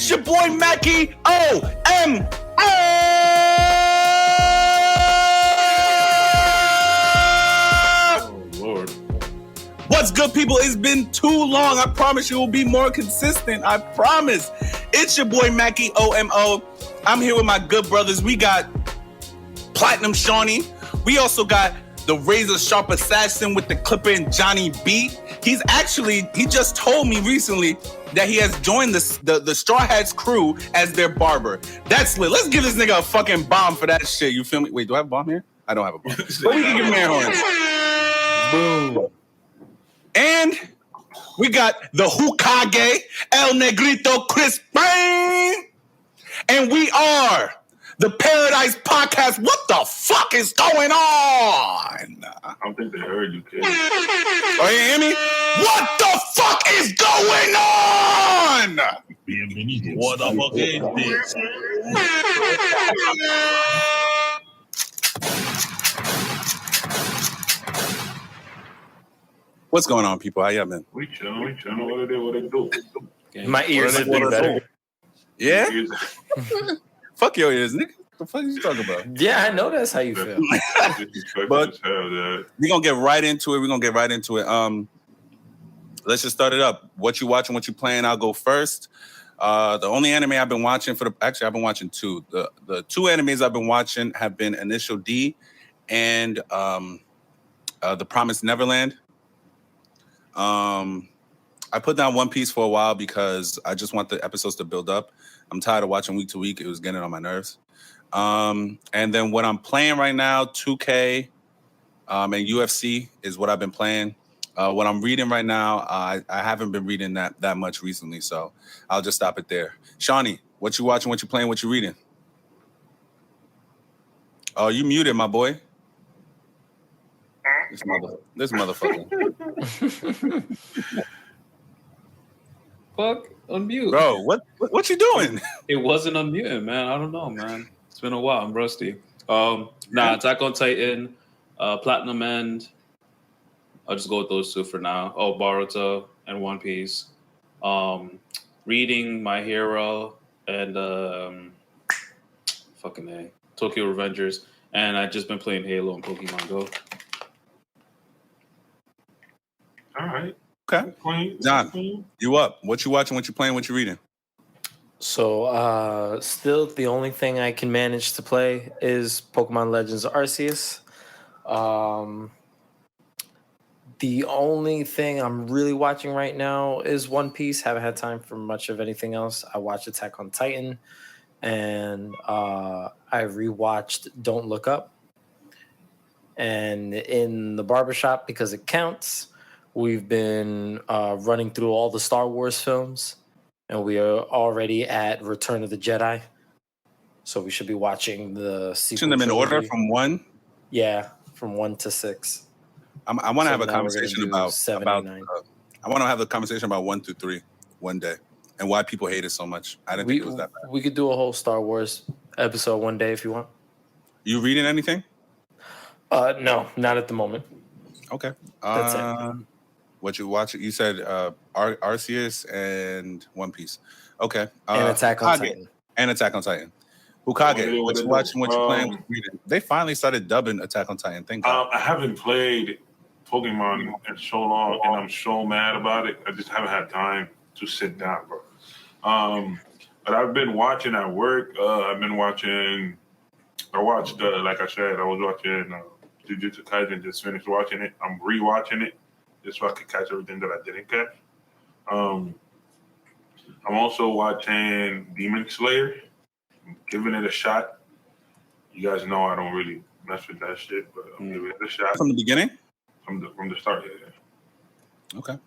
It's your boy Macky. OMO. Oh Lord. What's good, people? It's been too long. I promise you will be more consistent. I promise. It's your boy Macky. OMO. I'm here with my good brothers. We got Platinum Shawny. We also got the razor sharp assassin with the clipper and Johnny B. He just told me recently that he has joined the Straw Hats crew as their barber. That's lit. Let's give this nigga a fucking bomb for that shit. You feel me? Wait, do I have a bomb here? I don't have a bomb. But we can give him air horns. Boom. And we got the Hokage, El Negrito Crispin. And we are the Paradise Podcast. What the fuck is going on? I don't think they heard you, kid. Oh, you hear me? What the fuck is going on? What the fuck is this? What's going on, people? How y'all been? We chilling. What they do? My ears are getting better. Yeah? Fuck your ears, nigga. What the fuck are you talking about? Yeah, I know that's how you feel. But we're gonna get right into it. Let's just start it up. What you watching, what you playing, I'll go first. The only anime I've been watching I've been watching two. The two animes I've been watching have been Initial D and The Promised Neverland. I put down One Piece for a while because I just want the episodes to build up. I'm tired of watching week to week. It was getting on my nerves. And then what I'm playing right now, 2K and UFC is what I've been playing. What I'm reading right now, I haven't been reading that much recently, so I'll just stop it there. Shawny, what you watching, what you playing, what you reading? Oh, you muted, my boy. This motherfucker. Fuck, unmute. Bro, what you doing? It wasn't unmuted, man. I don't know, man. It's been a while. I'm rusty. Attack on Titan, Platinum End. I'll just go with those two for now. Oh, Baruto and One Piece. Reading My Hero and Tokyo Revengers. And I've just been playing Halo and Pokémon Go. All right. Okay. John, you up? What you watching, what you playing, what you reading? So, still the only thing I can manage to play is Pokemon Legends Arceus. The only thing I'm really watching right now is One Piece. Haven't had time for much of anything else. I watched Attack on Titan, and I rewatched Don't Look Up. And in the barbershop, because it counts, we've been running through all the Star Wars films, and we are already at Return of the Jedi. So we should be watching the sequel. Them in order from 1? Yeah, from 1 to 6. I want to have a conversation about 7 and 9. I want to have a conversation about 1 through 3 one day, and why people hate it so much. I didn't think it was that bad. We could do a whole Star Wars episode one day if you want. You reading anything? No, not at the moment. Okay. That's it. What you watch? You said Arceus and One Piece. Okay. And Attack on Titan. And Attack on Titan. Hokage, what you watching, what you playing, what you reading? They finally started dubbing Attack on Titan. Thank God. I haven't played Pokemon in so long, and I'm so mad about it. I just haven't had time to sit down, bro. But I've been watching at work. I watched, like I said, I was watching Jujustu Kaisen, just finished watching it. I'm rewatching it just so I could catch everything that I didn't catch. I'm also watching Demon Slayer. I'm giving it a shot. You guys know I don't really mess with that shit, but I'm giving it a shot. From the beginning? From the start, yeah. Okay.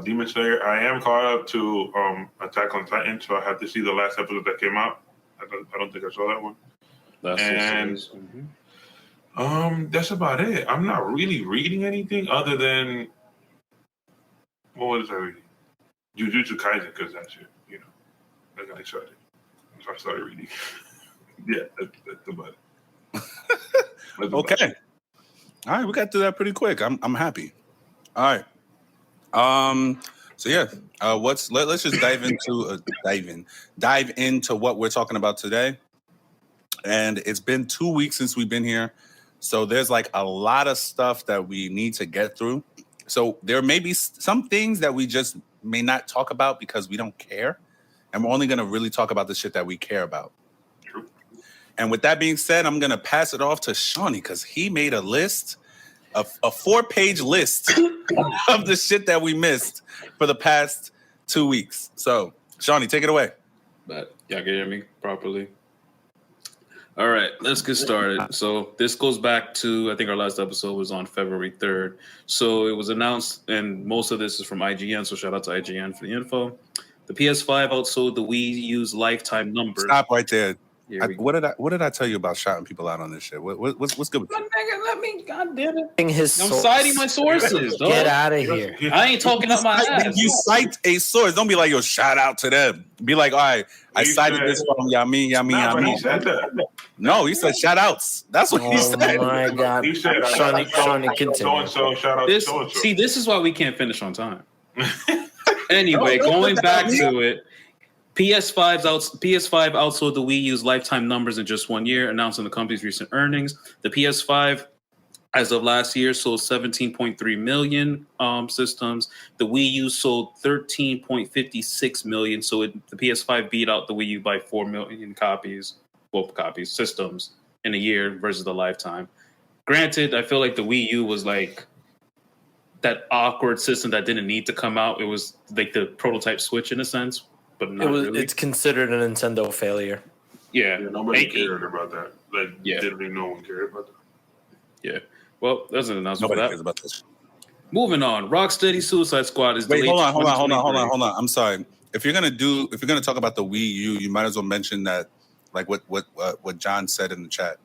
Demon Slayer. I am caught up to Attack on Titan, so I have to see the last episode that came out. I don't think I saw that one. That's about it. I'm not really reading anything other than what was I reading? Jujustu Kaisen, because that's it. I got excited, so I started reading. Yeah, that's about it. Okay. All right, we got through that pretty quick. I'm happy. All right. So yeah, let's just dive into what we're talking about today. And it's been 2 weeks since we've been here, so there's like a lot of stuff that we need to get through. So there may be some things that we just may not talk about because we don't care, and we're only gonna really talk about the shit that we care about. True. And with that being said, I'm gonna pass it off to Shawny because he made a list, a 4-page list of the shit that we missed for the past 2 weeks. So, Shawny, take it away. But y'all can hear me properly. All right, let's get started. So this goes back to, I think our last episode was on February 3rd. So it was announced, and most of this is from IGN, so shout out to IGN for the info. The PS5 outsold the Wii U's lifetime numbers. Stop right there. Here we go. What did I tell you about shouting people out on this shit? What's good with My you? nigga, let me, goddamn it. His I'm source. citing my sources, dog. Get out of here. I ain't talking up my ass. You cite a source. Don't be like, yo, shout out to them. Be like, all right, I He cited said- this from Yami. Nah, but he said that. No, he said shout outs. That's what he Oh said. my God. He said, Shawny, continue. so-and-so, shout out to This, so-and-so. see, this is why we can't finish on time. Anyway, going back to it, PS5 outsold the Wii U's lifetime numbers in just 1 year, announcing the company's recent earnings. The PS5, as of last year, sold 17.3 million systems. The Wii U sold 13.56 million. So the PS5 beat out the Wii U by 4 million systems in a year versus the lifetime. Granted, I feel like the Wii U was like that awkward system that didn't need to come out. It was like the prototype Switch in a sense, but not really. It's considered a Nintendo failure. Yeah, Yeah, nobody cared about that. Like, Yeah. literally no one cared about that. yeah. Well, that's an announcement Nobody for cares that. about this. Moving on, Rocksteady Suicide Squad is Wait, delayed. hold to on. 2023. I'm sorry. If you're gonna talk about the Wii U, you might as well mention that, like what John said in the chat.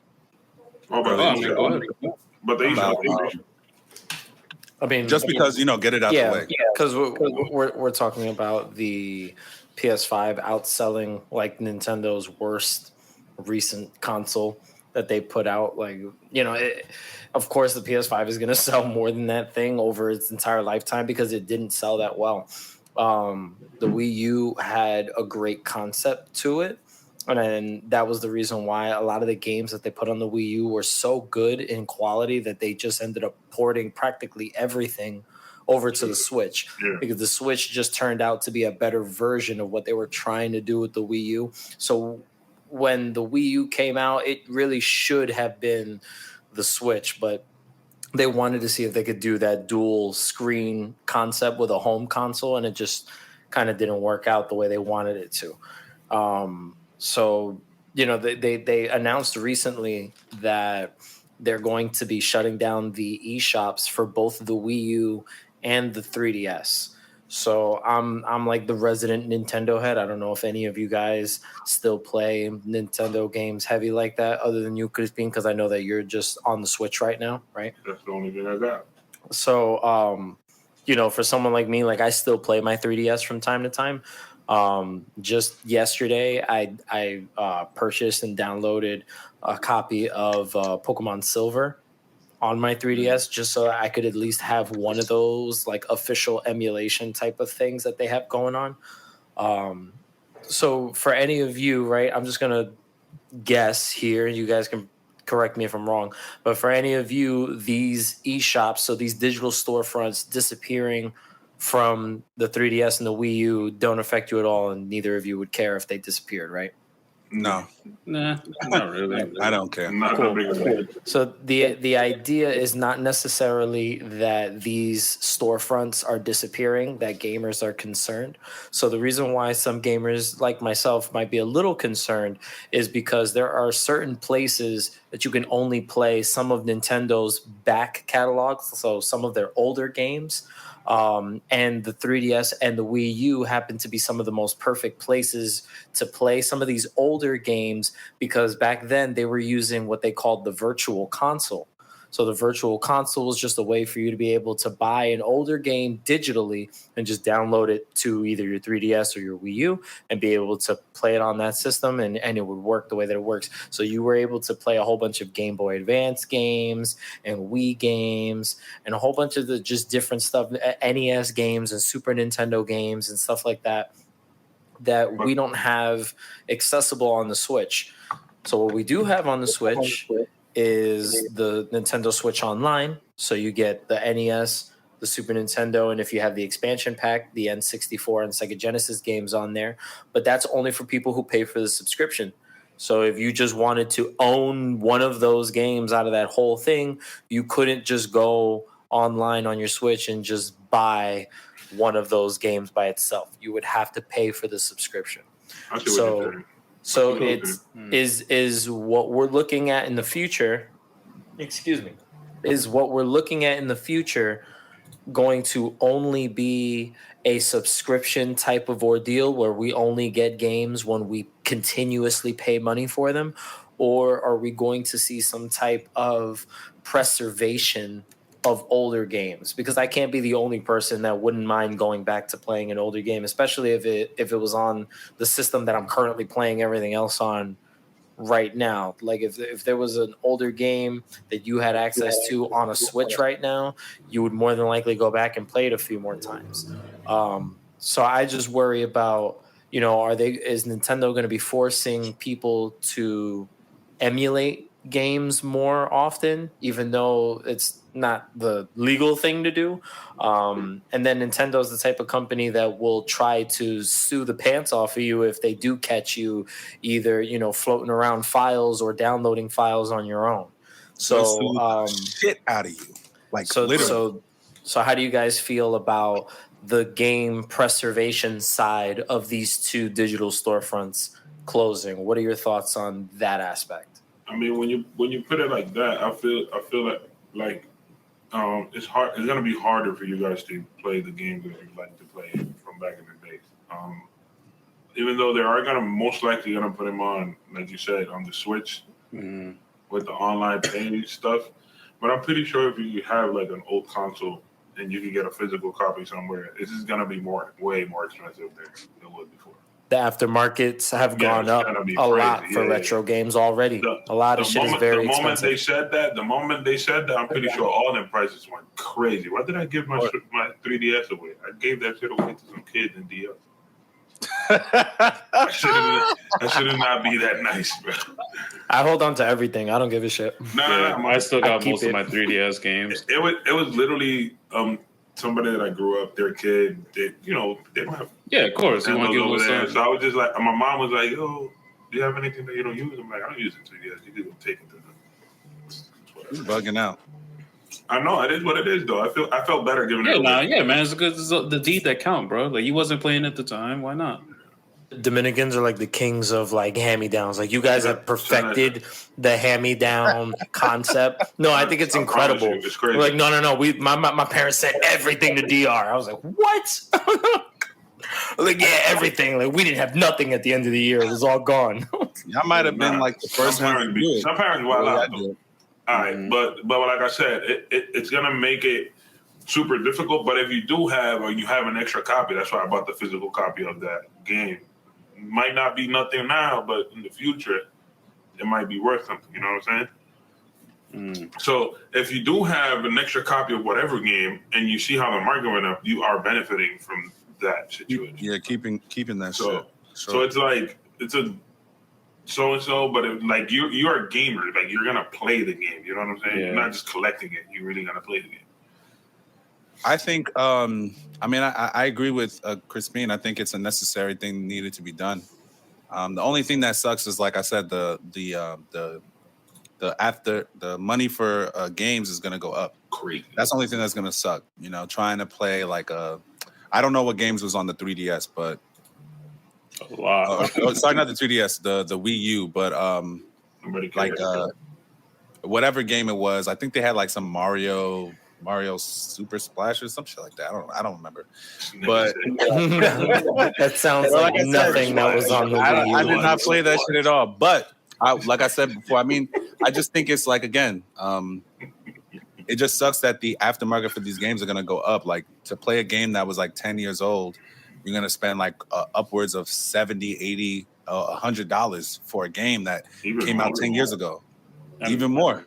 Oh, but Oh, they I mean, go ahead. I mean, Just because get it out the way. because we're talking about the PS5 outselling like Nintendo's worst recent console that they put out. Like, of course, the PS5 is going to sell more than that thing over its entire lifetime because it didn't sell that well. The Wii U had a great concept to it. And that was the reason why a lot of the games that they put on the Wii U were so good in quality that they just ended up porting practically everything over to the Switch. Yeah. Because the Switch just turned out to be a better version of what they were trying to do with the Wii U. So when the Wii U came out, it really should have been the Switch, but they wanted to see if they could do that dual screen concept with a home console, and it just kind of didn't work out the way they wanted it to. So, they announced recently that they're going to be shutting down the eShops for both the Wii U and the 3DS. So I'm like the resident Nintendo head. I don't know if any of you guys still play Nintendo games heavy like that, other than you, Crispin, because I know that you're just on the Switch right now, right? That's the only thing I got. So, for someone like me, like I still play my 3DS from time to time. Just yesterday, I purchased and downloaded a copy of Pokemon Silver on my 3DS just so I could at least have one of those like official emulation type of things that they have going on. So for any of you, right, I'm just going to guess here. You guys can correct me if I'm wrong. But for any of you, these eShops, so these digital storefronts disappearing from the 3DS and the Wii U don't affect you at all, and neither of you would care if they disappeared, right? No, Nah, not really. I don't care. Not Cool. the biggest thing. So the idea is not necessarily that these storefronts are disappearing, that gamers are concerned. So the reason why some gamers like myself might be a little concerned is because there are certain places that you can only play some of Nintendo's back catalogs, so some of their older games. And the 3DS and the Wii U happen to be some of the most perfect places to play some of these older games because back then they were using what they called the virtual console. So the virtual console is just a way for you to be able to buy an older game digitally and just download it to either your 3DS or your Wii U and be able to play it on that system, and it would work the way that it works. So you were able to play a whole bunch of Game Boy Advance games and Wii games and a whole bunch of the just different stuff, NES games and Super Nintendo games and stuff like that we don't have accessible on the Switch. So what we do have on the Switch is the Nintendo Switch Online. So you get the NES, the Super Nintendo, and if you have the expansion pack, the N64 and Sega Genesis games on there. But that's only for people who pay for the subscription. So if you just wanted to own one of those games out of that whole thing, you couldn't just go online on your Switch and just buy one of those games by itself. You would have to pay for the subscription. So is what we're looking at in the future, is what we're looking at in the future going to only be a subscription type of ordeal where we only get games when we continuously pay money for them? Or are we going to see some type of preservation of older games? Because I can't be the only person that wouldn't mind going back to playing an older game, especially if it was on the system that I'm currently playing everything else on right now. Like if there was an older game that you had access to on a Switch right now, you would more than likely go back and play it a few more times. So I just worry about, is Nintendo going to be forcing people to emulate games more often, even though it's not the legal thing to do? And then Nintendo's the type of company that will try to sue the pants off of you if they do catch you either, floating around files or downloading files on your own. So shit out of you. So how do you guys feel about the game preservation side of these two digital storefronts closing? What are your thoughts on that aspect? I mean, when you put it like that, I feel like it's hard. It's gonna be harder for you guys to play the games that you like to play from back in the days. Even though they are most likely gonna put them on, like you said, on the Switch with the online paying stuff. But I'm pretty sure if you have like an old console and you can get a physical copy somewhere, this is gonna be way more expensive than it was before. The aftermarkets have gone up a lot for retro games already. A lot of shit is very expensive. The moment they said that, I'm pretty sure all them prices went crazy. Why did I give my 3DS away? I gave that shit away to some kids in DS. I should not be that nice, bro. I hold on to everything. I don't give a shit. No. I still got most of my 3DS games. It was literally somebody that I grew up, their kid, they don't have. Yeah, of course. You want to give over there. something. So I was just like, my mom was like, "Yo, do you have anything that you don't use?" I'm like, "I don't use it 3DS. You can go take it to them." You're bugging out. I know it is what it is, though. I felt better giving it. Yeah, man. It's good. It's the deed that count, bro. Like you wasn't playing at the time. Why not? Dominicans are like the kings of like hand-me-downs. Like you guys have perfected the hand-me-down concept. No, I think it's incredible. It's crazy. We're like, no. My parents sent everything to DR. I was like, what? Like, yeah, everything. Like we didn't have nothing at the end of the year. It was all gone. Y'all might have been like the first one to do it. Some parents wild out. All right, but like I said, it's gonna make it super difficult. But if you do have or you have an extra copy, that's why I bought the physical copy of that game. Might not be nothing now, but in the future, it might be worth something. You know what I'm saying? So if you do have an extra copy of whatever game and you see how the market went up, you are benefiting from that situation. Yeah, keeping that shit. So it's like it's a so-and-so, but like you're a gamer. Like you're gonna play the game. You know what I'm saying? Yeah. You're not just collecting it. You're really gonna play the game. I think. I agree with Crispin. I think it's a necessary thing needed to be done. The only thing that sucks is, like I said, the money for games is gonna go up. Crazy. That's the only thing that's gonna suck. Trying to play like I don't know what games was on the 3DS, but a lot. Sorry, not the 3DS, the Wii U, but whatever game it was. I think they had like some Mario Super Splash or some shit like that. I don't remember. But that sounds like nothing that was on the Wii U. I did not play that shit at all. But like I said before, I just think it's like, again, it just sucks that the aftermarket for these games are gonna go up. Like to play a game that was like 10 years old, you're gonna spend like upwards of $70, $80, $100 for a game that came out 10 years ago, even more.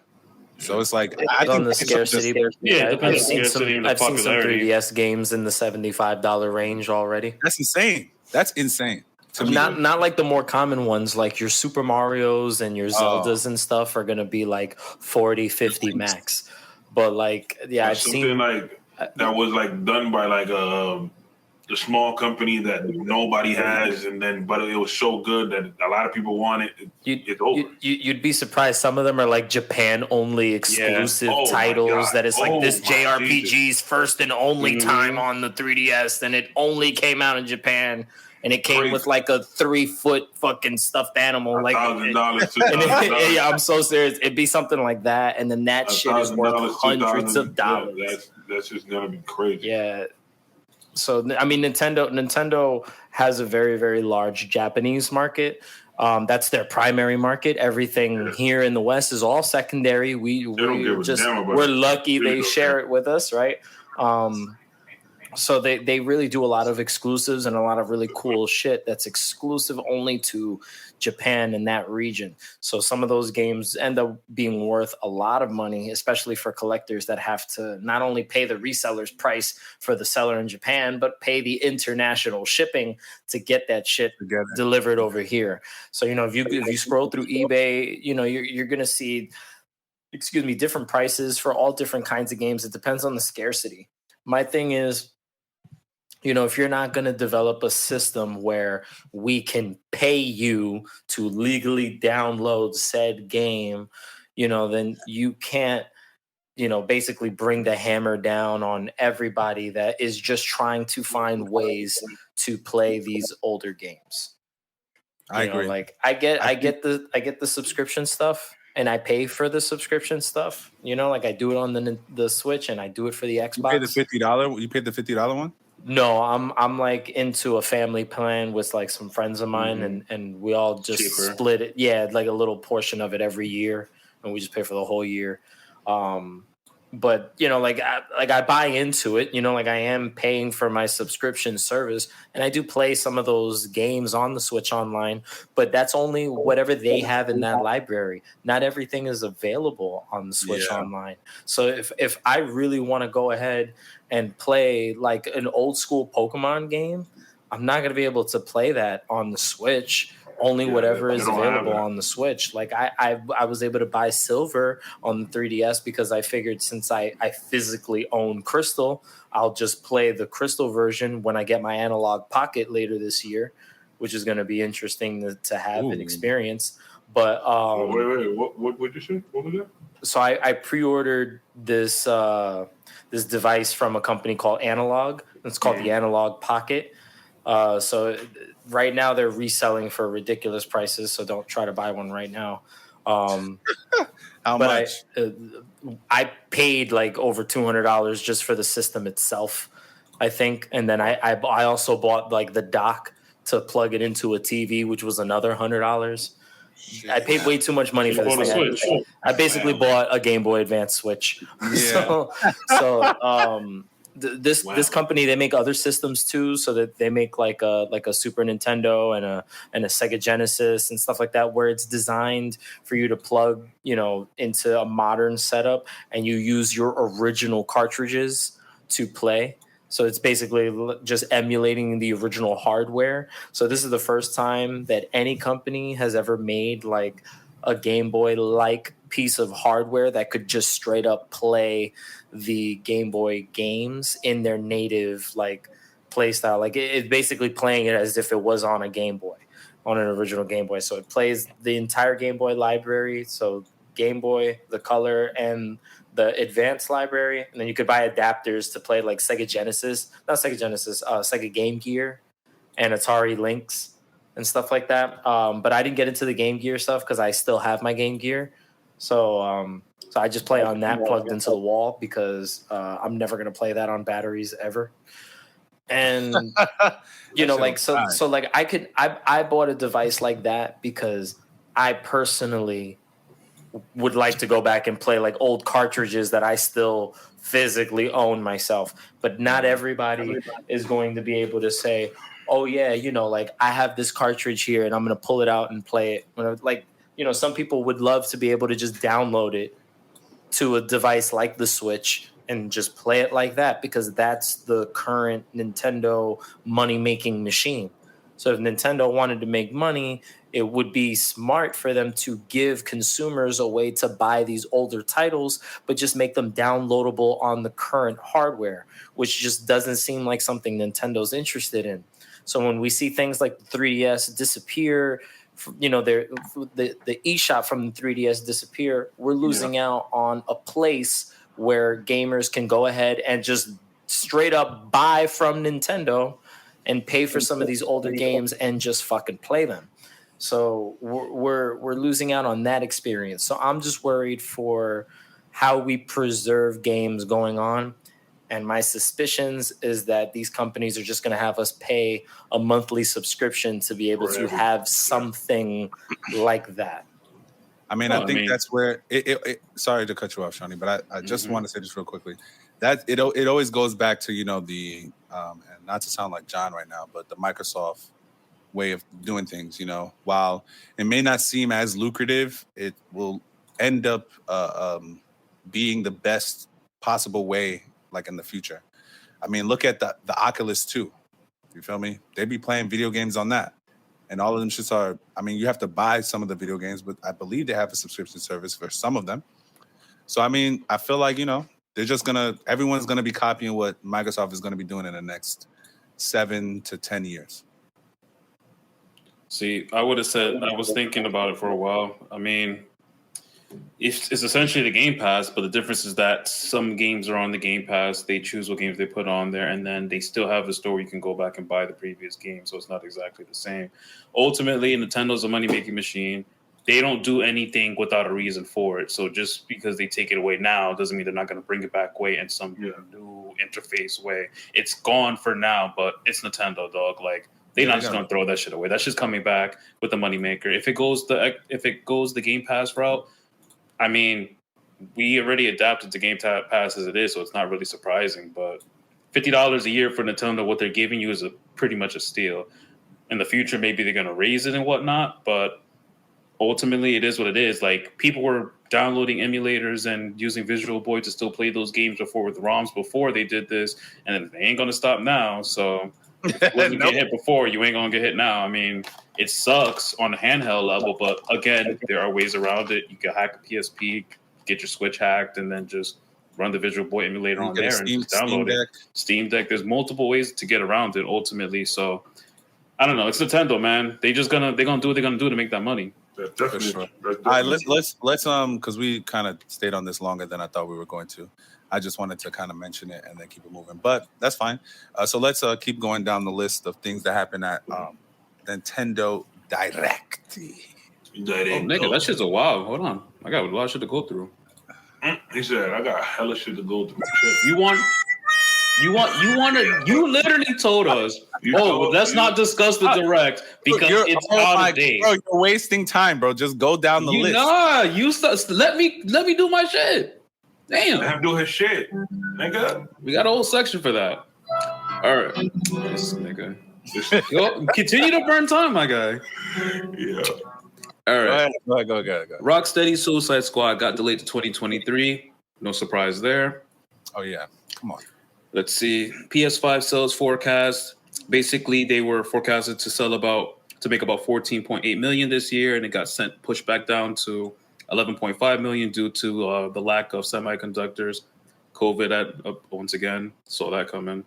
So it's like I think on the scarcity. Yeah, it depends on I've the seen scarcity and some. the I've seen some popularity. 3DS games in the $75 range already. that's insane. That's insane to me. Not like the more common ones, like your Super Mario's and your Zeldas and stuff are gonna be like 40, 50 max. But like, yeah, I've something seen like that was like done by like the small company that nobody has, and then but it was so good that a lot of people want it. It's over. You'd be surprised. Some of them are like Japan only exclusive Oh my titles. God. That is like this Oh my JRPG's Jesus. first and only time on the 3DS, and it only came out in Japan, and it came Crazy. with like a 3-foot fucking stuffed animal. Like, $1,000, yeah, I'm so serious. It'd be something like that, and then that shit is worth hundreds of dollars. Yeah, that's just gonna be crazy. Yeah. So I mean, Nintendo has a very, very large Japanese market. That's their primary market. Everything here in the West is all secondary. We're lucky they share it with us, right? So they really do a lot of exclusives and a lot of really cool shit that's exclusive only to Japan and that region. So some of those games end up being worth a lot of money, especially for collectors that have to not only pay the reseller's price for the seller in Japan, but pay the international shipping to get that shit delivered over here. So, you know, if you scroll through eBay, you know, you're going to see, different prices for all different kinds of games. It depends on the scarcity. My thing is, you know, if you're not going to develop a system where we can pay you to legally download said game, you know, then you can't, you know, basically bring the hammer down on everybody that is just trying to find ways to play these older games. I agree. Like I get the subscription stuff, and I pay for the subscription stuff. You know, like I do it on the Switch, and I do it for the Xbox. You paid the $50. You paid the $50 one? No, I'm like into a family plan with like some friends of mine, and we all just split it. Yeah, like a little portion of it every year, and we just pay for the whole year. But you know, like I buy into it. You know, like I am paying for my subscription service, and I do play some of those games on the Switch Online. But that's only whatever they have in that library. Not everything is available on the Switch Online. So if I really want to go ahead and play like an old school Pokemon game, I'm not going to be able to play that on the Switch. Only whatever is available on the Switch. Like I was able to buy Silver on the 3DS because I figured since I physically own Crystal, I'll just play the Crystal version when I get my Analog Pocket later this year, which is going to be interesting to have and experience. But wait, what would you say? What was that? So I pre-ordered this this device from a company called Analog. It's called the Analog Pocket. So right now they're reselling for ridiculous prices. So don't try to buy one right now. How much? I paid like over $200 just for the system itself, I think. And then I also bought like the dock to plug it into a TV, which was another $100. I paid way too much money for this thing. I basically bought a Game Boy Advance Switch. Yeah. This company, they make other systems too, so that they make like a Super Nintendo and a Sega Genesis and stuff like that, where it's designed for you to plug, you know, into a modern setup, and you use your original cartridges to play. So it's basically just emulating the original hardware. So this is the first time that any company has ever made like a Game Boy like piece of hardware that could just straight up play the Game Boy games in their native like play style. Like it's basically playing it as if it was on a Game Boy, on an original Game Boy. So it plays the entire Game Boy library. So Game Boy, the Color, and the Advanced library. And then you could buy adapters to play like Sega Game Gear and Atari Lynx and stuff like that. But I didn't get into the Game Gear stuff because I still have my Game Gear. So I just play on that plugged into the wall because I'm never going to play that on batteries ever. And, you know, like, so like I bought a device like that because I personally would like to go back and play like old cartridges that I still physically own myself. But not everybody is going to be able to say, oh yeah, like I have this cartridge here and I'm going to pull it out and play it. Like, some people would love to be able to just download it to a device like the Switch and just play it like that, because that's the current Nintendo money-making machine. So if Nintendo wanted to make money, it would be smart for them to give consumers a way to buy these older titles, but just make them downloadable on the current hardware, which just doesn't seem like something Nintendo's interested in. So when we see things like the 3DS disappear, the eShop from the 3DS disappear, we're losing out on a place where gamers can go ahead and just straight up buy from Nintendo and pay for some of these older games and just fucking play them. So we're losing out on that experience. So I'm just worried for how we preserve games going on. And my suspicions is that these companies are just going to have us pay a monthly subscription to be able to have something like that. I mean, I think that's where it sorry to cut you off, Shawny, but I just want to say this real quickly. That it always goes back to, the and not to sound like John right now, but the Microsoft way of doing things. While it may not seem as lucrative, it will end up being the best possible way, like in the future. I mean, look at the Oculus 2. You feel me? They be playing video games on that. And all of them shits are, I mean, you have to buy some of the video games, but I believe they have a subscription service for some of them. So, I mean, I feel like, they're just everyone's going to be copying what Microsoft is going to be doing in the next 7 to 10 years. See, I would have said, I was thinking about it for a while. I mean, it's essentially the Game Pass, but the difference is that some games are on the Game Pass. They choose what games they put on there, and then they still have a store you can go back and buy the previous game, so it's not exactly the same. Ultimately, Nintendo's a money-making machine. They don't do anything without a reason for it. So just because they take it away now doesn't mean they're not going to bring it back away in some new interface way. It's gone for now, but it's Nintendo, dog. Like, they're not just going to throw that shit away. That's just coming back with the moneymaker. If it goes the Game Pass route, I mean, we already adapted to Game Pass as it is, so it's not really surprising. But $50 a year for Nintendo, what they're giving you is pretty much a steal. In the future, maybe they're going to raise it and whatnot, but ultimately, it is what it is. Like, people were downloading emulators and using Visual Boy to still play those games before with ROMs before they did this, and they ain't going to stop now. So if you wasn't get hit before, you ain't going to get hit now. I mean, it sucks on a handheld level, but again, there are ways around it. You can hack a PSP, get your Switch hacked, and then just run the Visual Boy emulator on there and just download it. Steam Deck. There's multiple ways to get around it ultimately. So I don't know. It's Nintendo, man. They're gonna do what they're gonna do to make that money. Definitely. Sure. All right, let's because we kind of stayed on this longer than I thought we were going to. I just wanted to kind of mention it and then keep it moving, but that's fine. So let's keep going down the list of things that happen at Nintendo Direct. Oh, nigga, that shit's a wow. Hold on, I got a lot of shit to go through. He said, "I got hella shit to go through." You literally told us. Let's not discuss the Direct because it's out of date. Bro, you're wasting time, bro. Just go down the list. Let me do my shit. Damn. Let him do his shit, nigga. We got a whole section for that. All right, this nigga. Yo, continue to burn time, my guy. Yeah. All right. Go ahead. Rocksteady Suicide Squad got delayed to 2023. No surprise there. Oh yeah, come on. Let's see. PS5 sales forecast. Basically, they were forecasted to make about 14.8 million this year, and it got pushed back down to 11.5 million due to the lack of semiconductors. COVID once again saw that coming.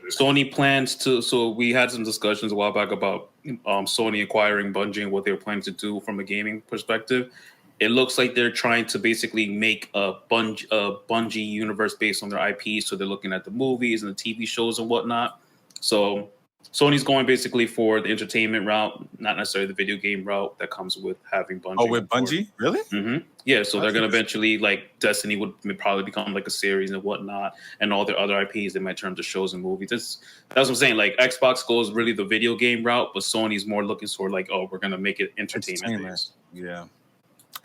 Sony plans to. So we had some discussions a while back about Sony acquiring Bungie and what they were planning to do from a gaming perspective. It looks like they're trying to basically make a Bungie universe based on their IPs. So they're looking at the movies and the TV shows and whatnot. So Sony's going basically for the entertainment route, not necessarily the video game route that comes with having Bungie. Oh, with Bungie? Really? Mm-hmm. Yeah, so they're going to eventually, like, Destiny would probably become like a series and whatnot, and all their other IPs, they might turn to shows and movies. That's what I'm saying. Like, Xbox goes really the video game route, but Sony's more looking for, like, oh, we're going to make it entertainment based. Yeah.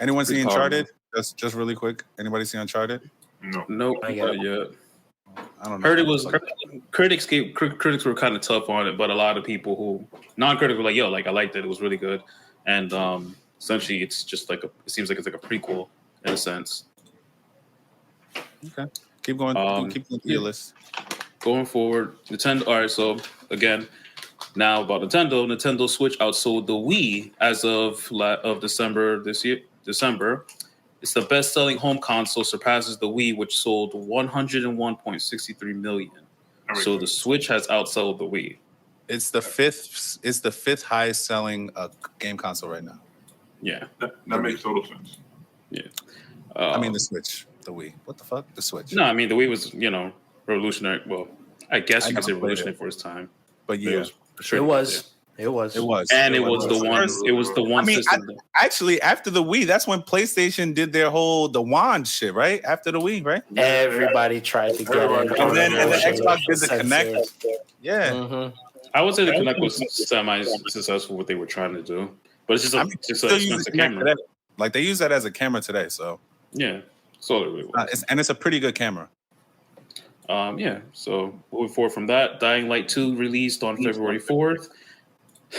Anyone see Pretty hard, Uncharted? Just really quick. Anybody see Uncharted? No. Nope, I not get it. yet. I don't know. Heard it was critics were kind of tough on it, but a lot of people who non-critics were like, "Yo, like I liked it. It was really good." And essentially, it's just like it seems like it's like a prequel in a sense. Okay. Keep going. Keep going through your list. Going forward, Nintendo. All right, so again, now about Nintendo. Nintendo Switch outsold the Wii as of December this year. December, it's the best-selling home console, surpasses the Wii, which sold 101.63 million. So the Switch has outsold the Wii. It's the fifth. It's the fifth highest selling game console right now. Yeah, That makes total sense. yeah. I mean the Switch, the Wii. What the fuck? The Switch. No, I mean the Wii was revolutionary. Well, I guess you could say never played revolutionary it. for its time. But yeah, It was for sure. It was. It was. it was. And it was the one. First- It was the one I mean, system. Actually, after the Wii, that's when PlayStation did their whole the wand shit, right? After the Wii, right? Everybody tried to get Everybody it. tried. And then Xbox did the Sensors. Connect. Yeah. Mhm. I would say the Connect was semi-successful what they were trying to do, but it's just I a mean, just still an use the expensive Connect camera. today. Like they use that as a camera today, so Yeah, so it really was. it's a pretty good camera. Yeah. So moving forward from that, Dying Light 2 released on February 4th.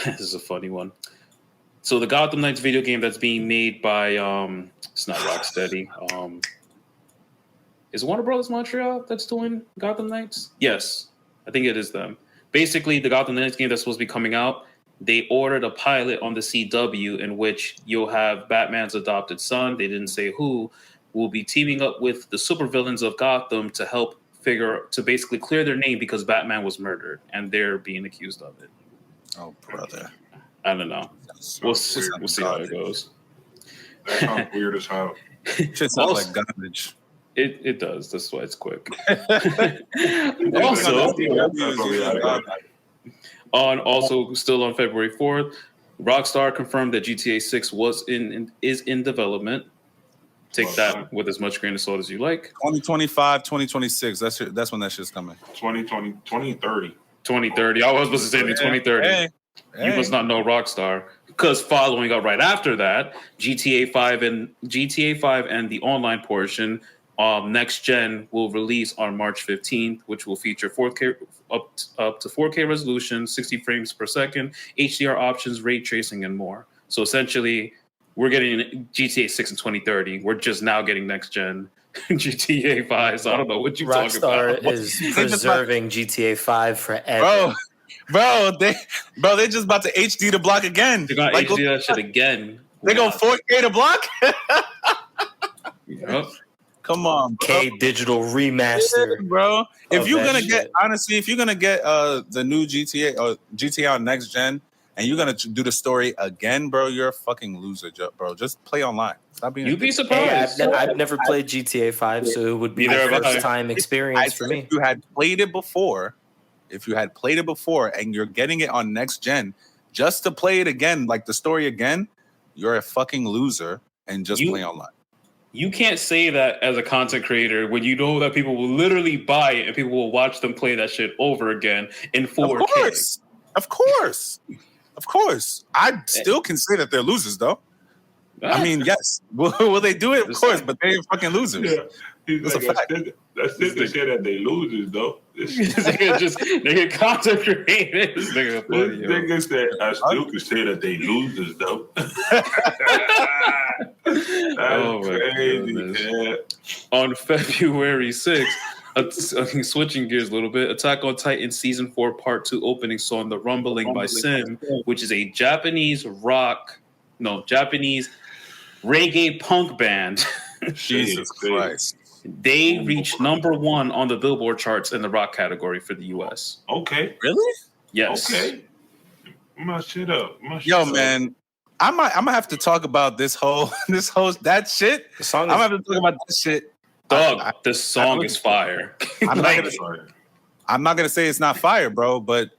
This is a funny one. So the Gotham Knights video game that's being made by it's not Rocksteady. Is it Warner Brothers Montreal that's doing Gotham Knights? Yes, I think it is them. Basically, the Gotham Knights game that's supposed to be coming out, they ordered a pilot on the CW in which you'll have Batman's adopted son, they didn't say who, will be teaming up with the supervillains of Gotham to help basically clear their name because Batman was murdered and they're being accused of it. Oh brother. I don't know. We'll see how it goes. That sounds weird as hell. Shit sounds like garbage. It does. That's why it's quick. Also still on February 4th, Rockstar confirmed that GTA 6 is in development. Take that with as much grain of salt as you like. 2025, 2026. That's when that shit's coming. 2020, 2030. 2030. I was supposed to say the 2030. Hey. You must not know Rockstar, because following up right after that, GTA 5 and the online portion, next gen, will release on March 15th, which will feature 4K up to 4K resolution, 60 frames per second, HDR options, ray tracing, and more. So essentially, we're getting GTA 6 in 2030. We're just now getting next gen GTA 5. So I don't know what you're talking about. Rockstar is preserving GTA 5 forever. Bro, they just about to HD the block again. They're gonna HD that shit again. They go 4K the block. Yep. Come on, bro. K digital remaster. Bro. If of you're that gonna shit. get if you're gonna get the new GTA or GTA on next gen, and you're gonna do the story again, bro, you're a fucking loser, bro. Just play online. Stop being. You'd be Hey, surprised. I've never played GTA 5, so it would be Neither a have I. first time experience for me. If you had played it before, and you're getting it on next gen, just to play it again, like the story again, you're a fucking loser and just play online. You can't say that as a content creator when you know that people will literally buy it and people will watch them play that shit over again in 4K. Of course. I still can say that they're losers, though. I mean, yes. Will they do it? Of course, but they're fucking losers. Yeah. He's That's like, a fact. that's just to say that they losers, though. This Nigga content creators. This nigga funny, yo. nigga said, I still can say that they losers, though. Oh my goodness. Man. On February 6th, switching gears a little bit, Attack on Titan Season 4 Part 2 opening song, The Rumbling by Sim, which is a Japanese reggae punk band. Jesus Christ. They reached #1 on the Billboard charts in the rock category for the U.S. Okay. Really? Yes. Okay. My shit up. Yo, man. I'm gonna have to talk about that shit. The song I'm gonna have to talk about this shit. Dog, this song is fire. I'm not gonna say it's not fire, bro, but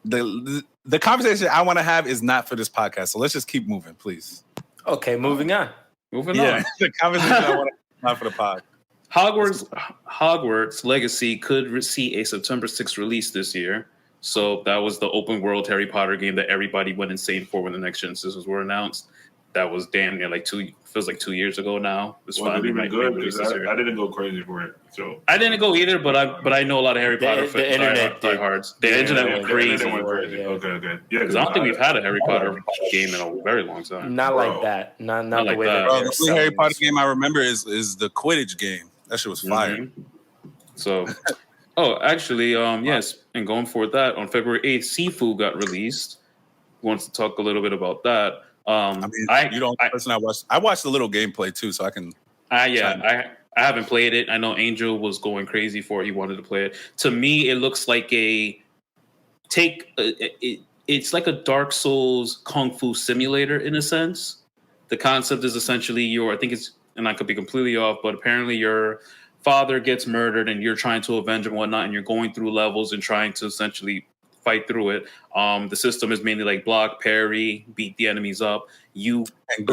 the conversation I want to have is not for this podcast. So let's just keep moving, please. Okay, moving on. Moving on. The conversation I want to have not for the pod. Hogwarts Legacy could see a September 6th release this year. So that was the open world Harry Potter game that everybody went insane for when the next gen systems were announced. that was damn near like feels like 2 years ago now. Was it even good? Because I didn't go crazy for it. So I didn't go either, but I know a lot of Harry Potter fans. The internet diehards. The internet went crazy. Yeah. Okay. Yeah, because I don't think we've had a Harry Potter game in a very long time. Not like that. Not like the way that. that. Bro, the only Harry Potter game I remember is the Quidditch game. That shit was fire. Mm-hmm. So, actually, yes, and going forward that on February 8th, Sifu got released. Wants to talk a little bit about that. I watched a little gameplay too, so I can. I haven't played it. I know Angel was going crazy for it. He wanted to play it. To me, it looks like it's like a Dark Souls Kung Fu simulator in a sense. The concept is essentially and I could be completely off, but apparently your father gets murdered and you're trying to avenge him and whatnot, and you're going through levels and trying to essentially fight through it. The system is mainly like block, parry, beat the enemies up. You and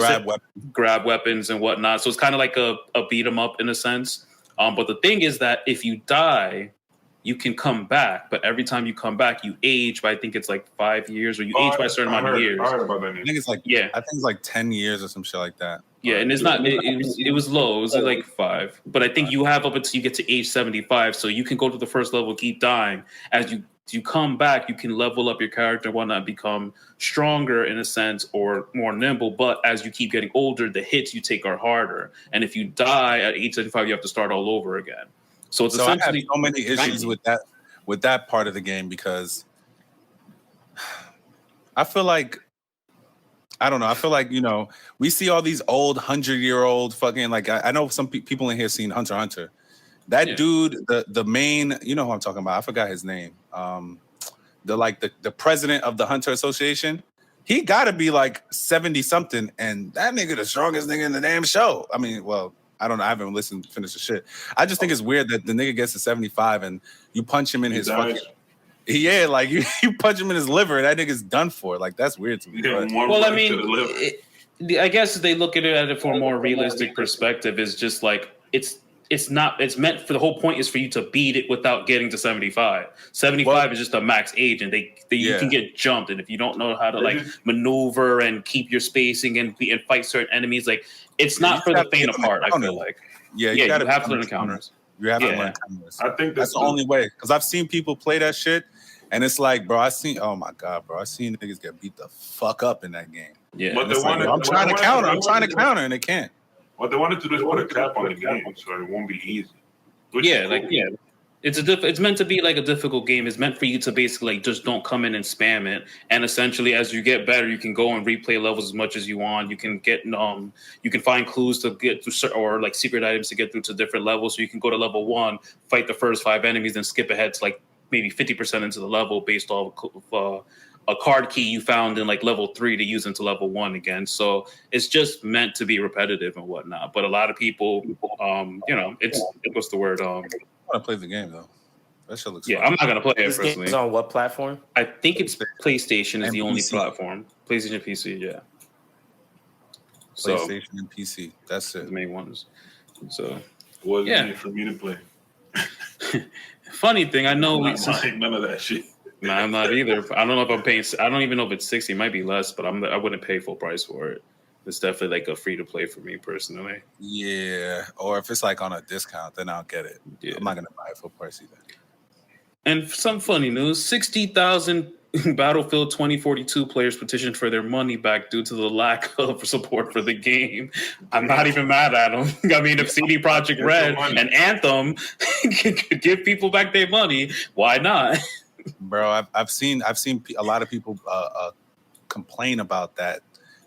grab weapons and whatnot. So it's kind of like a beat 'em up in a sense. But the thing is that if you die, you can come back. But every time you come back, you age by I think it's like 5 years, or you age by a certain amount of years. I heard about that. I think it's like 10 years or some shit like that. Yeah, and it's not. It was low. It was like 5. But I think you have up until you get to age 75, so you can go to the first level, keep dying. As you come back, you can level up your character and whatnot, become stronger in a sense or more nimble. But as you keep getting older, the hits you take are harder. And if you die at age 75, you have to start all over again. So it's essentially I have so many issues with that part of the game because I feel like I don't know. I feel like, we see all these old 100-year-old fucking, like, I know some people in here seen Hunter x Hunter. That dude, the main, you know who I'm talking about. I forgot his name. The president of the Hunter Association. He got to be like 70 something, and that nigga the strongest nigga in the damn show. I mean, well, I don't know. I haven't finished the shit. I just think it's weird that the nigga gets to 75 and you punch him in his fucking. Yeah, like you punch him in his liver and that nigga's done for. Like that's weird to me. Well, I mean, I guess they look at it from a more realistic perspective. Is just like it's not. It's meant for the whole point is for you to beat it without getting to 75. 75 is just a max age, and you can get jumped. And if you don't know how to like maneuver and keep your spacing and fight certain enemies, like it's not for the faint of heart. I feel like you have to learn counters. You have to learn counters. I think that's the only way. Because I've seen people play that shit, and it's like, bro, oh my god, bro, I seen niggas get beat the fuck up in that game. Yeah, but I'm trying to counter, and they can't. What they wanted to do is put a cap on the game, so it won't be easy. It's meant to be like a difficult game. It's meant for you to basically like just don't come in and spam it. And essentially, as you get better, you can go and replay levels as much as you want. You can get you can find clues to get through or like secret items to get through to different levels. So you can go to level 1, fight the first 5 enemies, then skip ahead to like maybe 50% into the level based off a card key you found in like level 3 to use into level 1 again. So it's just meant to be repetitive and whatnot. But a lot of people, what's the word? I want to play the game though. That shit looks fun. I'm not gonna play it personally. This is on what platform? I think it's PlayStation is the only PC. platform. PlayStation, PC, yeah. PlayStation and PC. That's it. The main ones. So wasn't for me to play. Funny thing, I know none of that shit. Nah, I'm not either. I don't know if I'm paying. I don't even know if it's 60. It might be less, but I wouldn't pay full price for it. It's definitely like a free to play for me personally. Yeah, or if it's like on a discount, then I'll get it. Yeah. I'm not gonna buy it full price either. And some funny news: 60,000 Battlefield 2042 players petitioned for their money back due to the lack of support for the game. I'm not even mad at them. I mean, if CD Projekt Red and Anthem could give people back their money, why not? Bro, I've seen a lot of people complain about that,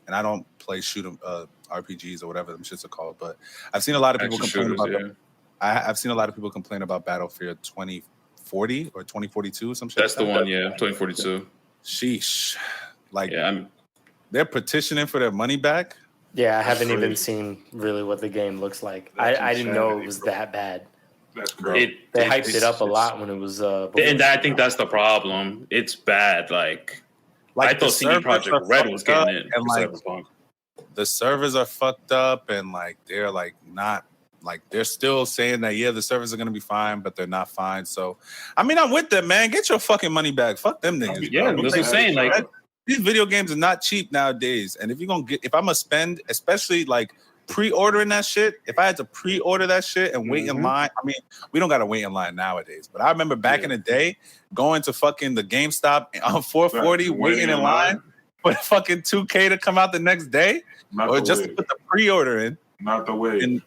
and I don't play RPGs or whatever them shits are called, but I've seen a lot of people complain about. I've seen a lot of people complain about Battlefield 2040 or 2042 or some shit. That's the one, 2042. Sheesh, like they're petitioning for their money back. Yeah, I haven't even seen really what the game looks like. I didn't know it was that bad. That's great. They hyped it up a lot when it was. And I think that's the problem. It's bad. Like I thought CD Projekt Red was getting it. And like, the servers are fucked up, and like they're like not like they're still saying that the servers are gonna be fine, but they're not fine. So, I mean, I'm with them, man. Get your fucking money back. Fuck them niggas. Yeah, that's what I'm saying. Like these video games are not cheap nowadays. And if I'm gonna spend, especially like pre-ordering that shit, if I had to pre-order that shit and wait in line, I mean, we don't gotta wait in line nowadays. But I remember back in the day going to fucking the GameStop on 440, waiting in line for fucking 2K to come out the next day, or just to put the pre-order in. Not the way. And,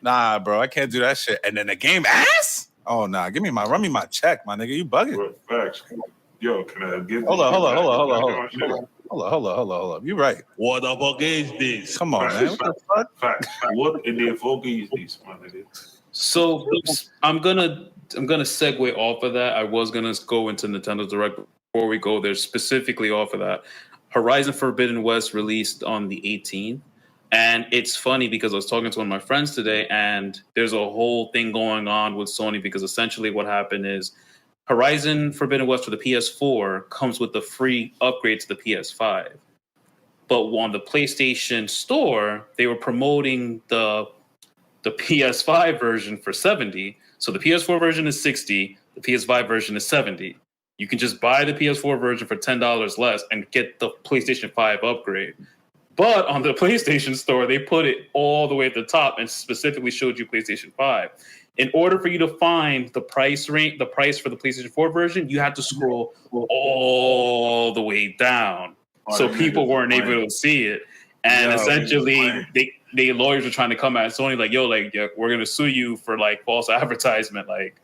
nah, bro, I can't do that shit. And then the game ass? Oh nah, run me my check, my nigga. You bugging? Bro, facts. Yo, can I get? Hold on. You right. What the fuck is this? Come on, man. What the fuck? Facts. What in the fuck is this, my nigga? So I'm gonna segue off of that. I was gonna go into Nintendo Direct before we go there, specifically off of that. Horizon Forbidden West released on the 18th. And it's funny because I was talking to one of my friends today, and there's a whole thing going on with Sony because essentially what happened is Horizon Forbidden West for the PS4 comes with the free upgrade to the PS5. But on the PlayStation Store, they were promoting the PS5 version for $70. So the PS4 version is $60, the PS5 version is $70. You can just buy the PS4 version for $10 less and get the PlayStation 5 upgrade. But on the PlayStation Store, they put it all the way at the top and specifically showed you PlayStation 5. In order for you to find the price for the PlayStation 4 version, you had to scroll all the way down. So people weren't able to see it. And essentially, they lawyers were trying to come at Sony like, we're going to sue you for like false advertisement. Like,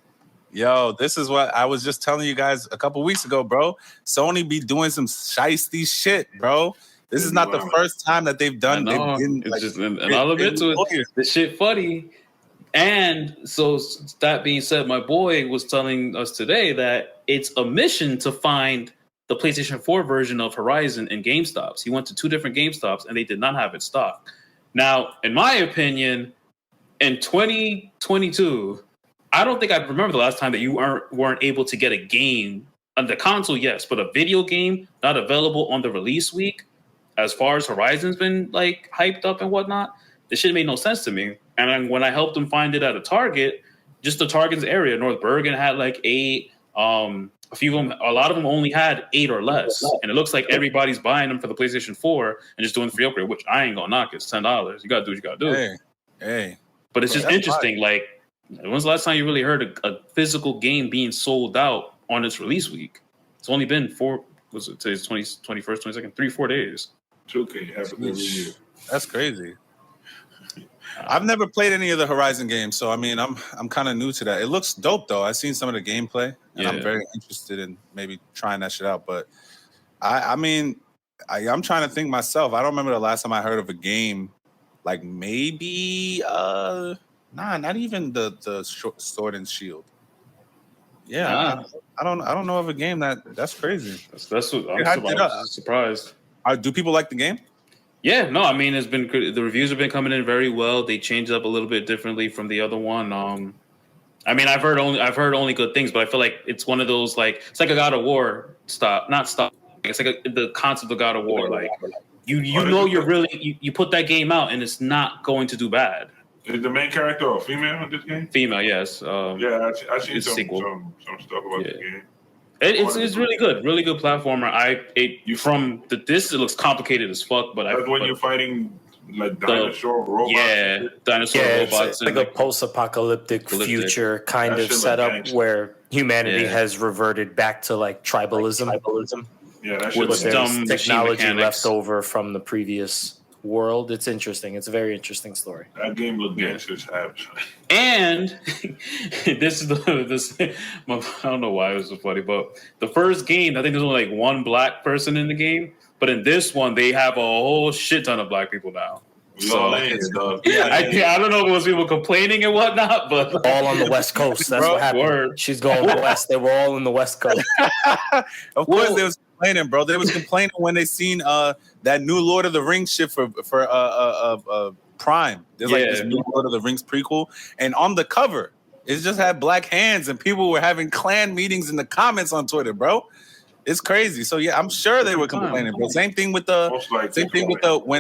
yo, this is what I was just telling you guys a couple weeks ago, bro. Sony be doing some shiesty shit, bro. This is not the first time that they've done. And I'll admit to it. This shit funny. And so that being said, my boy was telling us today that it's a mission to find the PlayStation 4 version of Horizon in GameStops. He went to 2 different GameStops and they did not have it stocked. Now, in my opinion, in 2022, I don't think I remember the last time that you weren't able to get a game on the console, yes, but a video game not available on the release week. As far as Horizon's been like hyped up and whatnot, this shit made no sense to me. And when I helped him find it at a Target, just the Target's area, North Bergen had like 8. A lot of them only had 8 or less. And it looks like everybody's buying them for the PlayStation 4 and just doing the free upgrade, which I ain't gonna knock. It's $10. You gotta do what you gotta do. Hey. But it's just interesting. Like, when's the last time you really heard a physical game being sold out on its release week? It's only been today's 21st, 22nd, 3-4 days. 2K happens every year. That's crazy. I've never played any of the Horizon games, so I mean, I'm kind of new to that. It looks dope though. I've seen some of the gameplay, and I'm very interested in maybe trying that shit out. But I'm trying to think myself. I don't remember the last time I heard of a game like maybe not even the Sword and Shield. Yeah, I don't know of a game that's crazy. That's what I'm surprised. Do people like the game? Yeah, no, I mean, the reviews have been coming in very well. They changed up a little bit differently from the other one. I mean, I've heard only good things, but I feel like it's one of those like it's like a God of War not stop. It's like the concept of God of War. Like you you put that game out and it's not going to do bad. Is the main character a female in this game? Female, yes. I seen some stuff about the game. It's really good platformer. It looks complicated as fuck, but that's when you're fighting like dinosaur robots. Yeah, dinosaur robots. It's like a post-apocalyptic future kind of setup where humanity has reverted back to like tribalism. Yeah, that with dumb technology left over from the previous world. It's interesting. It's a very interesting story. That game looked gangster. And I don't know why it was so funny, but the first game, I think there's only like one black person in the game, but in this one, they have a whole shit ton of black people now. I don't know if it was people complaining and whatnot, but all on the West Coast. That's what happened. She's going west. They were all in the West Coast. Of course, they was complaining, bro. They was complaining when they seen that new Lord of the Rings shit for Prime. There's like this new Lord of the Rings prequel, and on the cover, it just had black hands, and people were having clan meetings in the comments on Twitter, bro. It's crazy. So yeah, I'm sure they were complaining. But same thing with when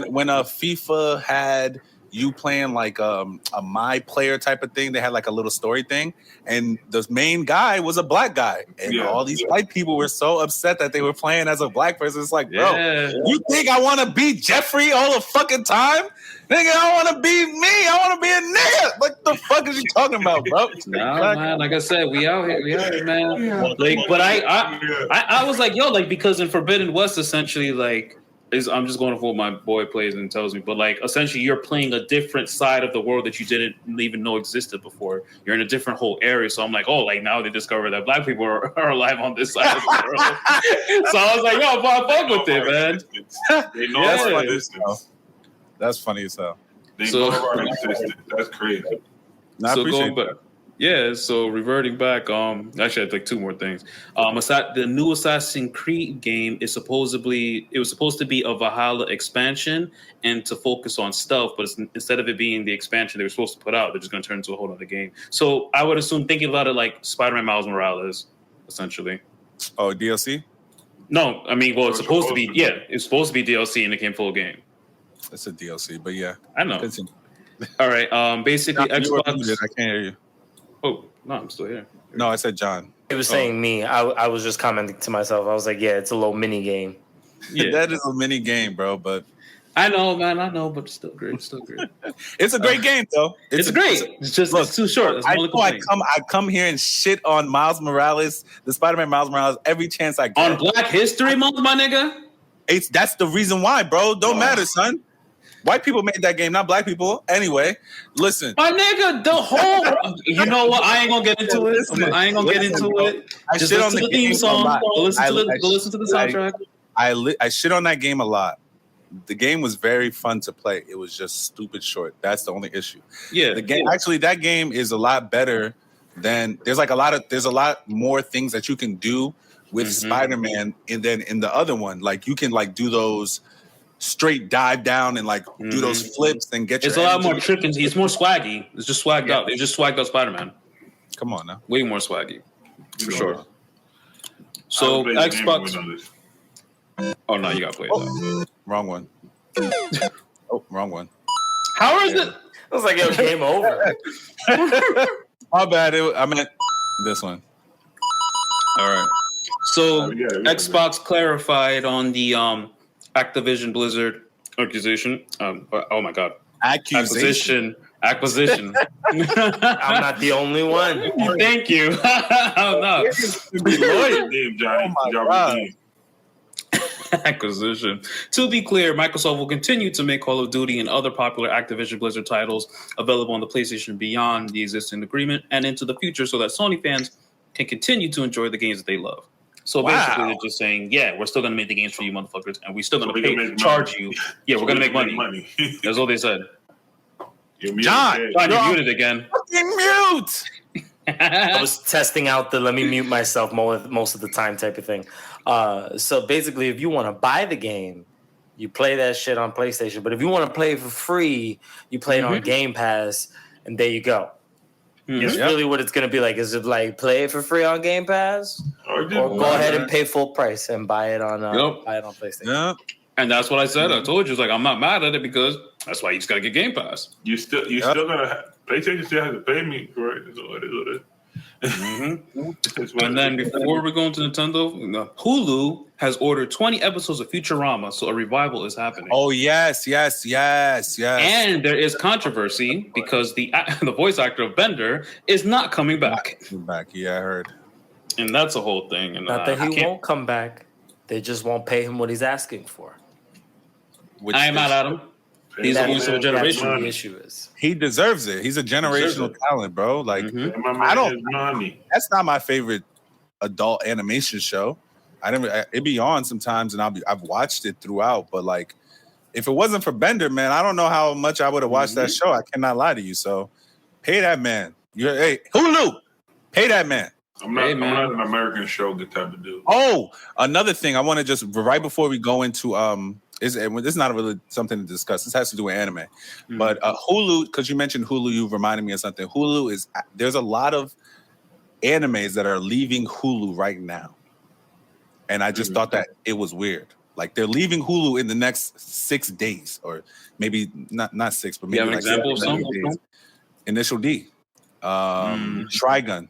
FIFA had you playing like a my player type of thing. They had like a little story thing, and the main guy was a black guy, and all these white people were so upset that they were playing as a black person. It's like, bro, you think I want to be Jeffrey all the fucking time? Nigga, I want to be me. I want to be a nigga. What the fuck is you talking about, bro? No, man. Like I said, we out here, man. Yeah. Like, but I was like, yo, like, because in Forbidden West, essentially, like, I'm just going off what my boy plays and tells me, but like, essentially, you're playing a different side of the world that you didn't even know existed before. You're in a different whole area. So I'm like, oh, like now they discover that black people are alive on this side of the world. So I was like, yo, I fuck with it, man. They know our existence. That's funny as hell. They know our existence. That's crazy. No, so going back, so reverting back, actually I had like two more things. The new Assassin's Creed game was supposed to be a Valhalla expansion and to focus on stealth, but instead of it being the expansion they were supposed to put out, they're just going to turn into a whole other game. So I would assume thinking about it like Spider-Man Miles Morales, essentially. Oh, DLC? No, I mean, well, it's supposed to be. Yeah, it's supposed to be DLC and it came full game. It's a DLC, but yeah, I know. All right, basically Xbox. I can't hear you. Oh no, I'm still here. No, I said John. It was saying me. I was just commenting to myself. I was like, yeah, it's a little mini game. Yeah, that is a mini game, bro. But I know, man. I know, but it's still great. It's still great. It's a great game, though. It's great. It's just it's too short. I come here and shit on Miles Morales, the Spider-Man Miles Morales, every chance I get. On Black History Month, my nigga. That's the reason why, bro. Don't matter, son. White people made that game, not black people. Anyway, listen. My nigga, the whole... You know what? I ain't going to get into it. I ain't going to get into it. Just listen to the theme song. Go listen to the soundtrack. I shit on that game a lot. The game was very fun to play. It was just stupid short. That's the only issue. Yeah. The game, actually, that game is a lot better than... There's a lot more things that you can do with Spider-Man than in the other one. Like, you can, like, do those... straight dive down and like do those flips and get. It's a lot more tripping. It's more swaggy. It's just swagged out. They just swagged out Spider-Man. Come on now, way more swaggy for sure. So Xbox. Oh no, you gotta play it. Wrong one. Wrong one. How is it? I was like, yo, game over. My bad. I meant this one. All right. So Xbox clarified on the Activision Blizzard accusation. Oh my God. Acquisition. I'm not the only one. Thank you. Oh no. Acquisition. To be clear, Microsoft will continue to make Call of Duty and other popular Activision Blizzard titles available on the PlayStation beyond the existing agreement and into the future so that Sony fans can continue to enjoy the games that they love. So basically, they're just saying, yeah, we're still going to make the games for you motherfuckers, and we're still going to charge you. Yeah, we're going to make money. That's all they said. John, you're muted again. Fucking mute! I was testing out the let me mute myself most of the time type of thing. So basically, if you want to buy the game, you play that shit on PlayStation. But if you want to play it for free, you play it on Game Pass, and there you go. It's really what it's going to be like. Is it like play it for free on Game Pass, or go ahead and pay full price and buy it on PlayStation? Yeah. And that's what I said. I told you, it's like I'm not mad at it because that's why you just got to get Game Pass. You still gonna PlayStation still has to pay me for it. So it is what it is. And then before we go into Nintendo, Hulu has ordered 20 episodes of Futurama, so a revival is happening. Oh yes. And there is controversy because the voice actor of Bender is not coming back. Yeah, I heard. And that's a whole thing. And not that he won't come back; they just won't pay him what he's asking for. I am mad at him. He's a voice of a generation. The issue is he deserves it. He's a generational talent, bro. Like That's not my favorite adult animation show. It'd be on sometimes, and I've watched it throughout. But like, if it wasn't for Bender, man, I don't know how much I would have watched that show. I cannot lie to you. So, pay that man. Hey, Hulu, pay that man. I'm not an American show good type of dude. Oh, another thing I want to just right before we go into this is not really something to discuss. This has to do with anime, but Hulu, because you mentioned Hulu, you've reminded me of something. There's a lot of animes that are leaving Hulu right now, and I just thought that it was weird. Like they're leaving Hulu in the next 6 days, or maybe not 6, but maybe You have an like example of 7 some? days. Initial D, Trigun,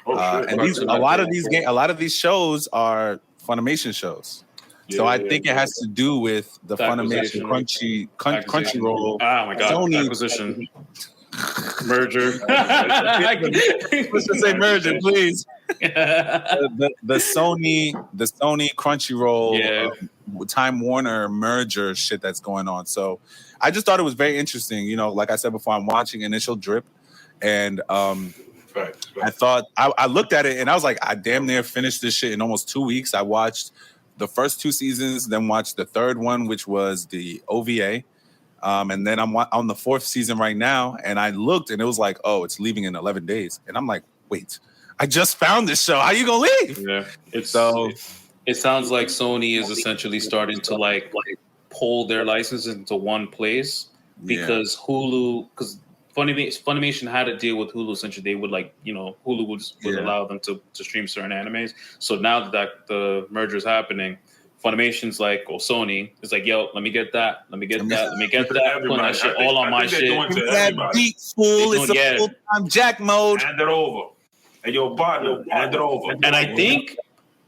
Oh shit! and a lot of these shows are Funimation shows. So I think it has to do with the Funimation Crunchyroll. Oh my god, Sony acquisition, merger. Let's just say merger, please. The Sony Crunchyroll Time Warner merger shit that's going on. So I just thought it was very interesting. You know, like I said before, I'm watching Initial Drip, and I thought I looked at it and I was like, I damn near finished this shit in almost 2 weeks. I watched the first 2 seasons, then watched the third one, which was the OVA. And then I'm on the 4th season right now, and I looked and it was like, oh, it's leaving in 11 days. And I'm like, wait, I just found this show. How you gonna leave? Yeah, it sounds like Sony is essentially starting to like pull their licenses into one place because Hulu, because Funimation had to deal with Hulu. Essentially, they would Hulu would allow them to stream certain animes. So now that the merger is happening, Funimation's like, or Sony is like, yo, let me get that, let me get that, let me get that, putting that shit all on my shit. That beat fool, it's a full-time Jack mode. Hand it over. And your partner, hand it over. And I think,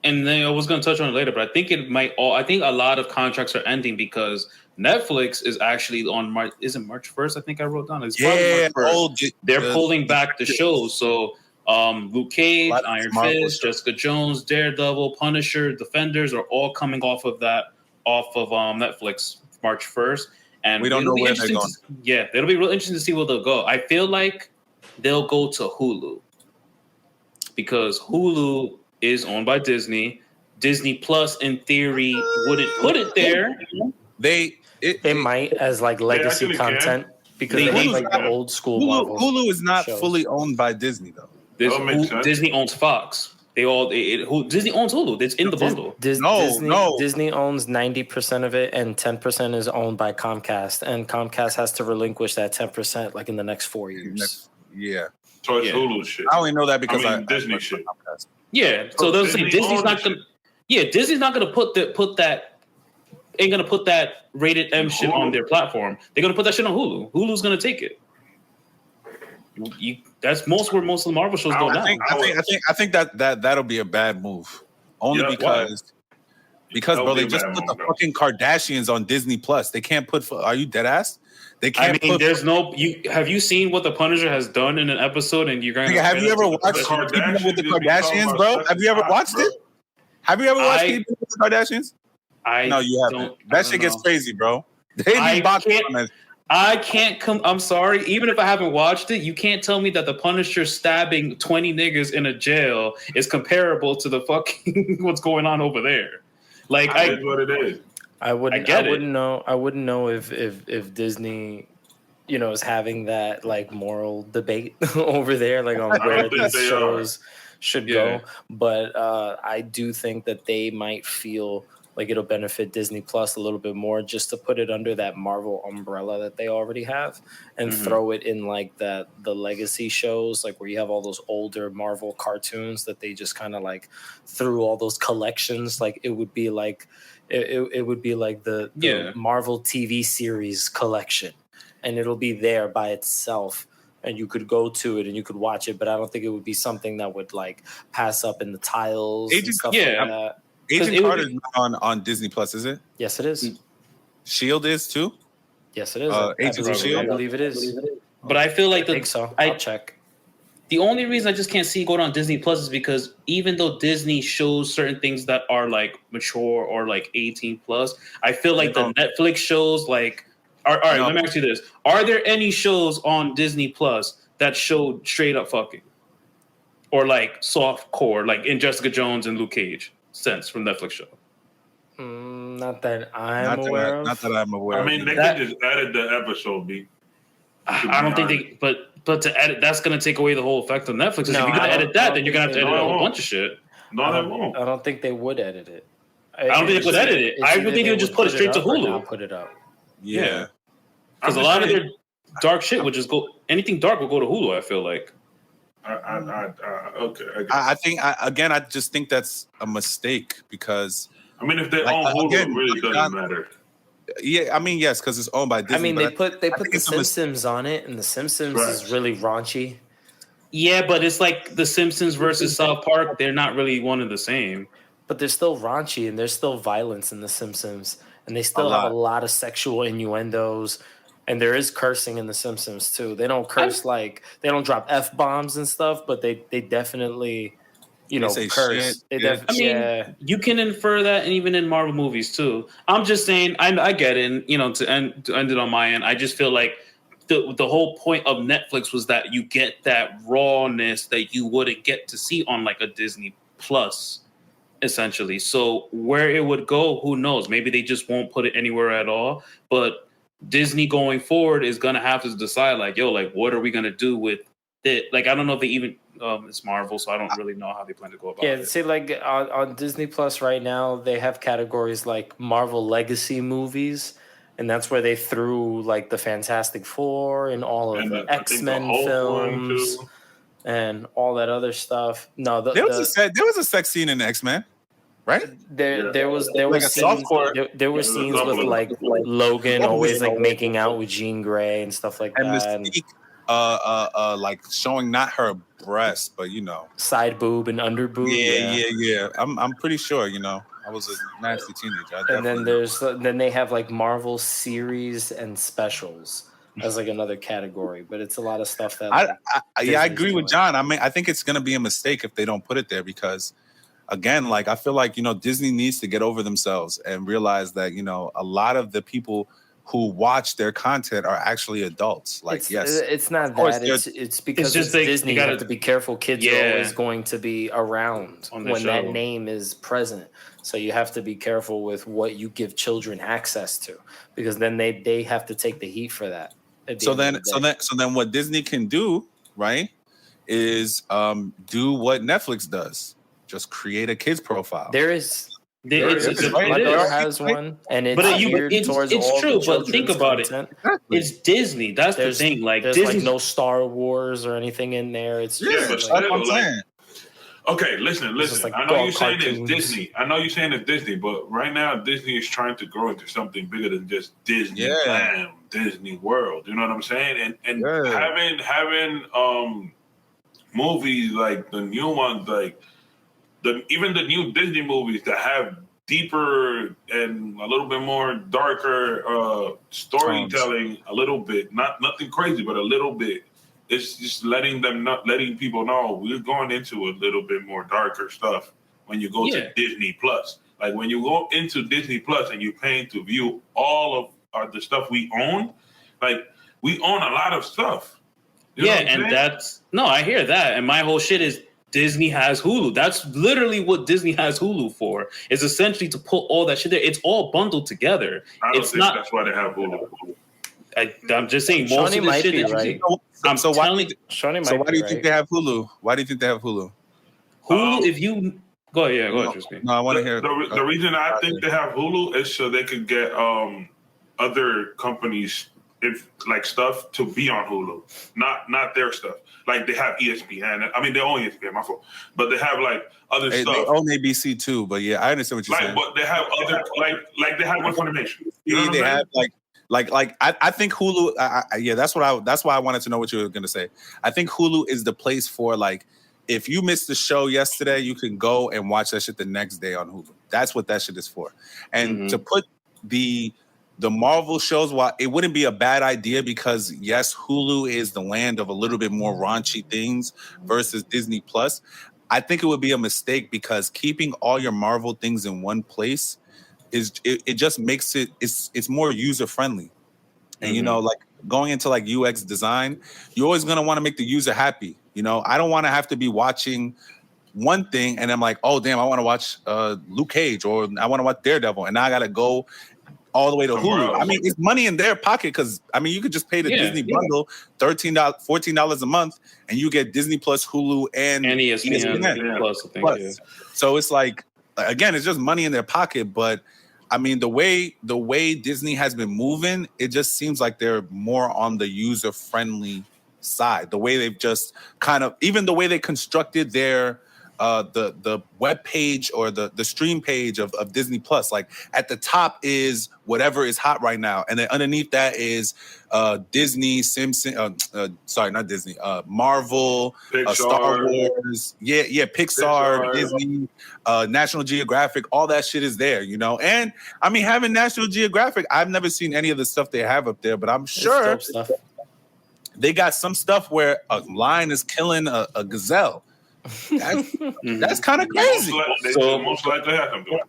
and then I was going to touch on it later, but I think I think a lot of contracts are ending because Netflix is actually on March 1st? I think I wrote down. It's March 1st. They're pulling back the shows. So Luke Cage, Iron Fist, Jessica Jones, Daredevil, Punisher, Defenders are all coming off of Netflix March 1st. And we don't know where they're going. It'll be real interesting to see where they'll go. I feel like they'll go to Hulu because Hulu is owned by Disney. Disney Plus, in theory, wouldn't put it there. They might as like legacy content because they have like the old school. Hulu is not fully owned by Disney though. Disney owns Fox. Disney owns Hulu. It's in the bundle. Disney owns 90% of it, and 10% is owned by Comcast, and Comcast has to relinquish that 10% like in the next 4 years. So it's Hulu shit. I only know that because Disney shit. Comcast. Yeah. So they'll say Disney's not gonna. Yeah, Disney's not gonna put that. Ain't gonna put that rated M shit on their platform. They're gonna put that shit on Hulu. Hulu's gonna take it. That's where most of the Marvel shows go now. I think that'll be a bad move. Only because bro, they just put the fucking Kardashians on Disney Plus. They can't put. Are you dead ass? They can't. I mean, there's no. Have you seen what the Punisher has done in an episode? And you're gonna. Have you ever watched Keeping with the Kardashians, bro? Have you ever watched it? Have you ever watched Keeping with the Kardashians? No, you haven't. That shit gets crazy, bro. I can't come. I'm sorry. Even if I haven't watched it, you can't tell me that the Punisher stabbing 20 niggas in a jail is comparable to the fucking what's going on over there. Like, that's what it is. I wouldn't know if Disney, is having that like moral debate over there, like on where these shows should go. But I do think that they might feel like it'll benefit Disney Plus a little bit more just to put it under that Marvel umbrella that they already have and throw it in like the legacy shows, like where you have all those older Marvel cartoons that they just kind of like threw all those collections. Like it would be like it would be like the Marvel TV series collection, and it'll be there by itself. And you could go to it and you could watch it, but I don't think it would be something that would like pass up in the tiles and stuff like that. Agent Carter's not on Disney Plus, is it? Yes, it is. Shield is too? Yes, it is. Agents of Shield? I believe it is. But I feel like I think so. I'll check. The only reason I just can't see it going on Disney Plus is because even though Disney shows certain things that are like mature or like 18 plus, I feel like the Netflix shows like all right, let me ask you this. Are there any shows on Disney Plus that showed straight up fucking? Or like soft core, like in Jessica Jones and Luke Cage? Sense from Netflix show. Not that I'm aware of. Not that I'm aware. I mean, they could just edit the episode. I don't think they. But to edit, that's going to take away the whole effect of Netflix. If you're going to edit that, then you're going to have to edit a whole bunch of shit. No, they won't. I don't think they would edit it. I don't think they would edit it. I would think they would just put it straight to Hulu. I'll put it up. Yeah. Because a lot of their dark shit would just go. Anything dark will go to Hulu. I feel like. Okay. I think I just think that's a mistake because I mean, if they Like, own Hulu, again, it really doesn't matter. Yeah, I mean, yes, because it's owned by Disney. I mean, they put think The it's a mis- Simpsons on it, and The Simpsons Right. is really raunchy. Yeah, but it's like The Simpsons versus South Park. They're not really one and the same. But they're still raunchy, and there's still violence in The Simpsons, and they still A have a lot. lot of sexual innuendos, and there is cursing in The Simpsons too. They don't curse they don't drop F-bombs and stuff, but they definitely, say curse. shit, They yeah. I mean, you can infer that, and even in Marvel movies too. I'm just saying, I get it. And, to end it on my end, I just feel like the whole point of Netflix was that you get that rawness that you wouldn't get to see on like a Disney Plus, essentially. So where it would go, who knows? Maybe they just won't put it anywhere at all. But Disney going forward is gonna have to decide, like, yo, like, what are we gonna do with it? Like, I don't know if they even it's Marvel, so I don't really know how they plan to go about it. Yeah, see, like on Disney Plus right now, they have categories like Marvel Legacy movies, and that's where they threw like the Fantastic Four and all of And the I think the X-Men Hulk one, films too. and all that other stuff. No, There was a sex scene in X-Men, right? there was Like a scenes softcore. there were was a scenes couple with of like them. Logan What always was- like making out with Jean Grey and stuff like And that, and Mystique, like showing not her breast, but side boob and under boob. yeah. I'm pretty sure. I was a nasty teenager. And then they have like Marvel series and specials as like another category, but it's a lot of stuff that I Disney's agree with doing. John. I mean, I think it's going to be a mistake if they don't put it there because, again, like I feel like Disney needs to get over themselves and realize that a lot of the people who watch their content are actually adults. Like, it's not course, that. It's because just it's they- Disney. you You gotta- have to be careful. Kids are Yeah. always going to be around On the when that show. name is present. So you have to be careful with what you give children access to, because then they have to take the heat for that. at the So end of then, the day. so then, what Disney can do, right, is do what Netflix does: just create a kids profile. there is. It's right? My it daughter is. has one, and it's But geared it's towards it's all true. the But think children's about content. Exactly. It's Disney. That's the thing. Like There's Disney. like no Star Wars or anything in there. It's Yeah, just but like, still, That's what I'm saying. Okay, listen. just like I know dog you're saying cartoons. it's Disney. I know you're saying it's Disney, but right now Disney is trying to grow into something bigger than just Disney Land, Disney World. You know what I'm saying? And Yeah. having movies like the new ones, like even the new Disney movies that have deeper and a little bit more darker storytelling, a little bit, nothing crazy, but a little bit. It's just letting people know we're going into a little bit more darker stuff when you go to Disney Plus. Like when you go into Disney Plus and you're paying to view all of the stuff we own, like we own a lot of stuff. You know what I'm saying? I hear that. And my whole shit is Disney has Hulu. That's literally what Disney has Hulu for. It's essentially to put all that shit there. It's all bundled together. I don't think that's why they have Hulu. I'm just saying most Shawny of the might shit be that you right. see. So why do you right. think they have Hulu? Why do you think they have Hulu? Hulu, if you go ahead, go ahead, Crispin. No, I want to hear. The reason I think they have Hulu is so they could get other companies stuff to be on Hulu, not their stuff. Like they have ESPN. I mean, they own ESPN, my fault, but they have like other They stuff. own ABC too, but yeah, I understand what you're saying. But they have other like they have One Funimation. You know what they I'm have saying? I think Hulu. That's why I wanted to know what you were gonna say. I think Hulu is the place for like, if you missed the show yesterday, you can go and watch that shit the next day on Hulu. That's what that shit is for. And to put the Marvel shows, while it wouldn't be a bad idea because yes, Hulu is the land of a little bit more raunchy things versus Disney Plus. I think it would be a mistake because keeping all your Marvel things in one place it just makes it's more user friendly. And like going into like UX design, you're always gonna want to make the user happy. I don't want to have to be watching one thing and I'm like, oh damn, I want to watch Luke Cage or I want to watch Daredevil, and now I gotta go all the way to Hulu. I mean, it's money in their pocket because I mean, you could just pay the Disney bundle, $13, $14 a month, and you get Disney Plus, Hulu, and ESPN Plus. I think. Plus. Yeah. So it's like, again, it's just money in their pocket. But I mean, the way Disney has been moving, it just seems like they're more on the user friendly side. The way they've just kind of, even the way they constructed their the web page or the stream page of Disney Plus. Like at the top is whatever is hot right now, and then underneath that is Disney, Simpson. Sorry, not Disney. Marvel, Star Wars. Yeah, Pixar, Disney, National Geographic. All that shit is there, you know. And I mean, having National Geographic, I've never seen any of the stuff they have up there, but I'm sure they got some stuff where a lion is killing a gazelle. That's kind of crazy. Most likely have them doing it.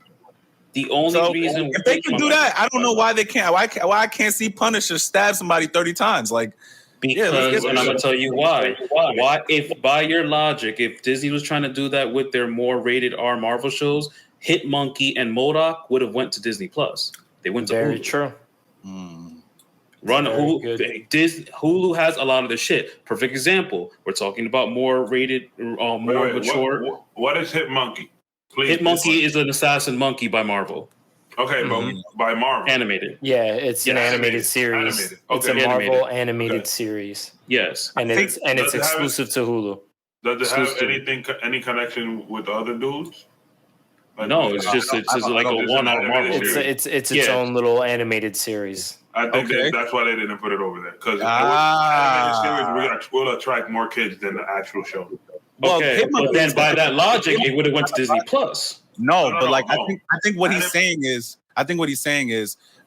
The only reason if they can do that, I don't know why they can't. Why I can't see Punisher stab somebody 30 times? Like, because, and I'm gonna tell you why. Why, if by your logic, if Disney was trying to do that with their more rated R Marvel shows, Hitmonkey and MODOK would have went to Disney Plus. They went to Very Hulu. true. Run Hulu has a lot of the shit. Perfect example. We're talking about more rated, more mature. What is Hitmonkey? Please. Hitmonkey is an assassin monkey by Marvel. Okay, but by Marvel. Animated. Yeah, it's an animated series. Animated. It's a Marvel animated series. Yes. And it's exclusive to Hulu. Does it have any connection with other dudes? Like, no, it's just like a one-off Marvel series. It's its own little animated series. I think that's why they didn't put it over there, because animated series will attract more kids than the actual show. Okay, but then by that logic, it would have went to Disney Plus. No, but I think what he's saying is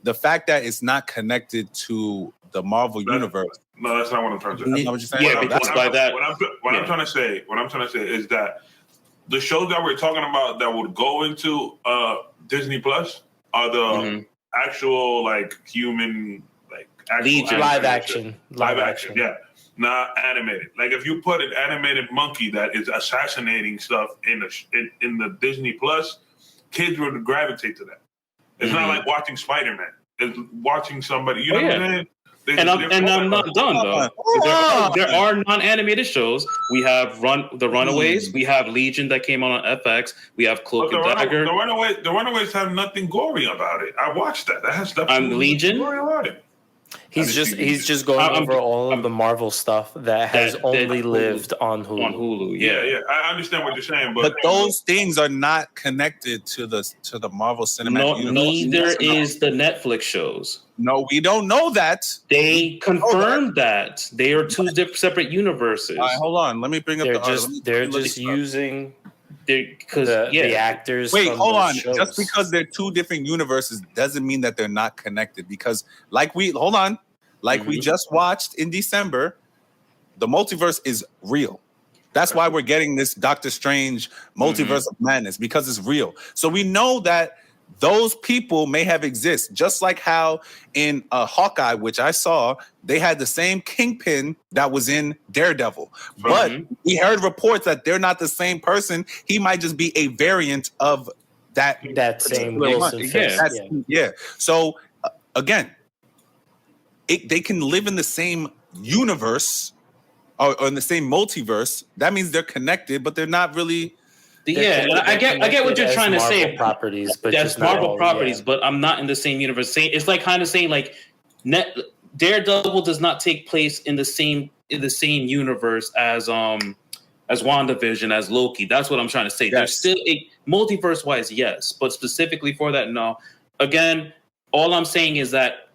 the fact that it's not connected to the Marvel universe. No, that's not what I'm trying to say. That's not what you're saying? Yeah, because by that, what I'm trying to say is that the shows that we're talking about that would go into Disney Plus are the actual like human live action. Yeah, not animated. Like if you put an animated monkey that is assassinating stuff in the Disney Plus, kids would gravitate to that. It's not like watching Spider-Man. It's watching somebody. You know what I'm saying? And I'm not done though. There are non-animated shows. We have the Runaways. We have Legion that came out on FX. We have Cloak and Dagger. The Runaways have nothing gory about it. I watched that. That has stuff. Legion. Gory about it. He's just going over all of the Marvel stuff that has only lived on Hulu. On Hulu, yeah. I understand what you're saying, but those things are not connected to the Marvel Cinematic Universe. Neither is the Netflix shows. No, we don't know that. They confirmed that they are two separate universes. All right, hold on. Let me bring up they're just using because the actors. Wait, hold on. Shows. Just because they're two different universes doesn't mean that they're not connected. Because we just watched in December, the multiverse is real. That's why we're getting this Doctor Strange multiverse of madness, because it's real. So we know that those people may have exist, just like how in Hawkeye, which I saw, they had the same Kingpin that was in Daredevil. But we heard reports that they're not the same person. He might just be a variant of that same Wilson. Yeah. So again, they can live in the same universe or in the same multiverse. That means they're connected, but they're not really. I get what you're trying to say. Properties, but that's just Marvel all, properties, but I'm not in the same universe. It's like kind of saying like Daredevil does not take place in the same universe as WandaVision, as Loki. That's what I'm trying to say. Yes. There's still a multiverse wise, yes, but specifically for that, no. Again, all I'm saying is that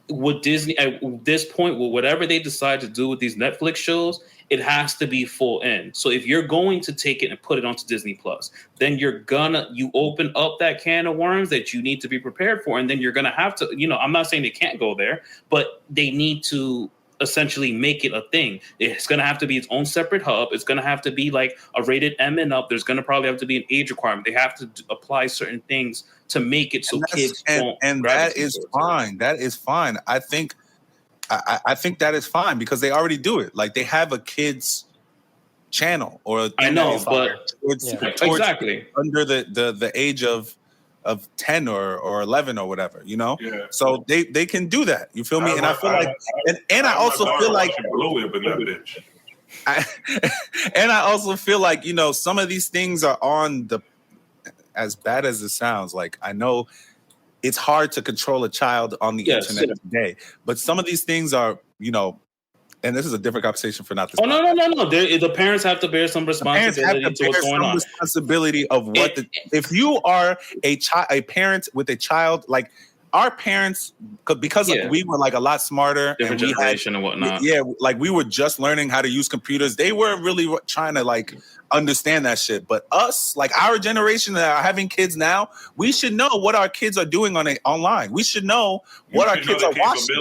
with Disney at this point, with whatever they decide to do with these Netflix shows, it has to be full in. So if you're going to take it and put it onto Disney Plus, then you open up that can of worms that you need to be prepared for. And then you're going to have to, I'm not saying they can't go there, but they need to essentially make it a thing. It's going to have to be its own separate hub. It's going to have to be like a rated M and up. There's going to probably have to be an age requirement. They have to apply certain things to make it so kids won't. And that is fine. That is fine. I think that is fine because they already do it. Like they have a kids channel or I know, but exactly under the age of 10 or 11 or whatever, Yeah. So they can do that. You feel me? And I feel like, and I also feel like, and I also feel like, some of these things are on the, as bad as it sounds, like I know it's hard to control a child on the internet today, but some of these things are, and this is a different conversation for not this. Oh no! The parents have to bear some responsibility to what's going on. Responsibility of what if you are a parent with a child, like our parents, because like, we were like a lot smarter, different and generation and whatnot. Yeah, like we were just learning how to use computers. They weren't really trying to like understand that shit. But us, like our generation that are having kids now, we should know what our kids are doing online. We should know what our kids are watching.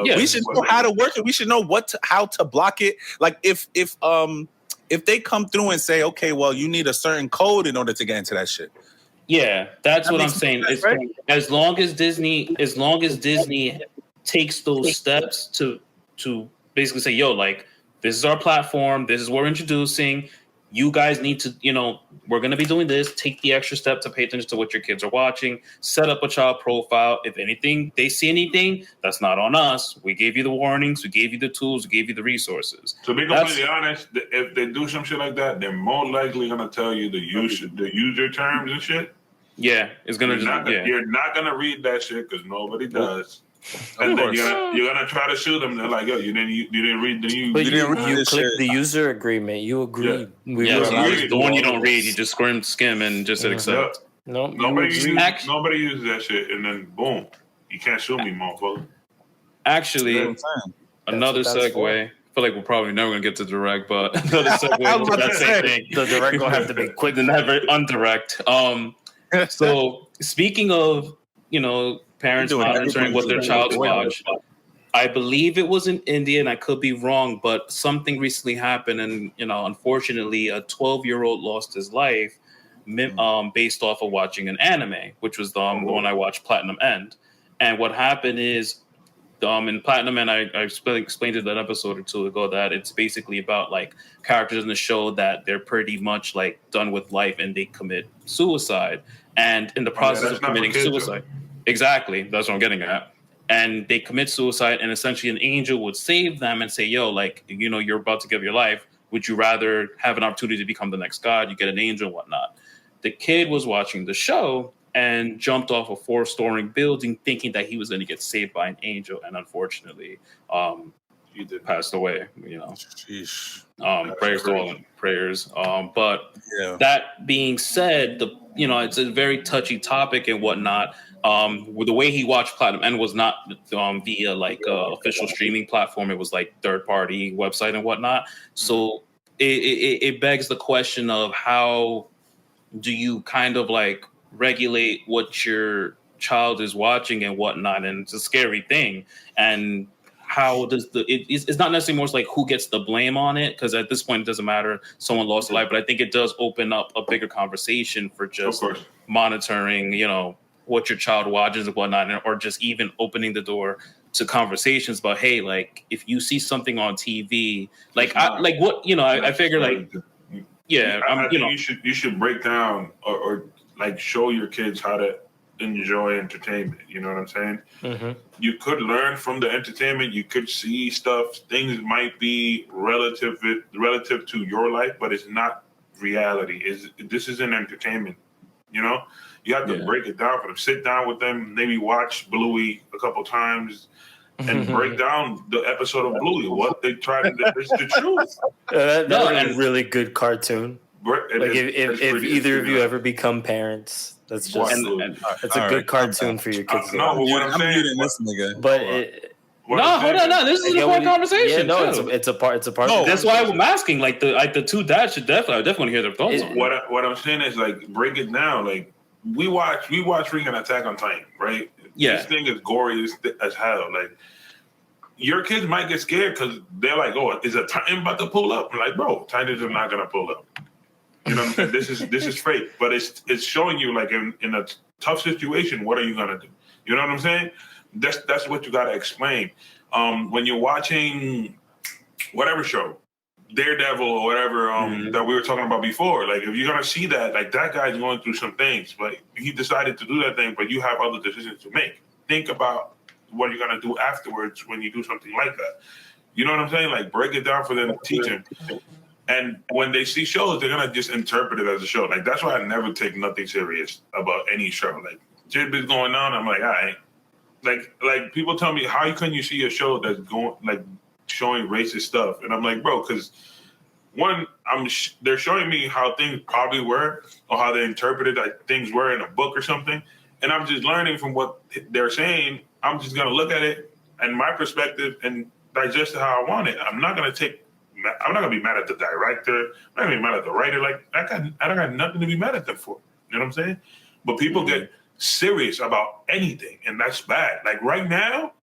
We should know how to work it. We should know how to block it. Like if they come through and say, okay, well, you need a certain code in order to get into that shit. Yeah, that's what I'm saying. Right? As long as Disney takes those steps to basically say, yo, like this is our platform, this is what we're introducing. You guys need to, we're going to be doing this. Take the extra step to pay attention to what your kids are watching. Set up a child profile. If they see anything, that's not on us. We gave you the warnings. We gave you the tools. We gave you the resources. To be completely honest, if they do some shit like that, they're more likely going to tell you the user terms and shit. Yeah, it's going to You're not going to read that shit because nobody does. And then you're gonna try to sue them. They're like, "Yo, you didn't read the news." But you clicked the user agreement. You agreed. The one you don't read. You just skim and just hit accept. No, nobody uses that shit, and then boom, you can't sue me, motherfucker. Actually, another segue. I feel like we're probably never gonna get to direct, but another segue to that same thing. The direct will have to be quick and never undirect. So speaking of, parents monitoring what their child's watch. I believe it was in India, and I could be wrong, but something recently happened, and unfortunately, a 12-year-old lost his life based off of watching an anime, which was the one I watched, Platinum End. And what happened is, in Platinum End, I explained it an episode or two ago that it's basically about like characters in the show that they're pretty much like done with life and they commit suicide, and in the process of committing suicide. Exactly. That's what I'm getting at. And they commit suicide, and essentially an angel would save them and say, yo, like, you're about to give your life. Would you rather have an opportunity to become the next god? You get an angel and whatnot. The kid was watching the show and jumped off a 4-story building thinking that he was going to get saved by an angel. And unfortunately, he did passed away, Sheesh. Prayers to all prayers. But that being said, it's a very touchy topic and whatnot. With the way he watched Platinum End was not via like official streaming platform. It was like third-party website and whatnot. So it begs the question of how do you kind of like regulate what your child is watching and whatnot? And it's a scary thing. And how does it's not necessarily more like who gets the blame on it, because at this point it doesn't matter. Someone lost a life, but I think it does open up a bigger conversation for just monitoring, what your child watches and whatnot, or just even opening the door to conversations about, hey, like if you see something on TV, I figure like, I think you should break down or like show your kids how to enjoy entertainment. You know what I'm saying? Mm-hmm. You could learn from the entertainment. You could see stuff. Things might be relative to your life, but it's not reality. This is an entertainment. You have to break it down for them. Sit down with them, maybe watch Bluey a couple times, and break down the episode of Bluey. What they try to do is the truth. That's a really good cartoon. If either of you ever become parents, that's just it's a good cartoon for your kids. No, but what I'm saying is this nigga. But hold on. No, this is a part conversation. Yeah, no, it's a part. No, that's why I'm asking. Like the two dads should definitely hear their thoughts on it. What I'm saying is like break it down. Like we watch freaking Attack on Titan, right? Yeah, this thing is gory as hell. Like your kids might get scared because they're like, "Oh, is a Titan about to pull up?" I'm like, bro, Titans are not gonna pull up. You know what I'm saying? This is fake, but it's showing you like in a tough situation, what are you gonna do? You know what I'm saying? That's what you gotta explain. When you're watching whatever show, Daredevil or whatever that we were talking about before, like if you're gonna see that, like that guy's going through some things, but he decided to do that thing, but you have other decisions to make. Think about what you're gonna do afterwards when you do something like that. You know what I'm saying? Like break it down for them, teach them. And when they see shows, they're gonna just interpret it as a show. Like that's why I never take nothing serious about any show. Like shit is going on, I'm like, all right. Like people tell me, how can you see a show that's going like showing racist stuff, and I'm like, bro, because one, they're showing me how things probably were or how they interpreted like things were in a book or something, and I'm just learning from what they're saying. I'm just gonna look at it and my perspective and digest it how I want it. I'm not gonna be mad at the director. I'm not gonna be mad at the writer. Like I don't got nothing to be mad at them for. You know what I'm saying? But people get serious about anything, and that's bad. Like right now,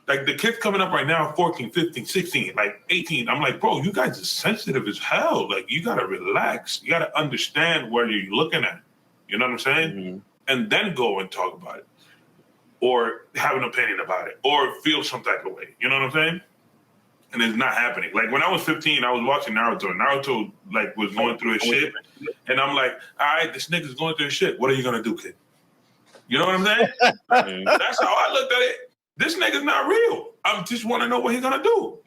like the kids coming up right now, 14, 15, 16, like 18. I'm like, bro, you guys are sensitive as hell. Like you gotta relax. You gotta understand what you're looking at. You know what I'm saying? Mm-hmm. And then go and talk about it, or have an opinion about it, or feel some type of way. You know what I'm saying? And it's not happening. Like when I was 15, I was watching Naruto. And Naruto like was going through his shit, and I'm like, all right, this nigga's going through his shit. What are you gonna do, kid? You know what I'm saying? That's how I looked at it. This nigga's not real. I just want to know what he's gonna do.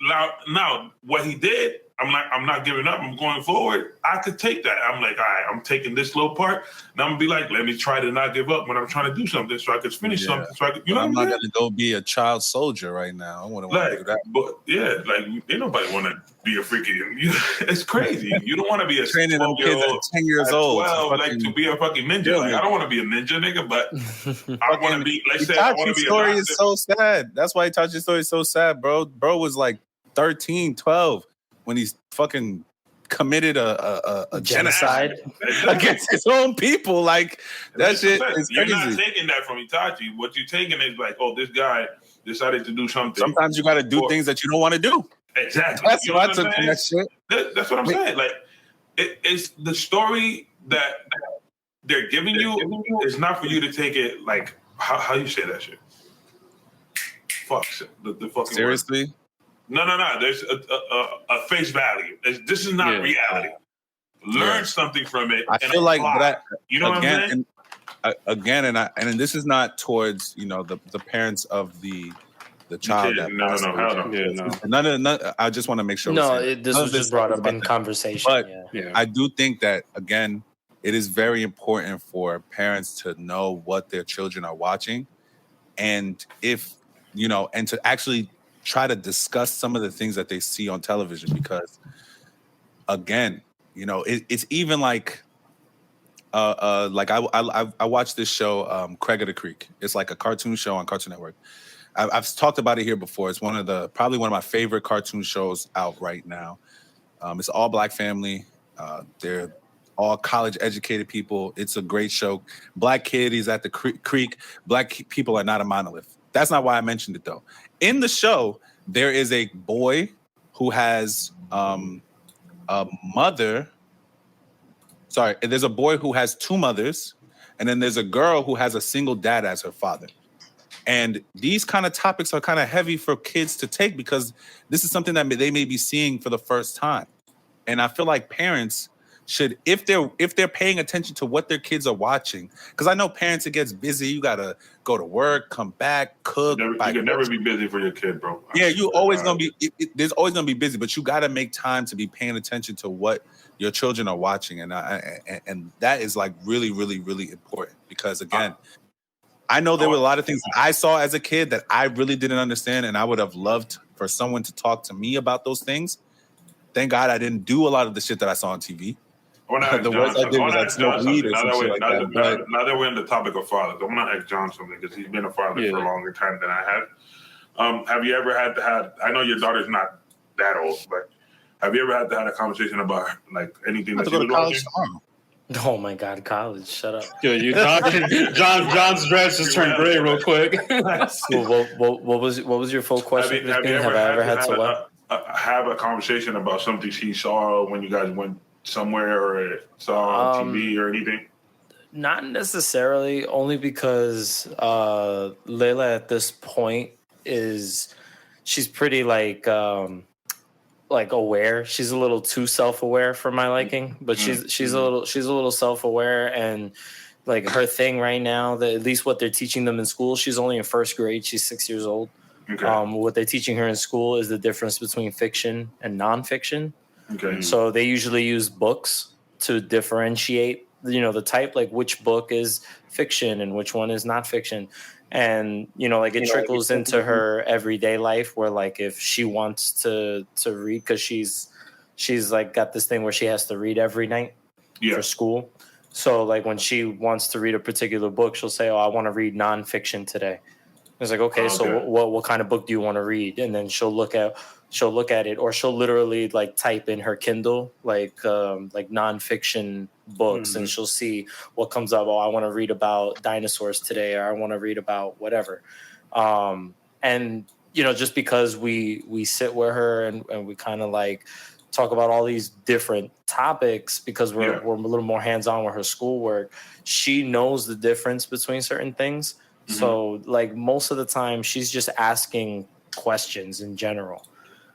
Now, what he did, I'm not giving up. I'm going forward. I could take that. I'm like, all right, I'm taking this little part. Now I'm gonna be like, let me try to not give up when I'm trying to do something, so I could finish something. So I could, you know, I'm not gonna go be a child soldier right now. I wouldn't want to do that. But yeah, like ain't nobody want to be a freaking. It's crazy. You don't want to be a training them kids at 10 years old. 12, to be a fucking ninja. Like, I don't want to be a ninja, nigga, but I want to be. Let's say I want to be. Story is so sad. That's why Itachi's story is so sad, bro. Bro was like 13, 12 when he's fucking committed a genocide against his own people. Like that shit is crazy. You're not taking that from Itachi. What you're taking is like, oh, this guy decided to do something. Sometimes you got to do things that you don't want to do. Exactly. That's what I took from that shit. That's what I'm saying. Like, it's the story that they're giving you is not for you to take it like how you say that shit. Fuck the fucking seriously. Word. No. There's a face value. This is not reality. Learn something from it. I feel like that. You know again, what I'm saying? And this is not towards the parents of the child. No. I just want to make sure. No, this was just brought up in conversation. But I do think that again, it is very important for parents to know what their children are watching, and and to actually try to discuss some of the things that they see on television, because again, it's even like I watched this show, Craig of the Creek. It's like a cartoon show on Cartoon Network. I've talked about it here before. It's probably one of my favorite cartoon shows out right now. It's all black family. They're all college educated people. It's a great show. Black kid, he's at the creek. Black people are not a monolith. That's not why I mentioned it though. In the show, there is a boy who has a mother. Sorry, there's a boy who has two mothers, and then there's a girl who has a single dad as her father. And these kind of topics are kind of heavy for kids to take, because this is something that they may be seeing for the first time. And I feel like parents should, if they're paying attention to what their kids are watching, because I know parents, it gets busy. You gotta go to work, come back, cook. You can never be busy for your kid, bro. Yeah, you always gonna be. There's always gonna be busy, but you gotta make time to be paying attention to what your children are watching, and that is like really, really, really important, because again, I know there were a lot of things that I saw as a kid that I really didn't understand, and I would have loved for someone to talk to me about those things. Thank God I didn't do a lot of the shit that I saw on TV. The worst I did was like smoke weed or something like that. Now that we're on the topic of fathers, I want to ask John something, because he's been a father for a longer time than I have. Have you ever had to have? I know your daughter's not that old, but have you ever had to have a conversation about like anything that she was watching? Oh my God, college! Shut up. John's dress just turned gray real quick. What was your full question? Have I ever had to have a conversation about something she saw when you guys went somewhere or saw on TV or anything? Not necessarily, only because Layla at this point she's pretty like aware. She's a little too self-aware for my liking, but she's a little self-aware, and like her thing right now, that at least what they're teaching them in school, she's only in first grade. She's 6 years old. Okay. What they're teaching her in school is the difference between fiction and nonfiction. Okay. So they usually use books to differentiate, the type, like which book is fiction and which one is not fiction. And like it trickles into her everyday life, where like if she wants to read, because she's like got this thing where she has to read every night for school. So like when she wants to read a particular book, she'll say, "Oh, I want to read nonfiction today." It's like, okay, so what kind of book do you want to read? And then she'll look at it, or she'll literally like type in her Kindle like nonfiction books, and she'll see what comes up. Oh, I want to read about dinosaurs today, or I want to read about whatever. And just because we sit with her and we kind of like talk about all these different topics, because we're a little more hands-on with her schoolwork, she knows the difference between certain things. So like most of the time she's just asking questions in general.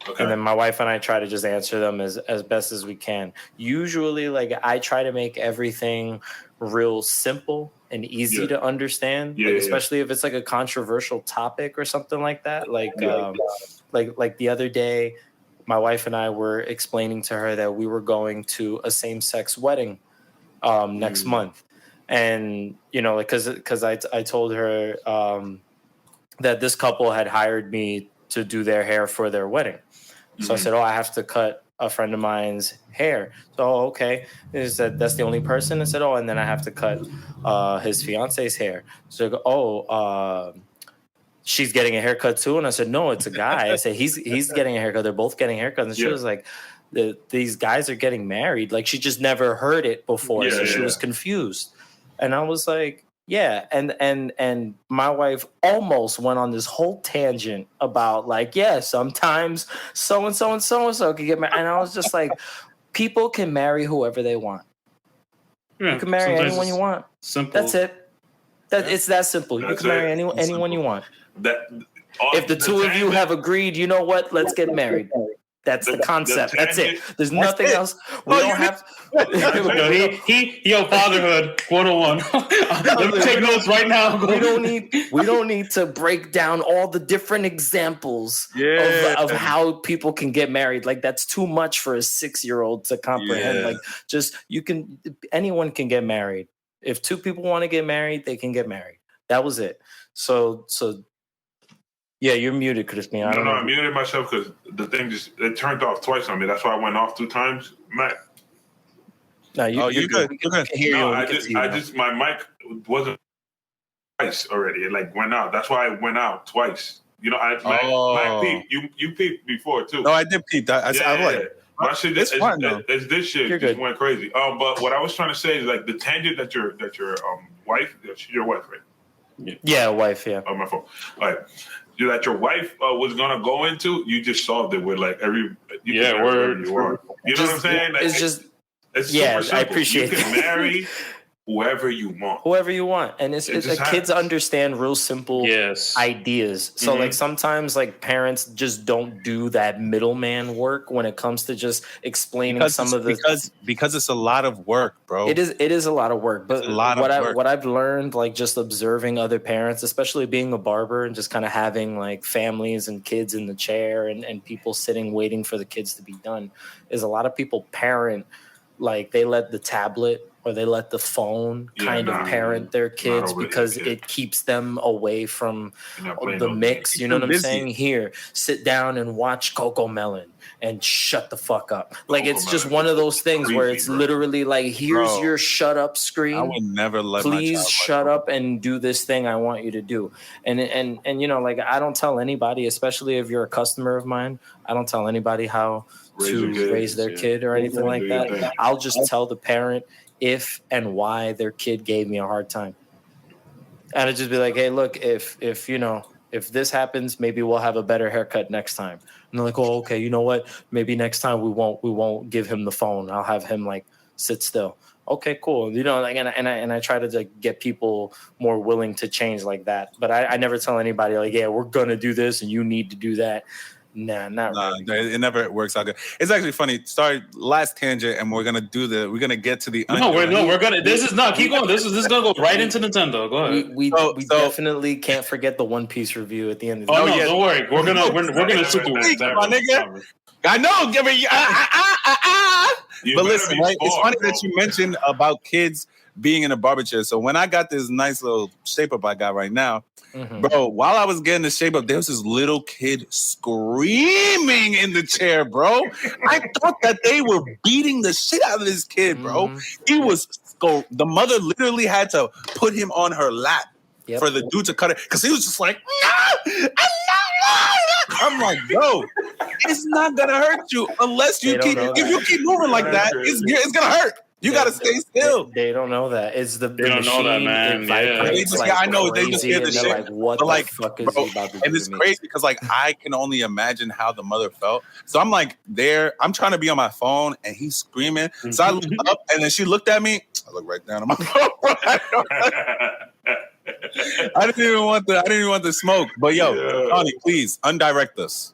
Okay. And then my wife and I try to just answer them as best as we can. Usually like I try to make everything real simple and easy to understand, especially if it's like a controversial topic or something like that. Like the other day, my wife and I were explaining to her that we were going to a same-sex wedding next month. And, because I told her that this couple had hired me to do their hair for their wedding. So I said, I have to cut a friend of mine's hair. So, okay. He said, that's the only person? I said, and then I have to cut his fiance's hair. So, she's getting a haircut too? And I said, no, it's a guy. I said, he's getting a haircut. They're both getting haircuts. And she was like, these guys are getting married. Like she just never heard it before. So she was confused. And I was like, yeah. And my wife almost went on this whole tangent about like, sometimes so-and-so and so-and-so can get married. And I was just like, people can marry whoever they want. Yeah, you can marry anyone you want. Simple. That's it. It's that simple. You can marry anyone you want. If the two of you have agreed, you know what? Let's get married. That's the concept. That's it. There's nothing else. We don't have. Fatherhood 101. Let me take notes right now. We don't need to break down all the different examples of how people can get married. Like that's too much for a 6-year-old to comprehend. Yeah. Like anyone can get married. If two people want to get married, they can get married. That was it. So. Yeah, you're muted, Crispin. I muted myself because the thing it turned off twice on me. That's why I went off 2 times. Matt. No, you're good. We can hear you. I just my mic wasn't twice already. It like went out. That's why I went out twice. I peeped. You peeped before too. No, I did peep. My shit, it's this shit you're just good. went crazy. But what I was trying to say is like the tangent that your wife, your wife, right? Yeah, wife. Yeah. On my phone. All right. That your wife was gonna go into, you just solved it with like word. You know what I'm saying? Like, it's just it's super simple. I appreciate you can marry whoever you want, and it's like kids understand real simple ideas. So like sometimes like parents just don't do that middleman work when it comes to just explaining because it's a lot of work, bro. It is a lot of work. But what I've learned, like just observing other parents, especially being a barber and just kind of having like families and kids in the chair and people sitting waiting for the kids to be done, is a lot of people parent like they let the tablet or they let the phone parent their kids because it keeps them away from the mix. You know what I'm saying? Here, sit down and watch Coco Melon and shut the fuck up. Like it's just one of those things where it's literally like, here's your shut up screen. I would never let please shut up and do this thing I want you to do. And like I don't tell anybody, especially if you're a customer of mine, I don't tell anybody how to raise their kid or anything like that. I'll just tell the parent if and why their kid gave me a hard time. And I'd just be like, hey, look, if this happens, maybe we'll have a better haircut next time. And they're like, oh, okay, you know what? Maybe next time we won't give him the phone. I'll have him like sit still. Okay, cool. Like, and I try to like, get people more willing to change like that. But I never tell anybody like, yeah, we're gonna do this and you need to do that. Nah, not really. It never works out good. It's actually funny. Sorry, last tangent, and we're gonna get to the. We're gonna. This is not. Keep going. This is gonna go right into Nintendo. Go ahead. We definitely can't forget the One Piece review at the end of the. Don't worry. We're gonna shoot through it, my nigga. I know. Give me. But listen, right? It's funny that you mentioned about kids being in a barber chair. So when I got this nice little shape up I got right now, bro, while I was getting the shape up, there was this little kid screaming in the chair, bro. I thought that they were beating the shit out of this kid, bro. He was, the mother literally had to put him on her lap for the dude to cut it, because he was just like, no, I'm like, bro, it's not gonna hurt you unless you keep, if you keep moving like that, it's gonna hurt. You gotta stay still. They don't know that. It's the They don't know that, man. Yeah. They just, I know they just hear the shit. Like, what but the fuck is he about to do? And it's crazy because like I can only imagine how the mother felt. So I'm like I'm trying to be on my phone and he's screaming. So I look up and then she looked at me. I look right down at my phone. I didn't even want the smoke. But yo, Tony, please undirect us.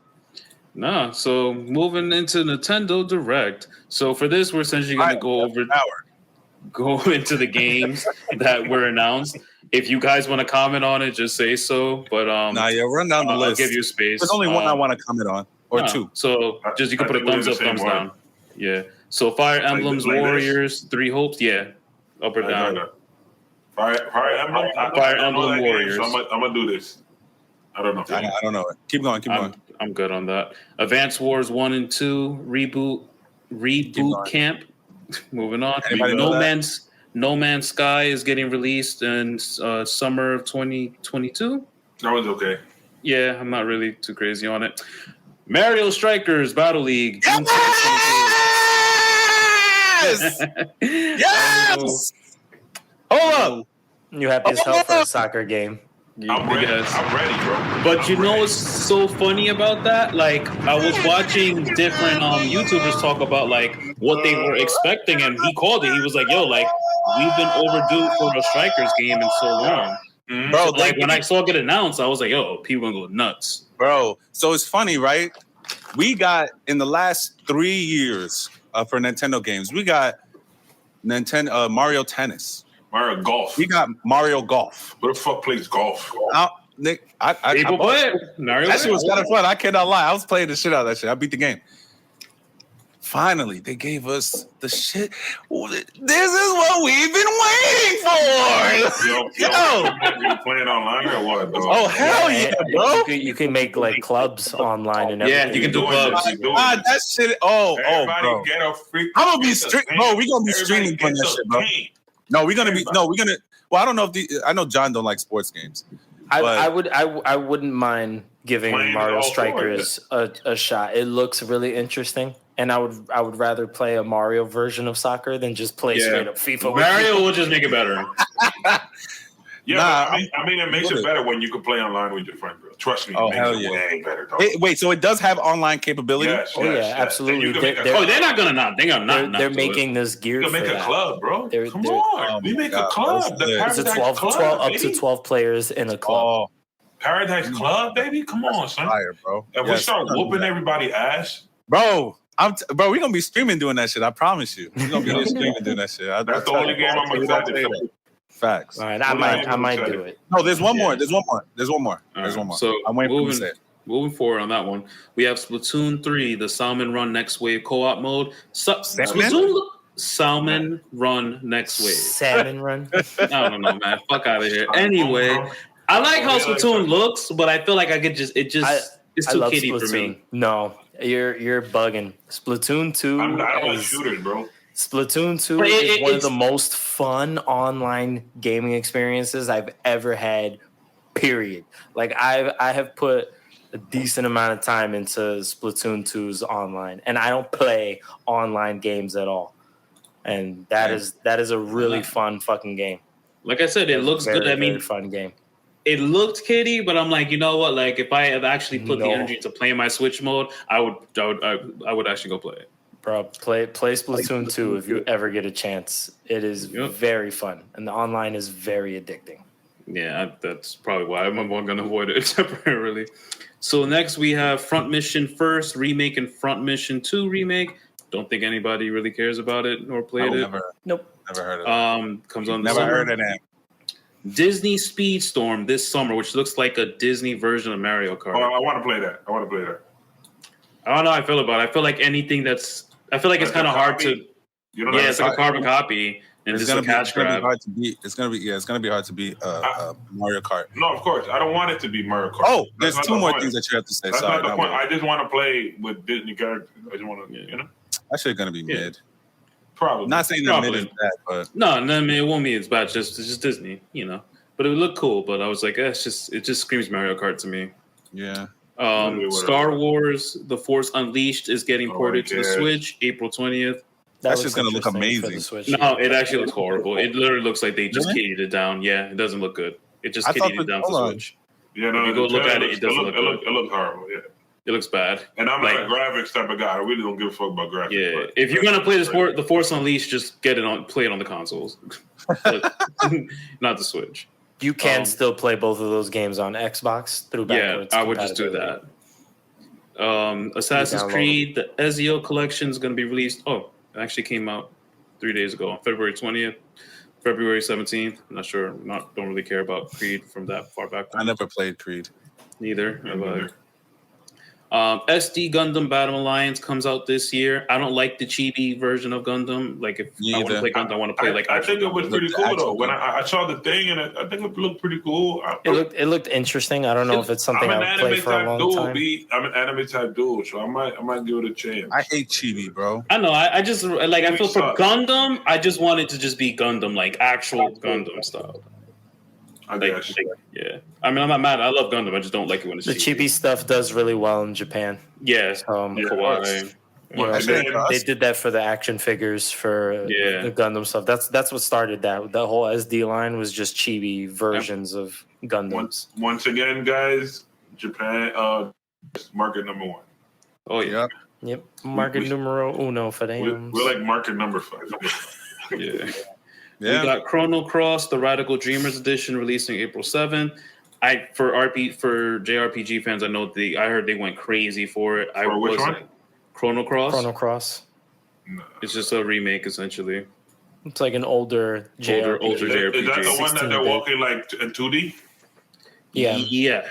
Nah, so moving into Nintendo Direct. So for this, we're essentially going to go into the games that were announced. If you guys want to comment on it, just say so. But run down the list. I'll give you space. There's only one I want to comment on, or two. So just you can put a thumbs up, thumbs down. Yeah. So Fire Emblems Warriors, Three Hopes. Yeah, up or down. Fire Emblem Warriors. So I'm gonna do this. I don't know. I don't know it. Keep going. I'm good on that. Advance Wars 1 and 2 reboot camp. Moving on. No Man's Sky is getting released in summer of 2022. That was okay. Yeah, I'm not really too crazy on it. Mario Strikers Battle League. Yes! Yes! Hold up. You happy as hell for a soccer game. I'm ready, bro. But you know what's so funny about that? Like, I was watching different YouTubers talk about like what they were expecting, and he called it. He was like, "Yo, like we've been overdue for a Strikers game in so long." Bro, so, like when I saw it get announced, I was like, "Yo, people gonna go nuts." Bro, so it's funny, right? We got in the last 3 years for Nintendo games, we got Mario Tennis. Mario Golf. We got Mario Golf. Who the fuck plays golf? People play it. That shit was kind of fun. I cannot lie. I was playing the shit out of that shit. I beat the game. Finally, they gave us the shit. This is what we've been waiting for. Yo. You playing online or what, dog? Oh, hell yeah, bro. You can make like clubs online and everything. Yeah, you can do clubs. That shit. Everybody bro. Get a freak. I'm gonna be streaming. Bro, we're gonna be streaming from that shit, bro. No, we're gonna. Well, I don't know if I know John don't like sports games. I wouldn't mind giving Mario Strikers a shot. It looks really interesting, and I would rather play a Mario version of soccer than just play straight up FIFA. Mario will just make it better. I mean, it makes it better when you can play online with your friend, bro. Trust me. Oh, hell yeah. Way better, dog. Wait, so it does have online capability? Yes, absolutely. They're not gonna not. They're making this gear. You can make a club, bro. Come on, Oh we make a club. The It's a Paradise 12 Club, up to 12 players in a club. Paradise Club, baby. Come on, son. Fire, bro. If we start whooping everybody ass, bro, we're gonna be streaming doing that shit. I promise you. We're gonna be streaming doing that shit. That's the only game I'm excited for. Facts. All right, I might do it. No, there's one more. There's one more. So I'm waiting for you to say it. Moving forward on that one, we have Splatoon 3, the Salmon Run Next Wave co-op mode. Salmon Run Next Wave. Salmon Run? I don't know, man. Fuck out of here. Anyway, I like how Splatoon looks, but I feel like it's too kiddie for me. No, you're bugging. Splatoon 2 I don't like shooters, bro. Splatoon 2 is one of the most fun online gaming experiences I've ever had, period. Like, I have put a decent amount of time into Splatoon 2's online, and I don't play online games at all. And that is a really fun fucking game. Like I said, it looks good. I mean, very fun game. It looked kiddie, but I'm like, you know what? Like, if I had actually put the energy to play my Switch mode, I would actually go play it. Bro, play Splatoon 2 if you ever get a chance. It is very fun, and the online is very addicting. Yeah, that's probably why I'm going to avoid it temporarily. So next we have Front Mission First Remake and Front Mission 2 Remake. Don't think anybody really cares about it nor played it. Nope. Never heard of it. Comes on. Never heard of that. Disney Speedstorm this summer, which looks like a Disney version of Mario Kart. Oh, I want to play that. I don't know how I feel about it. I feel like anything I feel like it's kind of hard to. It's like a carbon copy, and It's just gonna a be cash grab. hard to beat. It's gonna be hard to beat Mario Kart. No, of course. I don't want it to be Mario Kart. Oh, That's there's not two the more point. things that you have to say. That's Sorry, not the point. one. I just want to play with Disney characters. I just want to, you know. That shit gonna be mid. Probably. Not saying that mid is bad, but No, I mean it won't be as bad. It's just Disney, you know. But it would look cool. But I was like, it just screams Mario Kart to me. yeah. Star Wars: The Force Unleashed is getting ported to the Switch April 20th. That's just gonna look amazing. No, it actually looks horrible. It literally looks like they just kiddied it down. Yeah, it doesn't look good. It just kiddied it down for the Switch. Yeah, no. If you go look at it, it doesn't look good. It looks horrible. Yeah. It looks bad. And I'm not a graphics type of guy. I really don't give a fuck about graphics. Yeah, if you're gonna play the Force Unleashed, just play it on the consoles, not the Switch. You can still play both of those games on Xbox through backwards. Yeah, I would just do that. Assassin's Creed, the Ezio collection is going to be released. Oh, it actually came out 3 days ago, on February 20th, February 17th. I'm not sure. Don't really care about Creed from that far back. I never played Creed. Neither. SD Gundam Battle Alliance comes out this year. I don't like the chibi version of Gundam. Like, if I want to play Gundam, I want to play I think it was pretty cool though. When I saw the thing, and I think it looked pretty cool. It looked interesting. I don't know if it's something I would play for a long time. I'm an anime type dude, so I might give it a chance. I hate chibi, bro. I know. I just like. I feel for Gundam. I just want it to just be Gundam, like actual Gundam style. Yeah. I mean, I'm not mad. I love Gundam. I just don't like it when it's the chibi stuff does really well in Japan. Yes. Kawaii. They did that for the action figures for the Gundam stuff. That's what started that. The whole SD line was just chibi versions of Gundams. Once again, guys, Japan, market number 1. Oh yeah. Yep. Market numero uno for them. We're like market number 5. Yeah. We got Chrono Cross, the Radical Dreamers edition, releasing April 7th. For JRPG fans, I heard they went crazy for it. Which one? Chrono Cross. Chrono Cross. No. It's just a remake, essentially. It's like an older JRPG. Is that the one that they're walking like in 2D? Yeah. Yeah.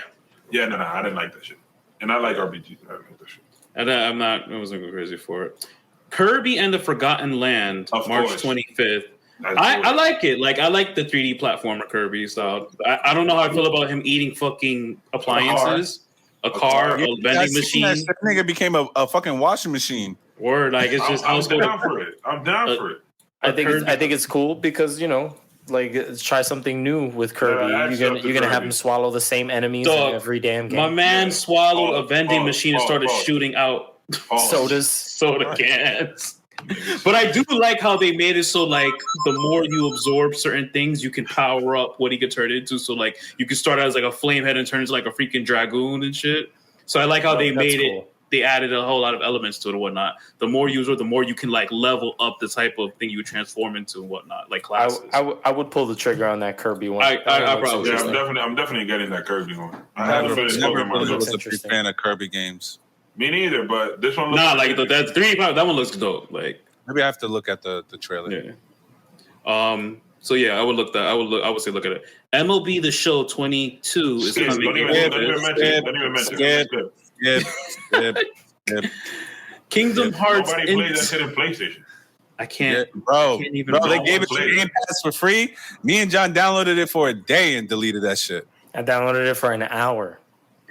Yeah, no, I didn't like that shit. And I like RPGs. I didn't like that shit. And I wasn't going crazy for it. Kirby and the Forgotten Land, March 25th. I like it. Like, I like the 3D platformer Kirby style. I don't know how I feel about him eating fucking appliances, a car, a vending machine. That nigga became a fucking washing machine. Word, like it's just I'm down for it. I'm down for it. I think it's cool because try something new with Kirby. You're gonna have him swallow the same enemies in every damn game. My man swallowed a vending machine and started shooting out soda cans. But I do like how they made it so like the more you absorb certain things, you can power up what he could turn into. So like you can start out as like a flame head and turn into like a freaking dragoon and shit. So I like how they made it. They added a whole lot of elements to it and whatnot. The more you absorb, the more you can like level up the type of thing you transform into and whatnot, like classes. I would pull the trigger on that Kirby one. I probably. Yeah, I'm definitely getting that Kirby one. I never was a big fan of Kirby games. Me neither, but this one looks that 3D that one looks dope. Like maybe I have to look at the trailer. Yeah. So yeah, I would say look at it. MLB The Show 22 is coming. Don't even mention. Kingdom Hearts. Nobody plays that shit in PlayStation. I can't, bro. They gave it play to Game Pass for free. Me and John downloaded it for a day and deleted that shit. I downloaded it for an hour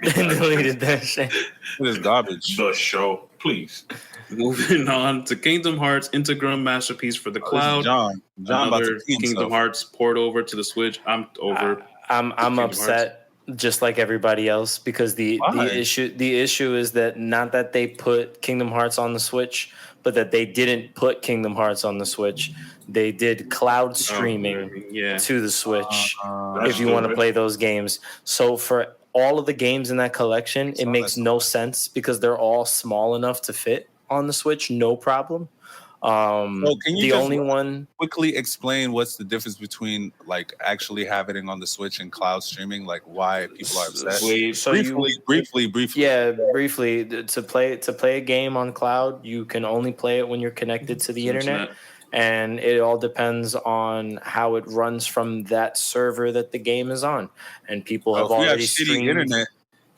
and deleted that shit. It is garbage. The show, please. Moving on to Kingdom Hearts Integrum Masterpiece for the Cloud. John about to Kingdom Hearts port over to the Switch. I'm over. I'm upset. Just like everybody else, because the issue is that not that they put Kingdom Hearts on the Switch, but that they didn't put Kingdom Hearts on the Switch. They did cloud streaming to the Switch if you want to play those games. So for all of the games in that collection, it makes no sense because they're all small enough to fit on the Switch, no problem. Can you the only one quickly explain what's the difference between like actually having it on the Switch and cloud streaming? Like why people are upset? Briefly. Yeah, briefly. To play a game on cloud, you can only play it when you're connected to the internet, and it all depends on how it runs from that server that the game is on. And people have already streamed.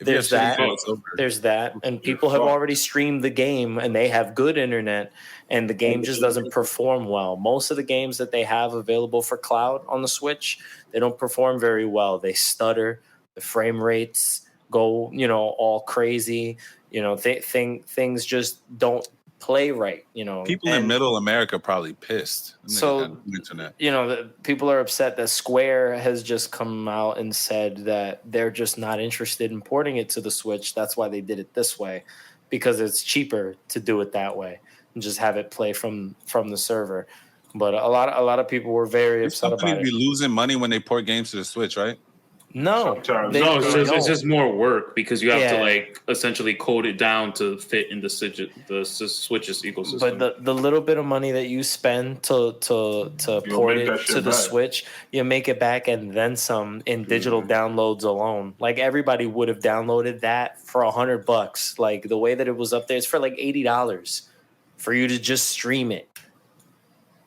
If you have There's shitty that. internet, it's over. There's that, and people have already streamed the game, and they have good internet, and the game just doesn't perform well. Most of the games that they have available for cloud on the Switch, they don't perform very well. They stutter. The frame rates go, all crazy. Things just don't play right. People in Middle America probably pissed. Them niggas So, got no internet. People are upset that Square has just come out and said that they're just not interested in porting it to the Switch. That's why they did it this way, because it's cheaper to do it that way and just have it play from the server. But a lot of people were very These upset about companies it. be losing money when they port games to the Switch, right? No, Sometimes. No, they it's don't. just more work because you have to Yeah. essentially code it down to fit in the Switch's ecosystem. But the little bit of money that you spend to port make that it shit to the back. Switch, you make it back and then some in digital downloads alone. Like everybody would have downloaded that for $100. Like the way that it was up there, it's for like $80 for you to just stream it.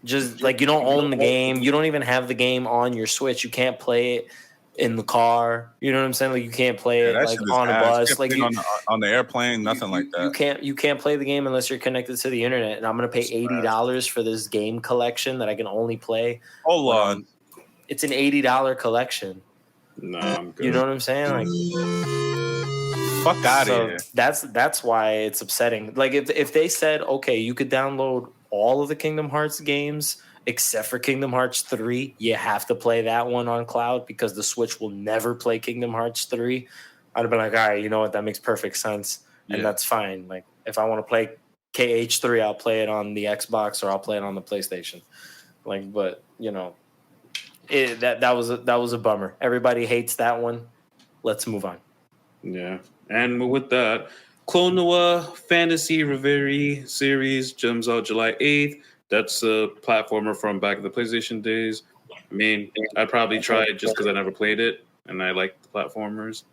Just like you don't own the game, you don't even have the game on your Switch. You can't play it in the car. You know what I'm saying? Like you can't play it that like shit is on a ass. bus. You can't Like play you, on the airplane, nothing like that. You can't play the game unless you're connected to the internet. And I'm gonna pay $80 for this game collection that I can only play. Hold on. It's an $80 collection. No, I'm good. You know what I'm saying? Like, Fuck out so of here. that's why it's upsetting. Like if they said, okay, you could download all of the Kingdom Hearts games except for Kingdom Hearts 3, you have to play that one on cloud because the Switch will never play Kingdom Hearts 3. I'd have been like, all right, you know what? That makes perfect sense. And that's fine. Like if I want to play KH3, I'll play it on the Xbox or I'll play it on the PlayStation. Like, but that was a bummer. Everybody hates that one. Let's move on. Yeah. And with that, Clonoa Fantasy Reverie series comes out July 8th. That's a platformer from back in the PlayStation days. I mean, I'd probably try it just because I never played it and I like the platformers.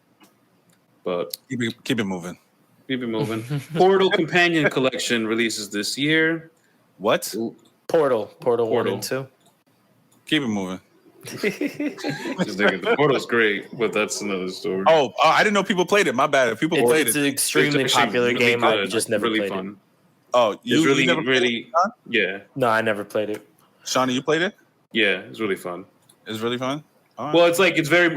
But Keep it moving. keep it moving. Portal Companion Collection releases this year. What? Portal 1 and 2. Keep it moving. Just thinking, the Portal's great, but that's another story. Oh, I didn't know people played it. My bad. If people played It's it. an extremely It's actually popular really game. I good. just never really played fun. it. Oh, It's you really, never played really, it, Sean? yeah, No, I never played it. Shawny, you played it? yeah. It's really fun. It's really fun. All right. Well,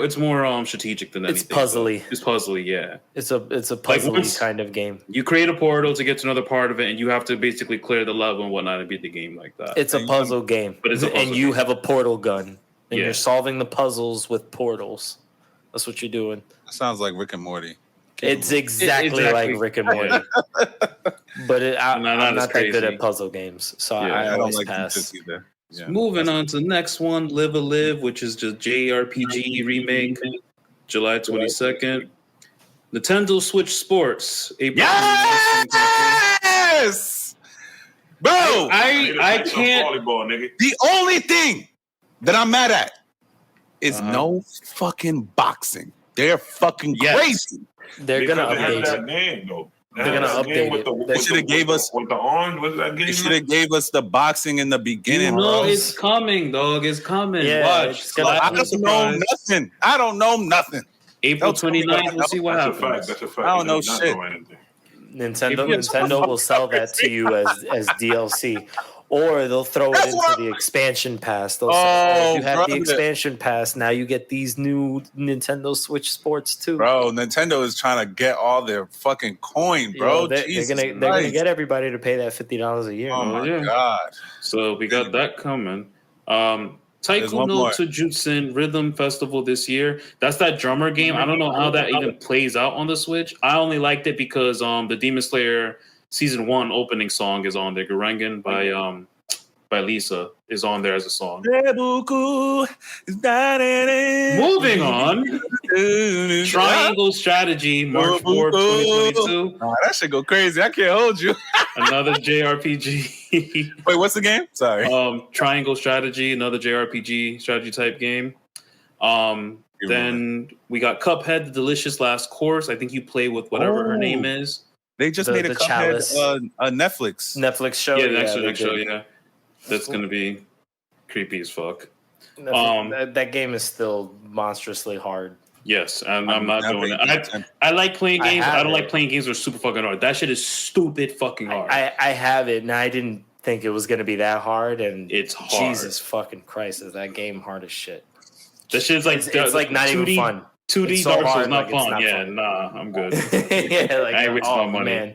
it's more strategic than It's anything. puzzly. It's puzzly, yeah. It's a puzzly once- kind of game. You create a portal to get to another part of it, and you have to basically clear the level and whatnot and beat the game like that. It's a puzzle game. But it's a puzzle and you game. have a portal gun. And Yeah. you're solving the puzzles with portals. That's what you're doing. That sounds like Rick and Morty. It's exactly Exactly. like Rick and Morty. But I'm not not as that good crazy. at puzzle games. So Yeah, I I don't always like pass. this either. Yeah. Moving on to the next one, Live a Live, which is just JRPG remake, July 22nd. Nintendo Switch Sports, April 29th, 2023. Yes! Bro! I Some can't. volleyball, nigga. The only thing that I'm mad at is Uh-huh. no fucking boxing. They're fucking Yes. crazy. They're going to Because they update had it. that game, though. They're gonna update it. They shoulda gave us- with the orange. What's that game? They should have gave us the boxing in the You beginning, know bro. it's coming, dog. It's coming. Yeah, Watch. it's gonna- I Slap don't know nothing. I don't know nothing. April Don't tell me 29th. what We'll see what That's a happens. fact. That's a fact. I don't know They not shit. know anything. Nintendo will sell that to you as DLC. Or they'll throw it That's into what the expansion pass. They'll Oh, say, if you have brother. the expansion pass, now you get these new Nintendo Switch Sports too. Bro, Nintendo is trying to get all their fucking coin, You bro. know, they're Jesus gonna Christ. get everybody to pay that $50 a year. Oh my yeah. god. So we got that coming. There's Taiko one no more. Tsujutsu Rhythm Festival this year. That's that drummer game. I don't know how that even plays out on the Switch. I only liked it because the Demon Slayer Season 1 opening song is on there. Gurengen by Lisa is on there as a song. Moving on. Triangle Strategy, March 4, 2022. Oh, that shit go crazy. I can't hold you. Another JRPG. Wait, what's the game? Sorry. Triangle Strategy, another JRPG strategy type game. Then we got Cuphead, The Delicious Last Course. I think you play with whatever her name is. They just The- made a the Cuphead Chalice. a Netflix. Netflix show. Yeah, the next they show, did. yeah. That's going to be creepy as fuck. That game is still monstrously hard. Yes, and I'm not never doing even it. attempted. I like playing I games. have I don't it. like playing games that are super fucking hard. That shit is stupid fucking hard. I have it, and I didn't think it was gonna be that hard. And It's hard. Jesus fucking Christ, is that game hard as shit? That shit's like It's like not 2D, even fun. 2D It's so Dark Souls hard, not like, it's fun. not Yeah, fun. nah, I'm good. Yeah, like I ain't wasting my money. Man.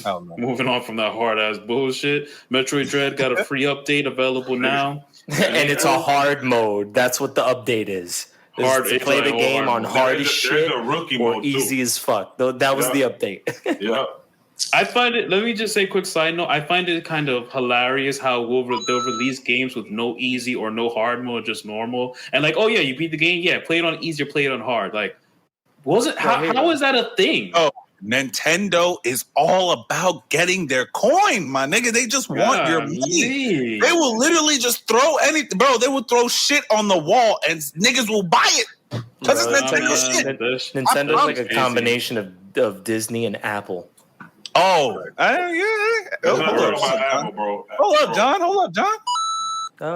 Oh, no. Moving on from that hard ass bullshit. Metroid Dread got a free update available now. And it's a hard mode. That's what the update is. Hard- To it's play like the all game hard on mode. hard as There's shit a rookie or mode, easy too. as fuck. That was the Yeah. update. Yeah. I find it. Let me just say, quick side note. I find it kind of hilarious how they'll release games with no easy or no hard mode, just normal, and like, oh yeah, you beat the game, yeah, play it on easy or play it on hard. Like, was it? How is that a thing? Oh, Nintendo is all about getting their coin, my nigga. They just want your money. Golly. They will literally just throw anything, bro. They will throw shit on the wall, and niggas will buy it because Bro, it's Nintendo man, shit. this- Nintendo's like a crazy. combination of Disney and Apple. Oh, yeah. Let's Oh, not hold talk up, about John. Apple, bro. Hold up, Bro. John. Hold up, John.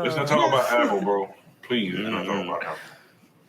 Let's not talk about Apple, bro. Please, let's not talk about Apple.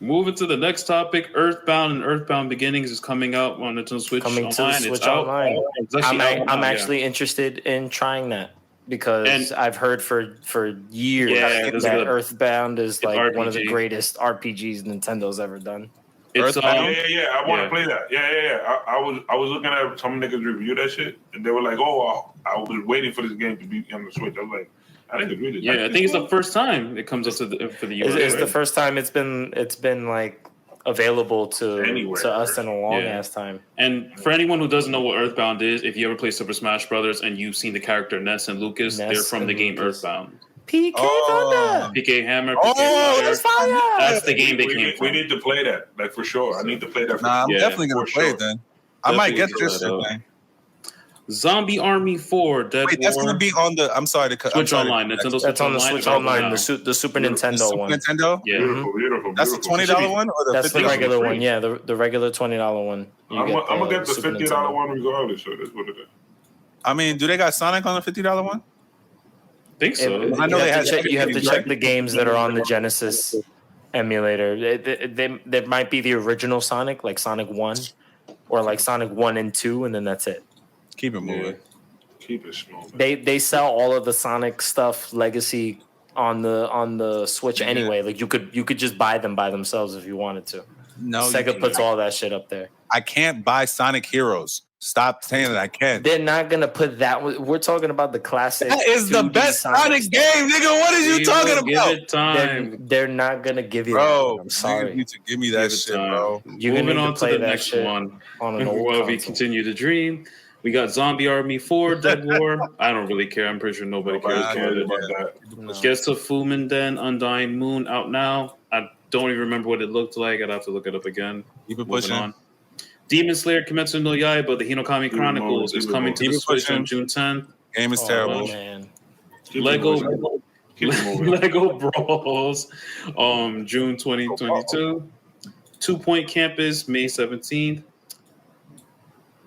Moving to the next topic, Earthbound and Earthbound Beginnings is coming out on Nintendo Switch Coming to Online. Switch It's out. Online. It's actually out I'm now, actually interested in trying that because And- I've heard for years Yeah, there's that a- Earthbound is it's like one of the RPG. greatest RPGs Nintendo's ever done. It's Earthbound? Yeah. I want to Yeah. play that. Yeah. I was looking at some niggas review that shit, and they were like, "Oh, I was waiting for this game to be on the Switch." I was like, "I didn't agree to that." yeah, I think it's the first time it comes up for the US. It's the right? first time it's been like available to Anywhere. us in a long Yeah. ass time. And for anyone who doesn't know what Earthbound is, if you ever play Super Smash Brothers and you've seen the character Ness and Lucas, Ness they're from the and game Lucas. Earthbound. PK Oh. Thunder. PK Hammer, Oh, PK that's Fire. fire. That's the game they we came need, from. we need to play that, like for sure. I need to play that. For Nah, I'm sure. Yeah, definitely gonna for play sure. it then. I might get Definitely this shit, check that out. man. Zombie Army 4, Dead Wait, that's War, gonna be on the. I'm sorry to cut. I'm Switch sorry to Online. cut. Nintendo Switch That's on the Online. Switch available Online, now. the Super The Nintendo Super one. Nintendo. Yeah. Beautiful. That's the $20 one or the That's the $50 regular free. one. Yeah, the regular $20 one. You I'm gonna get the Super $50 Nintendo. one regardless. So that's what it is. I mean, do they got Sonic on the $50 one? think so. I know you they have had to check, you have to games, check right? the games that are on the Genesis emulator. There might be the original Sonic, like Sonic 1, or like Sonic 1 and 2, and then that's it. Keep it moving. Keep it smooth. They sell all of the Sonic stuff legacy on the Switch Yeah. anyway. Like you could just buy them by themselves if you wanted to. No, you Sega can't. puts all that shit up there. I can't buy Sonic Heroes. Stop saying that I can. They're not gonna put that. We're talking about the classic. That is the 2D best Sonic game, nigga. What is you We talking will give about, it time. They're not gonna give you that. bro? I'm Niggas sorry. need to give me that Give it shit, time. bro. You're gonna Moving need on to to play the that next shit one. on an old While we console. continue to dream, we got Zombie Army 4, Dead War. I don't really care. I'm pretty sure nobody Nobody cares cares about it. about that. No. Gets to Fumanden Undying Moon out now. I don't even remember what it looked like. I'd have to look it up again. Keep it Moving pushing. on. Demon Slayer Kimetsu no Yaiba, the Hinokami Keep it Chronicles, moving, is keep it coming moving. to the Keep it Switch on pushing. June 10th. Game is Oh, terrible. man. Keep it Lego moving. Keep it moving. Lego Brawls, June 2022. 2 Point Campus, May 17th.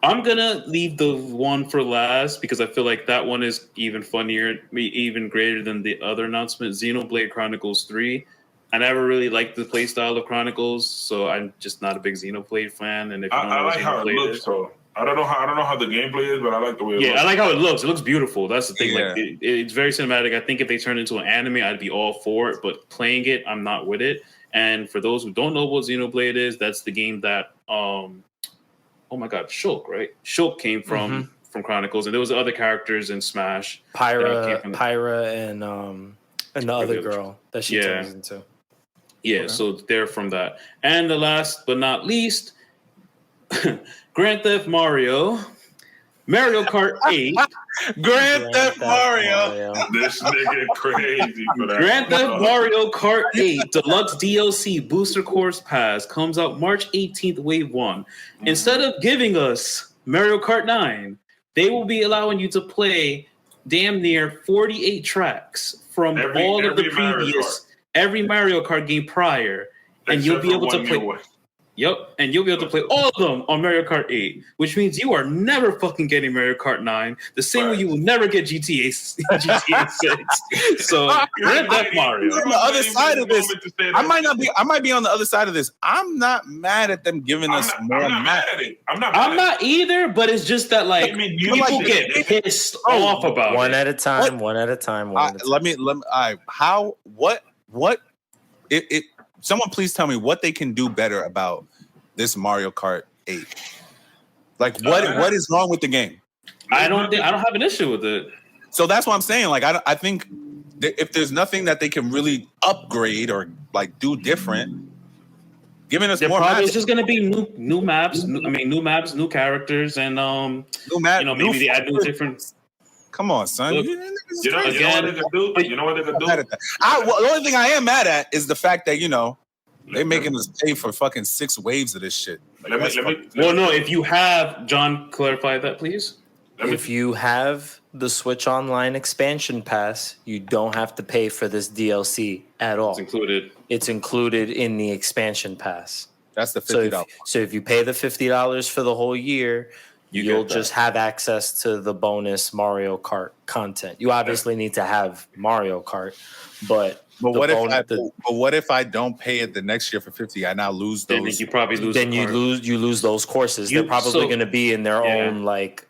I'm gonna leave the one for last because I feel like that one is even funnier, even greater than the other announcement. Xenoblade Chronicles 3. I never really liked the playstyle of Chronicles, so I'm just not a big Xenoblade fan. And if you don't know I what like how it Xenoblade looks, is, though. I don't know how the gameplay is, but I like the way it yeah, looks. I like how it looks. It looks beautiful. That's the thing. Yeah. Like it's very cinematic. I think if they turned it into an anime, I'd be all for it. But playing it, I'm not with it. And for those who don't know what Xenoblade is, that's the game that oh my god, Shulk, right? Shulk came from Chronicles, and there was other characters in Smash. Pyra, from the- Pyra, and the other girl that she Yeah. turns into. Yeah, Okay. so they're from that. And the last but not least, Grand Theft Mario Kart 8. Grand Theft Mario. This nigga crazy for that. Grand Theft Mario Kart 8 Deluxe DLC Booster Course Pass comes out March 18th, Wave 1. Instead of giving us Mario Kart 9, they will be allowing you to play damn near 48 tracks from all of the every Mario previous, every Mario Kart game prior. And you'll Except be for able to 1 play. year away. Yep, and you'll be able to play all of them on Mario Kart 8, which means you are never fucking getting Mario Kart 9. The same way you will never get GTA 6. So rent that Mario. On the other side of this, I might be on the other side of this. I'm not mad at them giving us more. I'm not mad at it. I'm not either, but it's just that like people get pissed off about one it. at a time. One at a time. Let me. If someone please tell me what they can do better about this Mario Kart 8. Like what is wrong with the game? I don't have an issue with it. So that's what I'm saying. Like I think if there's nothing that they can really upgrade or like do different, giving us more maps. It's just going to be new maps. New maps, new characters, and maybe they add new different. Come on, son. You know what they can do? You know what they can do? The only thing I am mad at is the fact that they're making us pay for fucking 6 waves of this shit. If you have John, clarify that, please. If you have the Switch Online expansion pass, you don't have to pay for this DLC at all. It's included in the expansion pass. That's the $50. So if you pay the $50 for the whole year, you'll just have access to the bonus Mario Kart content. You obviously need to have Mario Kart, but what if I don't pay it the next year for $50? I now lose those. Then you probably lose. Then you lose those courses. They're probably going to be in their own like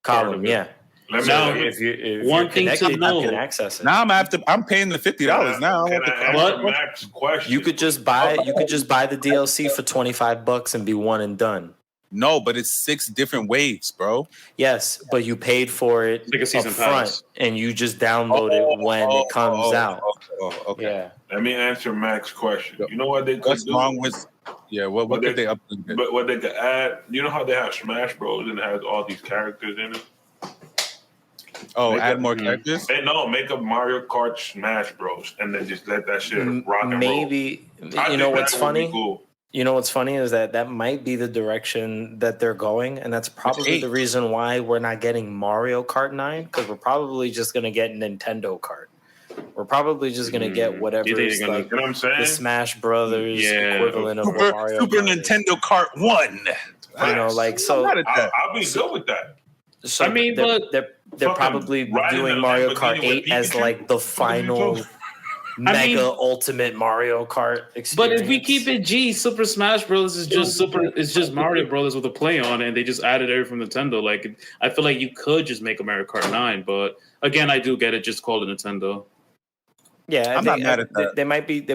column. Yeah. Now, if you're to know, you can access it. Now I'm paying the $50 now. You could just buy the DLC for $25 and be one and done. No, but it's 6 different waves, bro. Yes, but you paid for it like a season up front, pass. And you just download it when it comes out. Okay. Yeah. Let me answer Mac's question. You know what they could do? What's wrong with? Yeah. What could they update? But what they could add? You know how they have Smash Bros. And it has all these characters in it. Add more characters. Make a Mario Kart Smash Bros. And then just let that shit rock and roll. Maybe you know what's funny? Cool. You know what's funny is that might be the direction that they're going, and that's probably the reason why we're not getting Mario Kart 9, because we're probably just going to get Nintendo Kart. We're probably just going to get whatever is like the Smash Brothers equivalent of Mario Super Kart. Nintendo Kart 1. I'll be good with that. So they're probably doing Mario Kart 8 as like the final mega ultimate Mario Kart experience. But if we keep it Super Smash Bros. is just Mario Brothers with a play on it, and they just added everything from Nintendo. Like I feel like you could just make a Mario Kart 9, but again, I do get it. Just call it Nintendo. Yeah, I'm not mad at that. They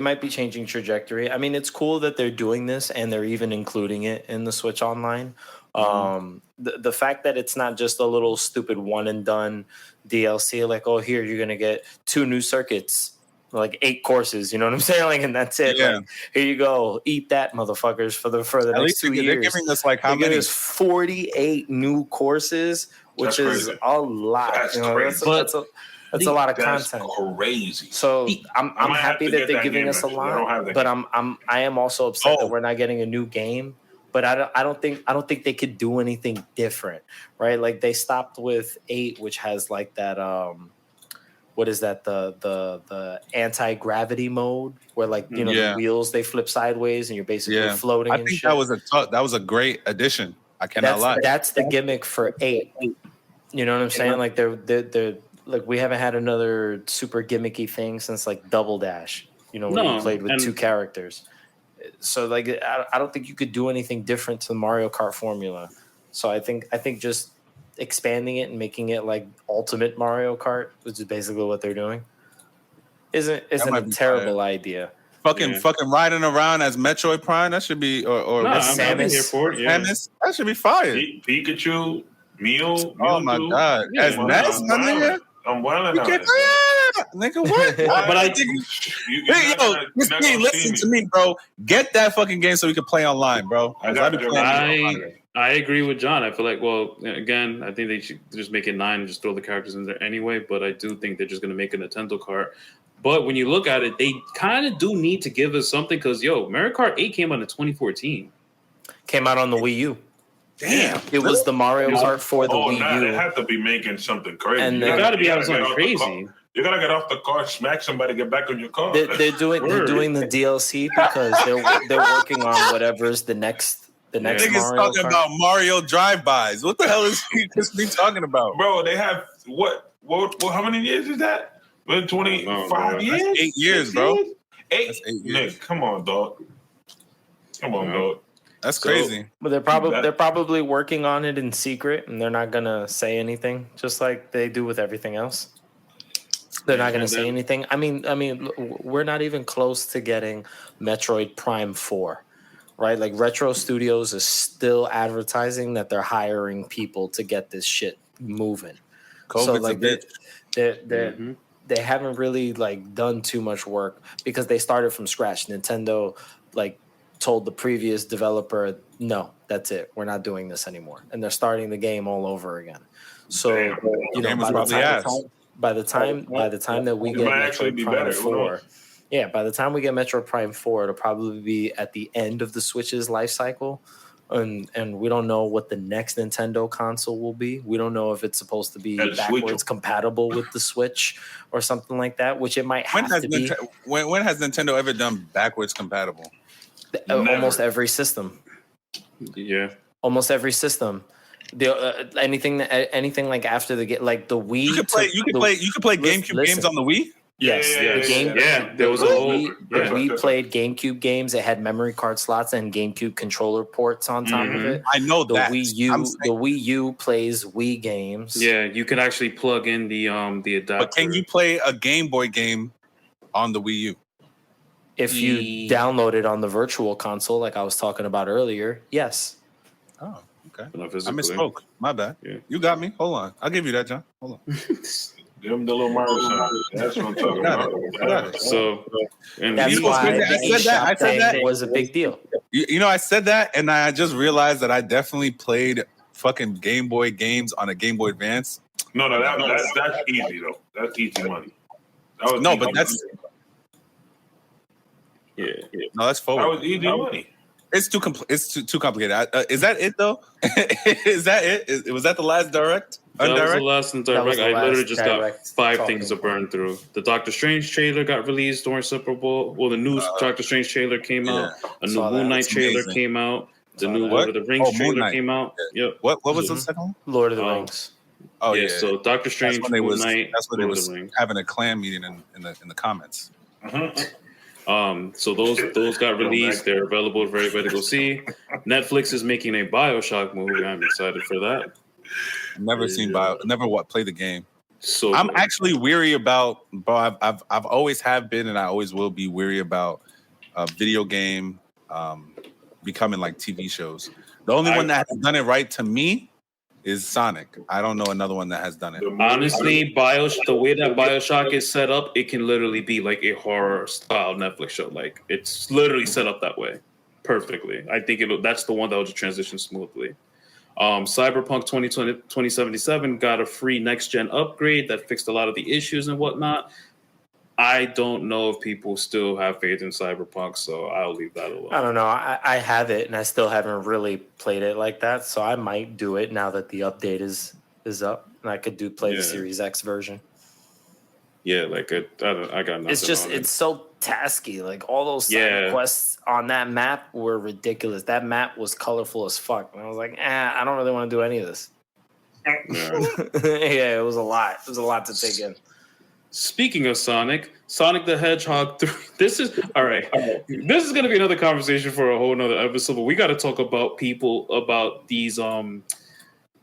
might be changing trajectory. I mean, it's cool that they're doing this and they're even including it in the Switch Online. The fact that it's not just a little stupid one and done DLC, like, oh, here you're gonna get 2 new circuits, like 8 courses, you know what I'm saying? Like, and that's it. Yeah. Like, here you go, eat that, motherfuckers, for the next 2 years. They're giving us like how many? 48 new courses, which is a lot. That's crazy. That's a lot of content. Crazy. So I'm happy that they're giving us a lot, but I am also upset that we're not getting a new game. But I don't think they could do anything different, right? Like they stopped with 8, which has like that what is that, the anti-gravity mode where like the wheels they flip sideways and you're basically floating. I think that was a great addition. I cannot lie. That's the gimmick for 8. You know what I'm saying? Like they're like, we haven't had another super gimmicky thing since like Double Dash. You know, when you played with 2 characters. So like I don't think you could do anything different to the Mario Kart formula. So I think just expanding it and making it like Ultimate Mario Kart, which is basically what they're doing, isn't a terrible idea. Fucking riding around as Metroid Prime, that should be Samus. Here for it, Samus, that should be fire. Pikachu, Mew. Oh my god, as Ness, my nigga. I'm wilding out. Nigga, what? But I think listen to me, bro. Get that fucking game so we can play online, bro. I agree with John. I feel like, well, again, I think they should just make it 9 and just throw the characters in there anyway. But I do think they're just going to make a Nintendo Kart. But when you look at it, they kind of do need to give us something because, Mario Kart 8 came out in 2014. Came out on the Wii U. Damn. It was the Mario Kart for the Wii Nah, they U. have to be making something crazy. And You then- gotta be you having gotta get something off the crazy. car. You gotta get off the car, smack somebody, get back on your car. They're doing the DLC because they're working on whatever's the next Niggas Mario talking Kart. about Mario drive-bys. What the hell is he just be talking about? Bro, they have what? How many years is that? 25 years? That's 8 years, 6 bro. years? Eight? That's 8 years. Nick, come on, dog. Come on, dog. That's So- crazy. But they're probably working on it in secret, and they're not gonna say anything, just like they do with everything else. They're not gonna say anything. I mean, we're not even close to getting Metroid Prime 4, right? Like Retro Studios is still advertising that they're hiring people to get this shit moving. COVID's So a like bitch. they haven't really like done too much work because they started from scratch. Nintendo like told the previous developer, no, that's it. We're not doing this anymore. And they're starting the game all over again. So, Damn. you know, Game was by probably ass. the time that we It get might actually Metroid be Prime better, who 4, knows? yeah, by the time we get Metroid Prime 4, it'll probably be at the end of the Switch's life cycle. And we don't know what the next Nintendo console will be. We don't know if it's supposed to be El backwards Switcho. compatible with the Switch or something like that, which it might When have has, to be. when has Nintendo ever done backwards compatible? Almost Never. every system. Yeah. Almost every system. Anything like after the like the Wii. You could play GameCube listen. games on the Wii. Yes, Yeah, the game. yeah. There was a whole. The Wii played GameCube games. It had memory card slots and GameCube controller ports on top of it. I know The that. Wii U plays Wii games. Yeah, you can actually plug in the adapter. But can you play a Game Boy game on the Wii U? If you download it on the virtual console, like I was talking about earlier, yes. Oh, okay. Not I physically. misspoke. My bad. Yeah. You got me. Hold on. I'll give you that, John. Hold on. Give him the little Mario sign. That's what I'm talking Got about. it. So, and That's People why said the that. I said that. I eShop said that. thing was a big deal. You know, I said that, and I just realized that I definitely played fucking Game Boy games on a Game Boy Advance. No, that's easy though. That's easy money. That was No, easy but money. that's yeah. no, that's that forward. was easy money. It's too complicated. Is that it though? Is that it? Was that the last direct? That was the Undirect? last That was Direct. the I literally last just got Direct 5 talking things to point. burn through. The Doctor Strange trailer got released during Super Bowl. Well, the new Doctor Strange trailer came out. A new Saw that. Moon Knight That's trailer amazing. came out. The Saw new that. Lord of the Rings Oh, Moon trailer Knight. came out. Yep. What was the second one? Lord of the Oh. Rings. Oh yeah, so Doctor Strange, that's when they Moon was Knight, that's when they Lord of was the Rings. having a clan meeting in the comments. So those got released. They're available for everybody to go see. Netflix is making a BioShock movie. I'm excited for that. Never seen played the game. So I'm actually weary about, bro. I've always have been, and I always will be weary about video game becoming like TV shows. The only one that has done it right to me is Sonic. I don't know another one that has done it. honestly, the way that BioShock is set up, it can literally be like a horror style Netflix show. Like it's literally set up that way perfectly. I think that's the one that will just transition smoothly. Cyberpunk 2077 got a free next gen upgrade that fixed a lot of the issues and whatnot. I don't know if people still have faith in Cyberpunk, so I'll leave that alone. I don't know. I have it, and I still haven't really played it like that. So I might do it now that the update is up, and I could play the Series X version. Yeah, like I got nothing. It's just on it. it's so tasky. Like all those side quests on that map were ridiculous. That map was colorful as fuck, and I was like, I don't really want to do any of this. Yeah. Yeah, it was a lot. It was a lot to take in. Speaking of Sonic the Hedgehog 3. This is all right. This is going to be another conversation for a whole nother episode. But we got to talk about these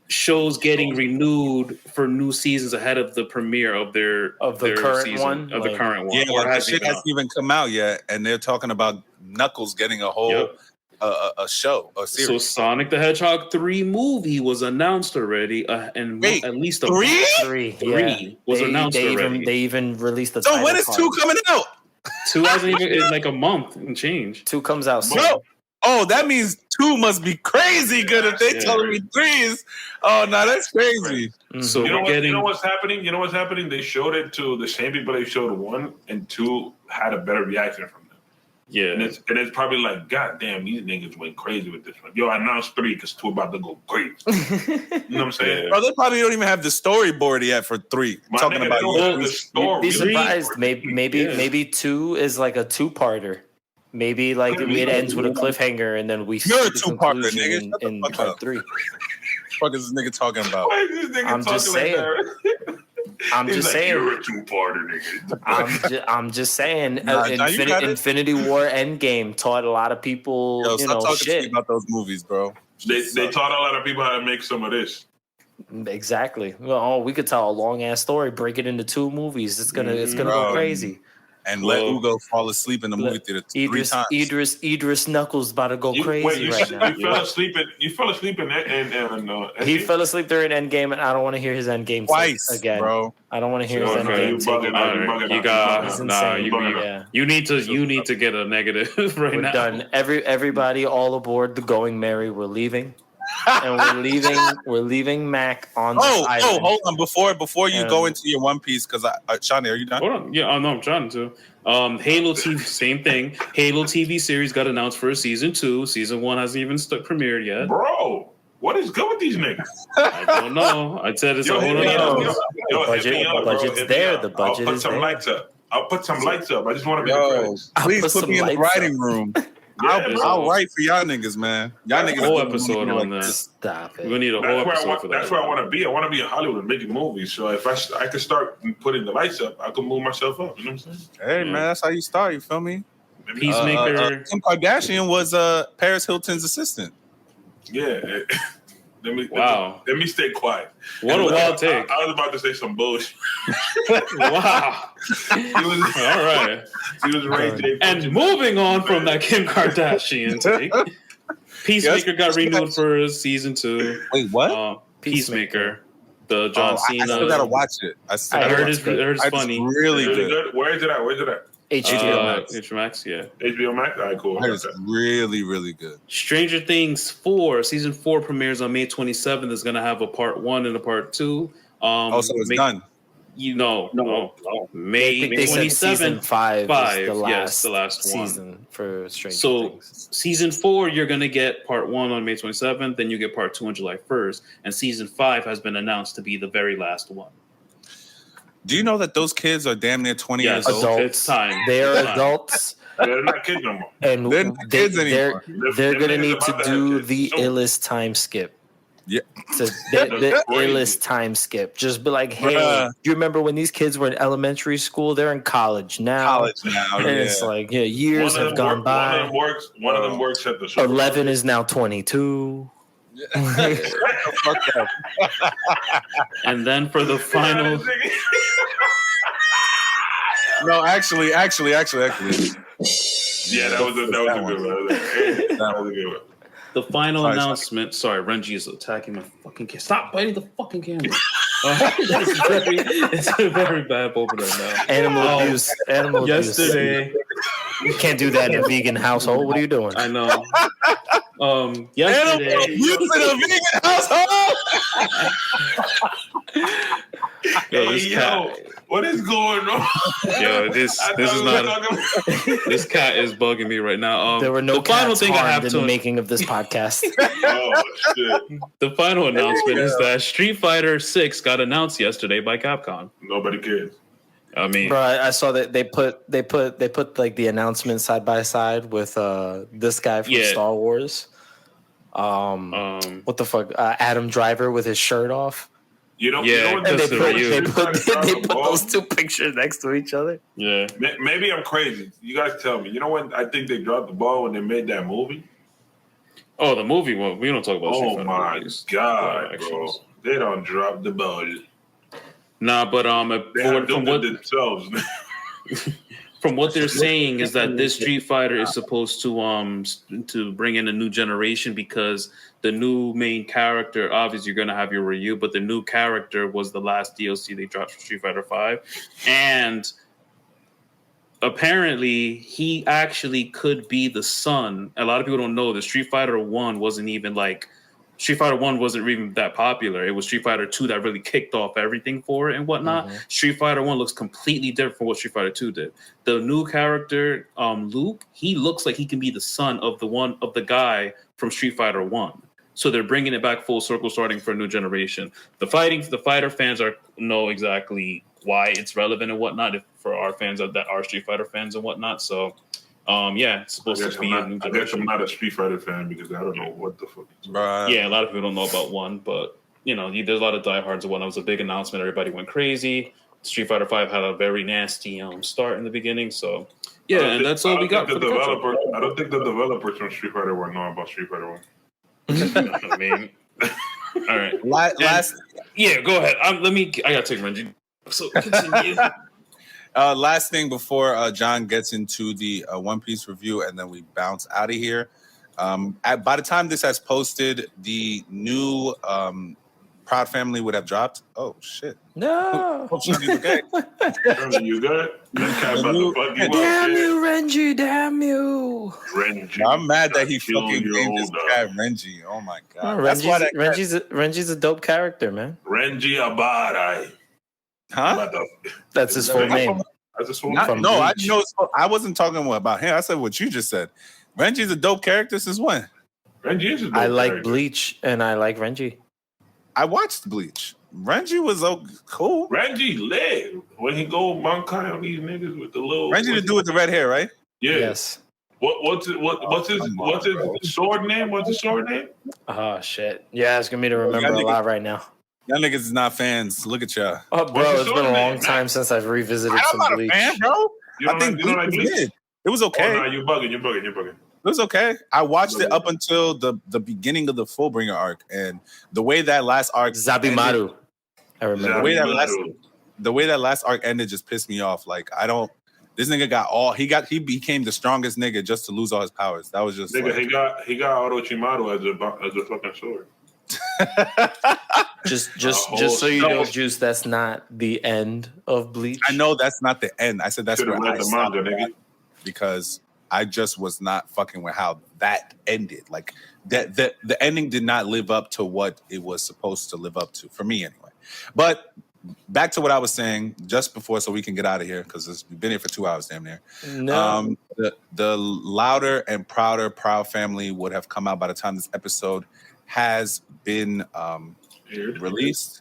shows getting renewed for new seasons ahead of the premiere of their current season, one. of the current one. Yeah, Or the has shit it hasn't even come out yet, and they're talking about Knuckles getting a whole a show, a series. So Sonic the Hedgehog 3 movie was announced already, and Wait, at least Three was announced they already. They even released the. So when is 2 coming out? 2 hasn't even in like a month and change. 2 comes out soon. No. Oh, that means 2 must be crazy good if they telling me 3 is. Oh no, that's crazy. Mm-hmm. So You know, we're you know what's happening? You know what's happening? They showed it to the same people they showed 1 and 2 had a better reaction from them. Yeah. And it's probably like, God damn, these niggas went crazy with this one. Yo, I announced 3 because 2 about to go crazy. You know what I'm saying? Bro, they probably don't even have the storyboard yet for 3. My Talking nigga, about they don't have the story. Be surprised. Yeah. Maybe 2 is like a 2-parter. Maybe like it ends with a cliffhanger, and then we see You're a the 2-parter, conclusion nigga. Shut the in fuck part up. 3. What is this nigga talking about? Why is this nigga I'm just talking like saying. that? I'm He's just like, saying. You're a 2-parter, nigga. I'm just saying. Nah, you got it. Infinity War Endgame taught a lot of people, Yo, stop talking to me shit. about those movies, bro. They taught a lot of people how to make some of this. Exactly. Well, we could tell a long ass story, break it into 2 movies. It's gonna Bro, go crazy. And let Ugo fall asleep in the movie theater 3 times. Idris Knuckles about to go crazy right now. You fell asleep in He fell asleep during Endgame, and I don't want to hear his Endgame Twice again, bro. I don't want to hear his Okay, Endgame. you bugging out. You bugging You out. got It's nah. insane. Yeah. You need to get a negative right We're now. done. Everybody, all aboard the Going Merry. We're leaving, and we're leaving Mac on this island. Hold on before you go into your One Piece, because Shawny, are you done? Hold on. Yeah, I know. I'm trying to. Halo TV, same thing. Halo TV series got announced for season 2. Season 1 hasn't even premiered yet. Bro, what is good with these niggas? I don't know. I said it's a whole hit me up. other. Yo, hit me up, bro. budget's Hit me there. up. The budget I'll put is some there. lights up. I'll put some lights up. I just want to be the Yo, credits. please put put some me in the lights writing room. Yeah, I'll write for y'all niggas, man. Y'all niggas Whole do the episode movie on that. Stop We're it. gonna need a whole episode for that. That's where I want to be. I want to be in Hollywood making movies. So if I could start putting the lights up, I could move myself up. You know what I'm saying? Hey, man, that's how you start. You feel me? Peacemaker. Kim Kardashian was Paris Hilton's assistant. Yeah. Let me stay quiet. What a wild take. I was about to say some bullshit. Wow. All right. She was raised. And moving on from that Kim Kardashian take, Peacemaker got renewed for season 2. Wait, what? Peacemaker, the John Cena. I still gotta watch it. I heard it's funny. Really good. Where is it at? Where's it at? HBO Max. HBO Max, yeah. HBO Max? All right, cool. It's really, really good. Stranger Things 4, season 4 premieres on May 27th. Is going to have a part 1 and a part 2. So it's done. No. May They said 27th. season 5 is the the last season for Stranger So Things. season 4, you're going to get part 1 on May 27th. Then you get part 2 on July 1st. And season 5 has been announced to be the very last one. Do you know that those kids are damn near 20 years old? Adults. It's time. They are It's time. adults. They're not kids no more. And They're not kids anymore. they're going to They're need to about to do have the kids soon. illest time skip. Yeah. So the illest time skip. Just be like, hey, Bruh. do you remember when these kids were in elementary school? They're in college now. And it's like, years have gone by. One of them works at the store. 11 is now 22. Fuck that. And then for the final... No, actually. Yeah, that was a good one. That was a good one. The final Sorry, announcement. Sorry, Renji is attacking my fucking camera. Stop biting the fucking camera. It's a very bad moment right now. Animal abuse. Yesterday, You can't do that in a vegan household. What are you doing? I know. Yesterday, You in a vegan household? What is going on? Yo, this is not. This cat is bugging me right now. There were no the final cats thing I harmed have in to the making of this podcast. Oh shit! The final announcement is that Street Fighter 6 got announced yesterday by Capcom. Nobody cares. I mean, Bro, I saw that they put like the announcement side by side with this guy from Star Wars. What the fuck? Adam Driver with his shirt off. You know, Yeah, And they Because put those two pictures next to each other. yeah. Maybe I'm crazy. You guys tell me. You know when I think they dropped the ball when they made that movie? Oh, the movie one. We don't talk about Street Oh Fighter my movies. god, Live bro! actions. They don't drop the ball. Nah, but They have from done what it themselves. from what they're saying is that this Street Fighter is supposed to bring in a new generation because the new main character, obviously you're gonna have your Ryu, but the new character was the last DLC they dropped for Street Fighter 5, and apparently he actually could be the son. A lot of people don't know that Street Fighter 1 wasn't even like Street Fighter 1 wasn't even that popular. It was Street Fighter 2 that really kicked off everything for it and whatnot. Mhm. Street Fighter 1 looks completely different from what Street Fighter 2 did. The new character, Luke, he looks like he can be the son of the guy from Street Fighter 1. So they're bringing it back full circle, starting for a new generation. The fighter fans know exactly why it's relevant and whatnot for our fans that are Street Fighter fans and whatnot. So, it's supposed to be a new generation. I guess I'm not a Street Fighter fan because I don't know what the fuck. Yeah, a lot of people don't know about 1, but there's a lot of diehards and whatnot. It was a big announcement. Everybody went crazy. Street Fighter 5 had a very nasty start in the beginning. So, and that's all we got for the culture. I don't think the developers from Street Fighter 1 know about Street Fighter 1. I mean, all right. Last, go ahead. I gotta take Renji. So continue. last thing before John gets into the One Piece review, and then we bounce out of here. By the time this has posted, the new Proud Family would have dropped. Oh shit! No. Okay. You good? Damn you, Renji! Damn you! Renji. I'm mad that he fucking named this guy Renji. Oh my god! Renji's a dope character, man. Renji Abarai. Huh? That's his full name. That's his full name. No, I wasn't talking about him. I said what you just said. Renji's a dope character since when? Renji is a dope I like character. Bleach and I like Renji. I watched Bleach. Renji was cool. Renji lit when he go Bankai on these niggas with the little. Renji the dude with the red hair, right? Yeah. Yes. What's his sword name? What's his sword name? Oh shit! Yeah, it's gonna be to remember a lot right now. Y'all niggas is not fans. Look at y'all. Oh, bro, What's it's his been a sword long name, time man? since I've revisited I'm some not Bleach. a fan, bro. I think you don't like Bleach was Bleach? good. It was okay. Oh, nah, you're bugging. It was okay. I watched it up until the beginning of the Fullbringer arc, and the way that last arc Zabimaru. ended, I remember. the way that last arc ended just pissed me off. Like this nigga he became the strongest nigga just to lose all his powers. That was just nigga. He got Orochimaru as a fucking sword. just so you know, Juice, that's not the end of Bleach. I know that's not the end. I said that's Should've where read I the stopped manga, nigga. because I just was not fucking with how that ended. Like that the ending did not live up to what it was supposed to live up to for me anyway. But back to what I was saying just before, so we can get out of here because we've been here for 2 hours, damn near. No. The Louder and Prouder Proud Family would have come out by the time this episode has been released,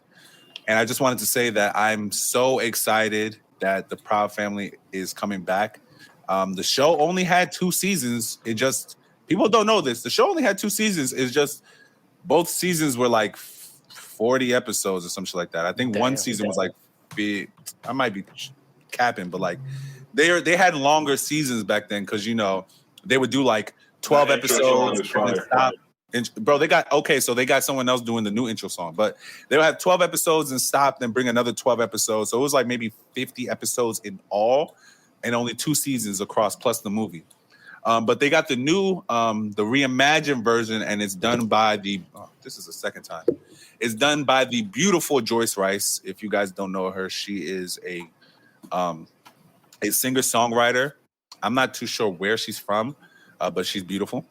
and I just wanted to say that I'm so excited that the Proud Family is coming back. The show only had 2 seasons. People don't know this. The show only had 2 seasons. It's just both seasons were like 40 episodes or some shit like that. I think one season was like big. I might be capping, but like they had longer seasons back then because they would do like 12 episodes and then stop. Bro, they got someone else doing the new intro song, but they would have 12 episodes and stop, then bring another 12 episodes. So it was like maybe 50 episodes in all, and only 2 seasons across plus the movie. But they got the new, the reimagined version, and it's done by this is the second time. It's done by the beautiful Joyce Rice. If you guys don't know her, she is a singer-songwriter. I'm not too sure where she's from, but she's beautiful.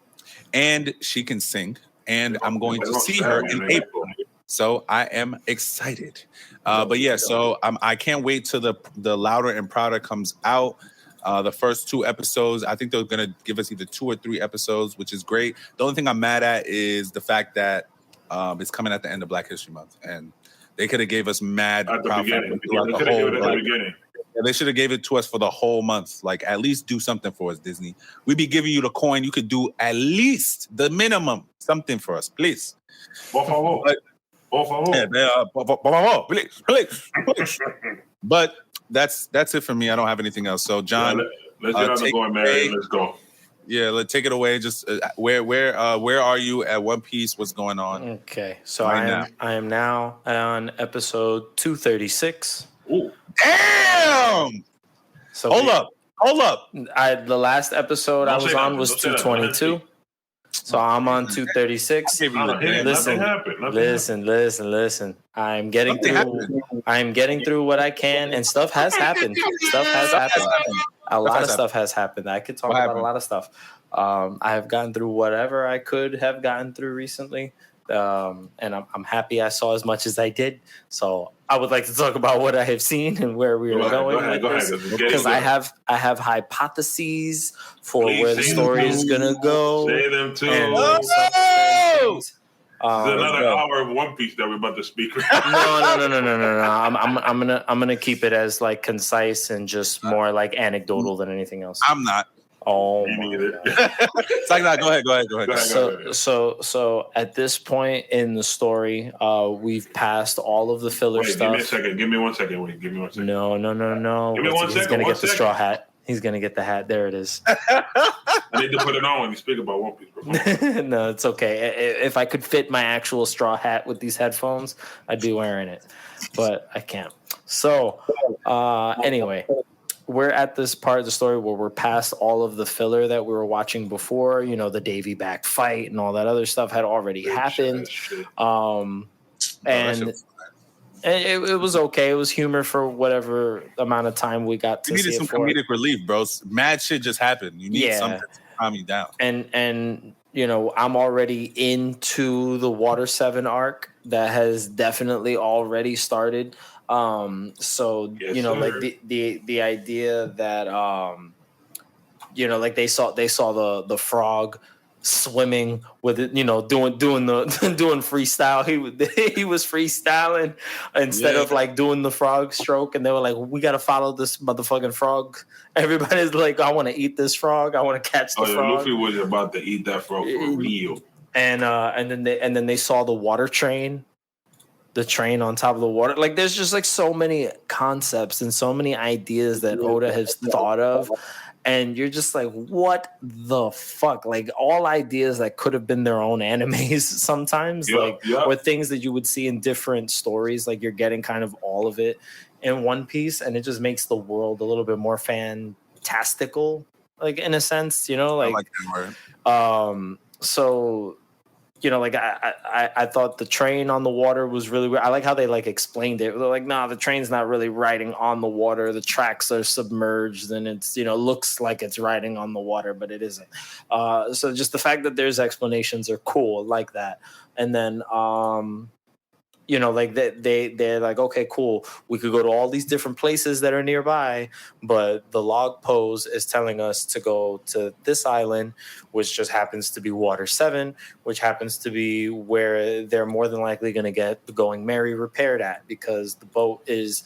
And she can sing. And I'm going to see her in April. So I am excited. But yeah, so I can't wait till the Louder and Prouder comes out. The first 2 episodes, I think they're going to give us either 2 or 3 episodes, which is great. The only thing I'm mad at is the fact that it's coming at the end of Black History Month. And they could have gave us mad at the Proud beginning. Family They could have given it at the beginning. Yeah, they should have gave it to us for the whole month. Like, at least do something for us, Disney. We be giving you the coin. You could do at least the minimum something for us, please. Por favor. Por favor. Please. But that's it for me. I don't have anything else. So, John, let's get on the going, man. Let's go. Yeah, let's take it away. Just where are you at One Piece? What's going on? Okay, so I am now on episode 236. Ooh. Damn! So hold up. The last episode I was on was 222. So I'm on 236. Listen. I'm getting through what I can, and stuff has happened. A lot of stuff has happened. I could talk about a lot of stuff. I have gotten through whatever I could have gotten through recently. and I'm happy I saw as much as I did. So I would like to talk about what I have seen and where we are going with this, because I have hypotheses for where the story is gonna go. Say them too. Oh! There's another hour of One Piece that we're about to speak. No. I'm gonna keep it as like concise and just more like anecdotal than anything else. I'm not. Oh Me my neither. God. It's like, no, go ahead. So at this point in the story, we've passed all of the filler stuff. Give me 1 second. Give me 1 second. No. Give me 1 second. He's gonna get the straw hat. He's gonna get the hat. There it is. I need to put it on when you speak about One Piece. Bro. No, it's okay. If I could fit my actual straw hat with these headphones, I'd be wearing it, but I can't. So, anyway, we're at this part of the story where we're past all of the filler that we were watching before. You know, the Davy back fight and all that other stuff had already happened. And it was okay. It was humor for whatever amount of time we got to see. You needed some comedic relief, bro. Mad shit just happened. You need something to calm you down. And you know, I'm already into the Water 7 arc that has definitely already started. So yes, you know, sir. like the idea that you know, like they saw the frog swimming with it, you know, doing freestyle. He was freestyling instead of like doing the frog stroke, and they were like, we got to follow this motherfucking frog. Everybody's like, I want to eat this frog. I want to catch the frog. Luffy was about to eat that frog for real. And then they saw the water train. The train on top of the water. Like, there's just like so many concepts and so many ideas that Oda has thought of. And you're just like, what the fuck? Like, all ideas that could have been their own animes sometimes, or things that you would see in different stories. Like, you're getting kind of all of it in one piece, and it just makes the world a little bit more fantastical, like, in a sense, you know? Like, I like that word. So, you know, like I thought the train on the water was really weird. I like how they like explained it. They're like, nah, the train's not really riding on the water. The tracks are submerged, and it's, you know, looks like it's riding on the water, but it isn't. So just the fact that there's explanations are cool, like that. And then you know, like they're like, okay, cool. We could go to all these different places that are nearby, but the log pose is telling us to go to this island, which just happens to be Water 7, which happens to be where they're more than likely going to get the Going Merry repaired at, because the boat has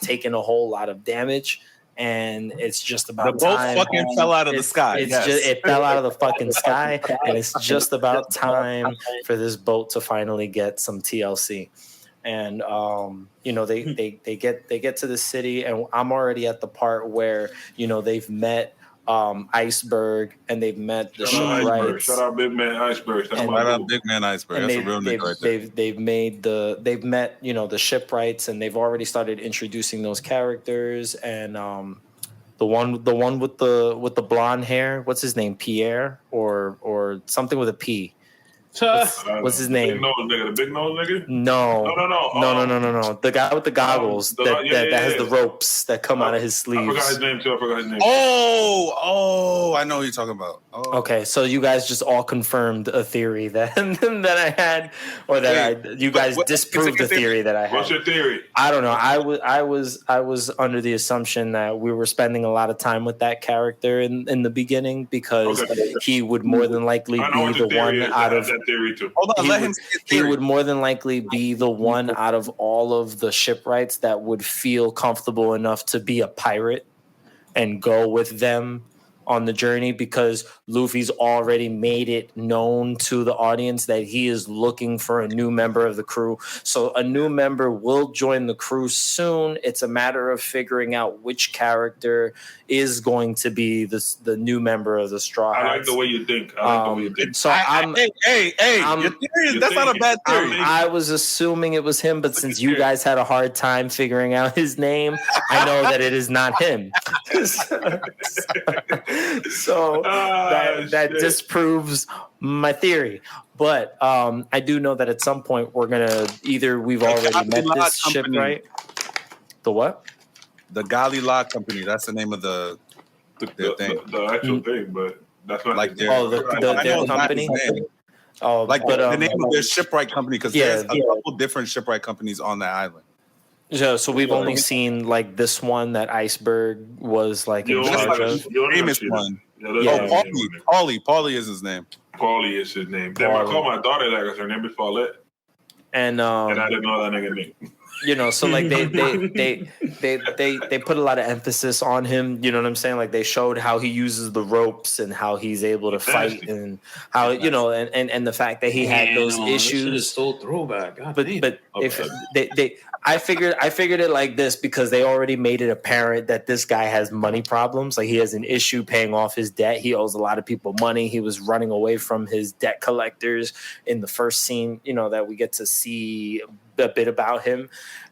taken a whole lot of damage. And it's just about the boat time. fucking fell out of the sky. It fell out of the fucking sky, and it's just about time for this boat to finally get some TLC. And you know, they get to the city, and I'm already at the part where, you know, they've met Iceberg, and they've met the shipwrights. Shout out Big Man Iceberg. Shout out Big Man Iceberg. That's a real nigga right there. They've met, you know, the shipwrights, and they've already started introducing those characters. And the one with the blonde hair, what's his name? Pierre or something with a P. What's his name? The big nose nigga? No. The guy with the goggles that has the ropes that come out of his sleeves. I forgot his name too. Oh, I know who you're talking about. Oh. Okay, so you guys just all confirmed a theory that I had, or that you guys disproved the theory that I had. What's your theory? I don't know. I was under the assumption that we were spending a lot of time with that character in the beginning, because he would more than likely be the one out of. Theory too. Hold on, let him see his theory. He would more than likely be the one out of all of the shipwrights that would feel comfortable enough to be a pirate and go with them on the journey, because Luffy's already made it known to the audience that he is looking for a new member of the crew. So a new member will join the crew soon. It's a matter of figuring out which character is going to be the new member of the Straw Hats. I like the way you think. So your theory, that's not a bad theory. I was assuming it was him, but since you guys had a hard time figuring out his name, I know that it is not him. So that disproves my theory. But I do know that at some point we've already met this shipwright. The what? The Gali La Company. That's the name of the thing. The actual thing, but that's not like their company. Oh, Like but the name of their shipwright company, because there's a couple different shipwright companies on that island. yeah, so we've only seen like this one that Iceberg was like in charge of. Famous one. Yeah. Paulie is his name. Paulie is his name. Then I call my daughter that because her name is Paulette. And I didn't know that nigga name. You know, so like they put a lot of emphasis on him. You know what I'm saying? Like they showed how he uses the ropes and how he's able to fight and how you know and the fact that he had those issues. This is so throwback. God but damn. but if I figured it like this because they already made it apparent that this guy has money problems. Like he has an issue paying off his debt. He owes a lot of people money. He was running away from his debt collectors in the first scene, you know, that we get to see a bit about him.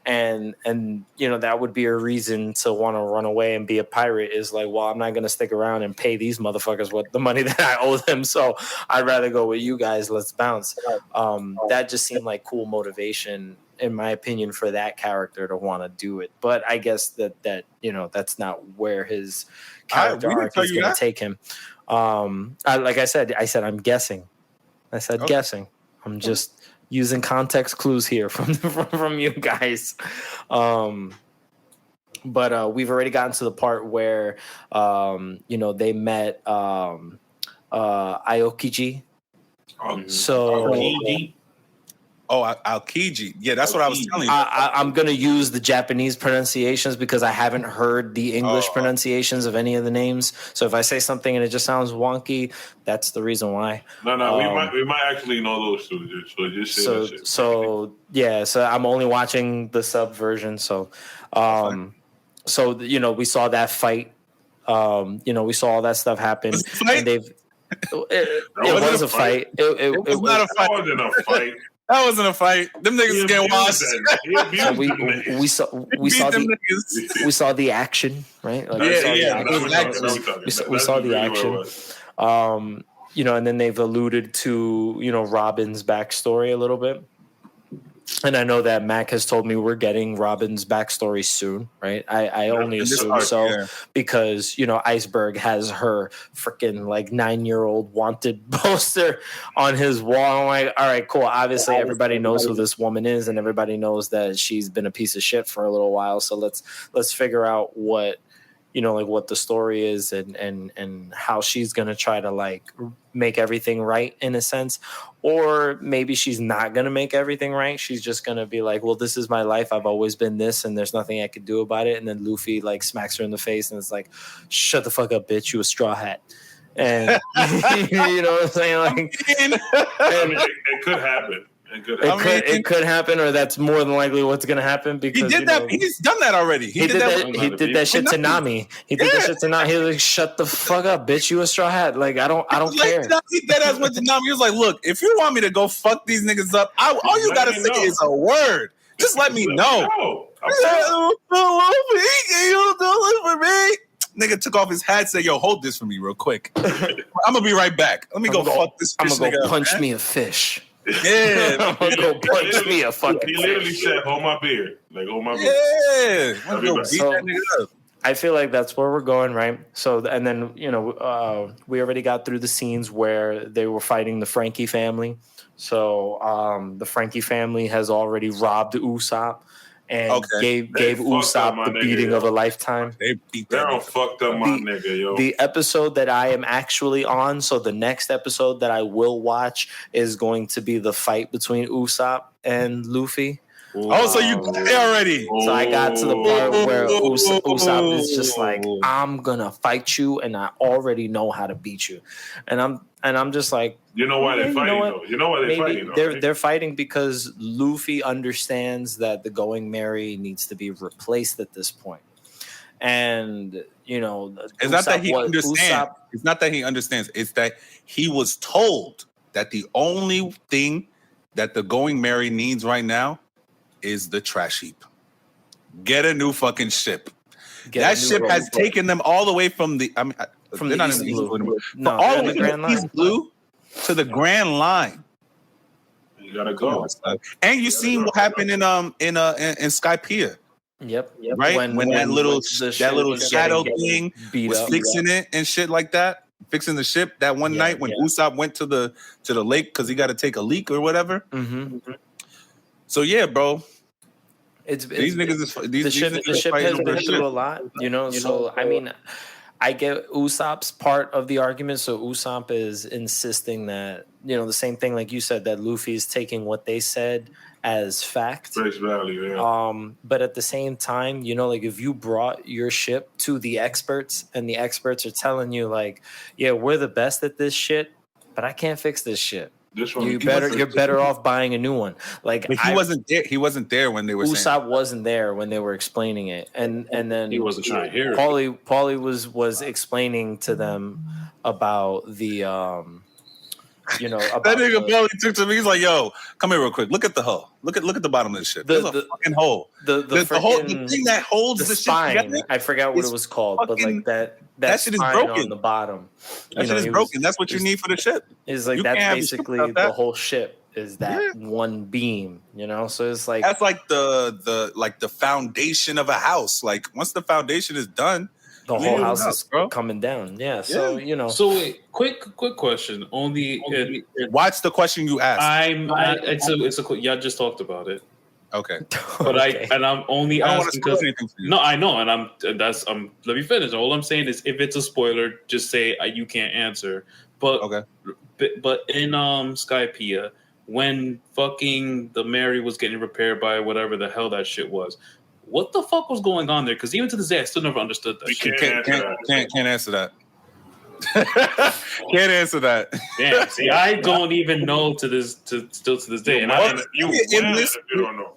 And you know, that would be a reason to want to run away and be a pirate is like, well, I'm not going to stick around and pay these motherfuckers what the money that I owe them. So I'd rather go with you guys. Let's bounce. That just seemed like cool motivation, in my opinion, for that character to want to do it. But I guess that you know, that's not where his character arc is going to take him. Like I said, I'm guessing. I said guessing. I'm just using context clues here from you guys. But we've already gotten to the part where you know, they met Aokiji. Aokiji. Yeah, that's what I was telling you. I'm going to use the Japanese pronunciations because I haven't heard the English pronunciations of any of the names. So if I say something and it just sounds wonky, that's the reason why. No, we might actually know those two. So just say that shit. So I'm only watching the sub version. So, you know, we saw that fight. You know, we saw all that stuff happen. And it was a fight. It was not a fight. That wasn't a fight. That wasn't a fight. Them niggas getting washed. We saw the action, right? Like, we saw the action. You know, and then they've alluded to, you know, Robin's backstory a little bit. And I know that Mac has told me we're getting Robin's backstory soon, right? I only assume so because, you know, Iceberg has her freaking like 9-year-old wanted poster on his wall. I'm like, all right, cool. Obviously, everybody knows who this woman is, and everybody knows that she's been a piece of shit for a little while. So let's figure out what, you know, like what the story is and how she's gonna try to like make everything right in a sense. Or maybe she's not going to make everything right. She's just going to be like, well, this is my life. I've always been this, and there's nothing I could do about it. And then Luffy, like, smacks her in the face, and it's like, shut the fuck up, bitch. You a straw hat. And, you know what I'm saying? Like, it could happen. It could happen, or that's more than likely what's going to happen. Because he did that. Know, he's done that already. He did that shit to Nami. He did that shit to Nami. He was like, "Shut the fuck up, bitch! You a straw hat." Like I don't care. He did as much to Nami. He was like, "Look, if you want me to go fuck these niggas up, all you gotta say is a word. Just let me know." Nigga took off his hat, said, "Yo, hold this for me real quick. I'm gonna be right back. Let me go fuck this. I'm gonna go punch me a fish." Yeah, I'm gonna go punch me a fucking. He literally said, "Hold my beer, like hold my beer." Yeah, go beat that nigga up. I feel like that's where we're going, right? So, and then you know, we already got through the scenes where they were fighting the Frankie family. So, the Frankie family has already robbed Usopp and gave Usopp the beating of a lifetime. They beat that. They fucked up my nigga, yo. The episode that I am actually on, so the next episode that I will watch is going to be the fight between Usopp and Luffy. Oh, so you got there already. So I got to the part where Usopp is just like, I'm gonna fight you, and I already know how to beat you, and I'm just like, you know why they're fighting though? You know why they're fighting though? They're fighting because Luffy understands that the Going Merry needs to be replaced at this point, and you know, it's not that he understands. It's not that he understands. It's that he was told that the only thing that the Going Merry needs right now is the trash heap. Get a new fucking ship. That ship has taken them all the way from the. I mean, from the East Blue anymore. No, all the way from the East Blue to the Grand Line. You gotta go. And you seen what happened in Skypiea. Yep. Right when that little shadow thing was fixing it and shit like that. fixing the ship that one night when Usopp went to the lake because he got to take a leak or whatever. So yeah, bro. These niggas the ship has been through a lot, you know. So I mean, I get Usopp's part of the argument. So Usopp is insisting that, you know, the same thing like you said, that Luffy is taking what they said as fact. Face value, yeah. But at the same time, you know, like if you brought your ship to the experts and the experts are telling you like, yeah, we're the best at this shit, but I can't fix this shit. You're better off buying a new one. Like he wasn't there. He wasn't there when they were. Usopp wasn't there when they were explaining it, and then he wasn't trying to hear it. Paulie was explaining to them about the you know, about that nigga Paulie took to me. He's like, "Yo, come here real quick. Look at the hull. Look at the bottom of this shit. There's a fucking hole. The thing that holds the spine. Shit together, I forgot what it was called, but like that shit is broken on the bottom. That shit is broken. That's what you need for the ship. Is like that's basically the whole ship. Is that one beam? You know, so it's like that's like the foundation of a house. Like once the foundation is done, the whole house is coming down. Yeah. So you know. So wait, quick question. Watch the question you asked. It's a y'all just talked about it. Okay. But I'm only asking because no, I know, and let me finish. All I'm saying is if it's a spoiler, just say you can't answer. But okay. But in Skypiea, when fucking the Mary was getting repaired by whatever the hell that shit was. What the fuck was going on there? Because even to this day, I still never understood that. Can't answer that. Can't answer that. Damn. See, I don't even know to this day. And you don't know.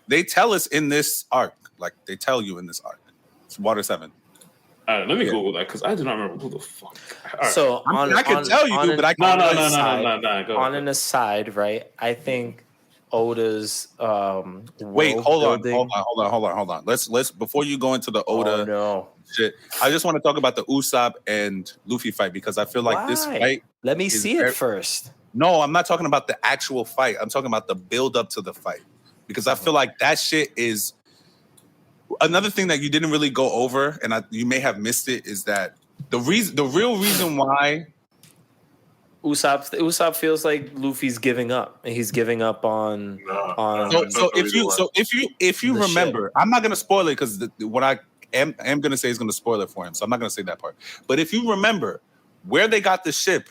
They tell us in this arc, like they tell you in this arc. It's Water 7. Let me Google that because I do not remember who the fuck. Right. So I can tell you, but I can't. No. On an aside, right? I think Oda's wait, hold on. Let's before you go into the Oda shit, I just want to talk about the Usopp and Luffy fight because I feel like this fight. Let me see it first. No, I'm not talking about the actual fight. I'm talking about the build up to the fight because I feel like that shit is another thing that you didn't really go over, and you may have missed it. Is that the real reason why Usopp feels like Luffy's giving up. He's giving up on. So if you remember, I'm not gonna spoil it because what I am gonna say is gonna spoil it for him. So I'm not gonna say that part. But if you remember where they got the ship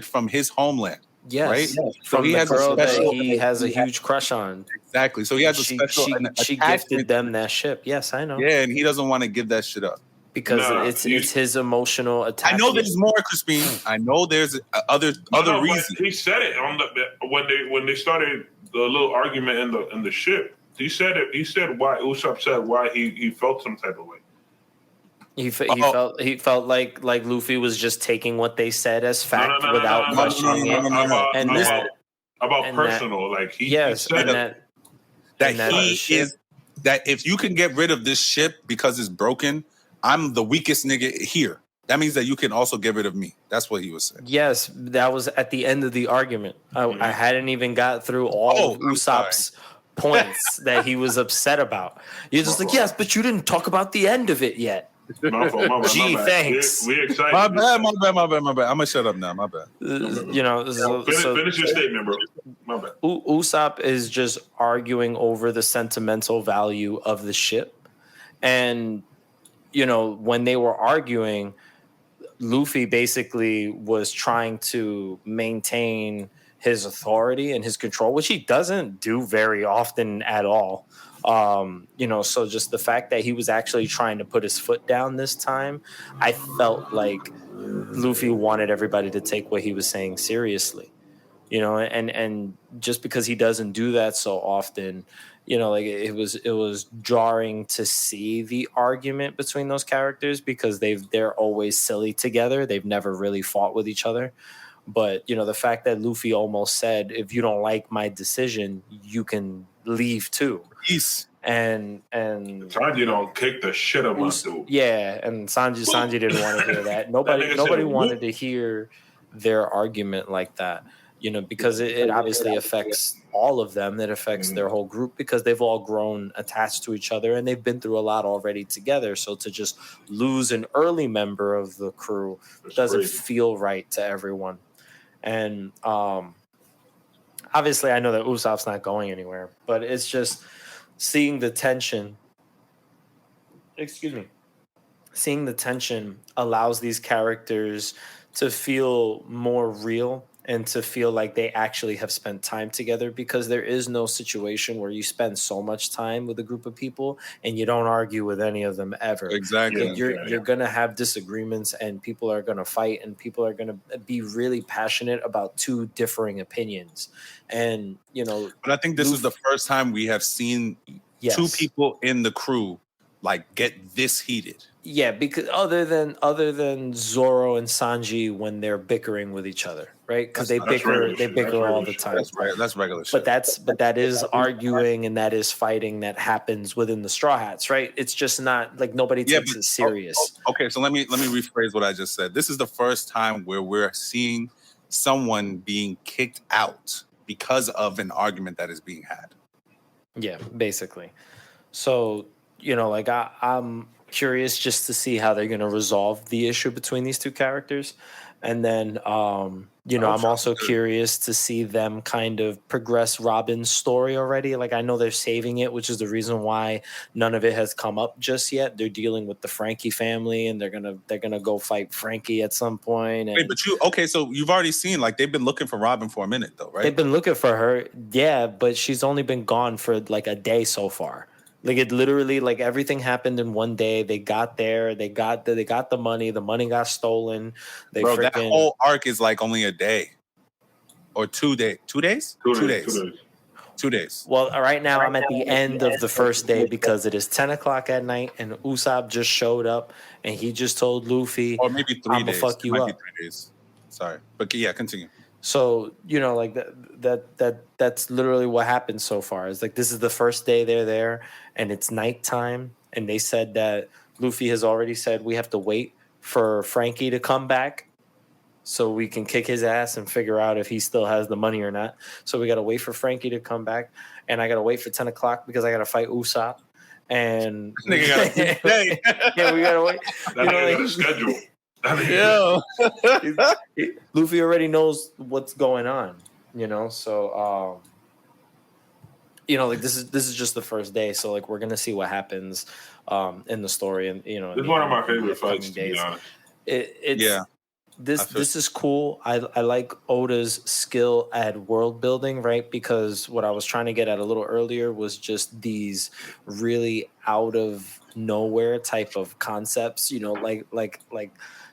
from his homeland. Yes, right. Yes. From the girl that he has a huge crush on. Exactly. So he has a special. She gifted them that ship. Yes, I know. Yeah, and he doesn't want to give that shit up. Because it's his emotional attachment. I know there's more, Crispin. I know there's other reasons. He said it on when they started the little argument in the ship. He said it. He said why Usopp said why he felt some type of way. He felt like Luffy was just taking what they said as fact without questioning it. About personal, like he said that if you can get rid of this ship because it's broken, I'm the weakest nigga here. That means that you can also get rid of me. That's what he was saying. Yes, that was at the end of the argument. I hadn't even got through all of Usopp's points that he was upset about. You're just like, yes, but you didn't talk about the end of it yet. My bad. Gee, thanks. We excited. My bad. I'm gonna shut up now. My bad. You know, finish your statement, bro. My bad. Usopp is just arguing over the sentimental value of the ship, and you know, when they were arguing, Luffy basically was trying to maintain his authority and his control, which he doesn't do very often at all. You know, so just the fact that he was actually trying to put his foot down this time, I felt like Luffy wanted everybody to take what he was saying seriously, you know, and just because he doesn't do that so often, you know, like it was jarring to see the argument between those characters because they're always silly together. They've never really fought with each other. But, you know, the fact that Luffy almost said, if you don't like my decision, you can leave too. Peace. And Sanji don't kick the shit out of my dude. Yeah, and Sanji didn't want to hear that. Nobody wanted to hear their argument like that. because it obviously affects all of them. It affects their whole group because they've all grown attached to each other and they've been through a lot already together. So to just lose an early member of the crew doesn't feel right to everyone. And obviously, I know that Usopp's not going anywhere, but it's just seeing the tension. Excuse me. Seeing the tension allows these characters to feel more real and to feel like they actually have spent time together, because there is no situation where you spend so much time with a group of people and you don't argue with any of them ever. Exactly. Like you're going to have disagreements and people are going to fight and people are going to be really passionate about two differing opinions. And, but I think this is the first time we have seen two people in the crew like get this heated. Yeah, because other than Zoro and Sanji when they're bickering with each other, right? Because they bicker all the time. That's regular shit. But that is arguing and that is fighting that happens within the Straw Hats, right? It's just not like nobody takes it serious. Okay, so let me rephrase what I just said. This is the first time where we're seeing someone being kicked out because of an argument that is being had. Yeah, basically. So, like I'm curious just to see how they're going to resolve the issue between these two characters. And then, I'm also curious to see them kind of progress Robin's story already. Like, I know they're saving it, which is the reason why none of it has come up just yet. They're dealing with the Frankie family and they're going to go fight Frankie at some point. And wait, so you've already seen, like, they've been looking for Robin for a minute though, right? They've been looking for her. Yeah, but she's only been gone for like a day so far. Like it literally, like everything happened in one day. They got there, they got the money. The money got stolen. That whole arc is like only a day or 2 days. 2 days? 2 days. 2 days. Well, right now I'm at the end of the first day because it is 10 o'clock at night and Usopp just showed up and he just told Luffy, or maybe 3 days. Fuck you up. 3 days. Sorry, but yeah, continue. So, like that's literally what happened so far. It's like this is the first day they're there and it's nighttime. And they said that Luffy has already said we have to wait for Frankie to come back so we can kick his ass and figure out if he still has the money or not. So we got to wait for Frankie to come back. And I got to wait for 10 o'clock because I got to fight Usopp. And nigga got yeah, we got to wait. That schedule. Yeah. Luffy already knows what's going on, so like this is just the first day, so like we're gonna see what happens in the story. And it's one of my favorite fights, to be honest. This is cool. I like Oda's skill at world building, right? Because what I was trying to get at a little earlier was just these really out of nowhere type of concepts, like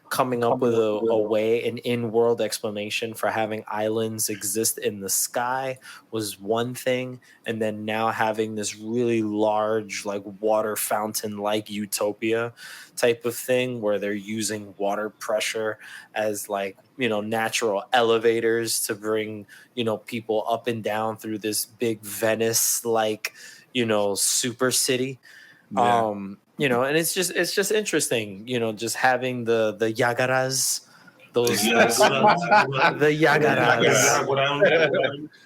coming up with a way, an in-world explanation for having islands exist in the sky was one thing. And then now having this really large, like water fountain, like utopia type of thing where they're using water pressure as like, natural elevators to bring, people up and down through this big Venice, like, super city. Yeah. And it's just interesting, just having the Yagaras, the Yagaras.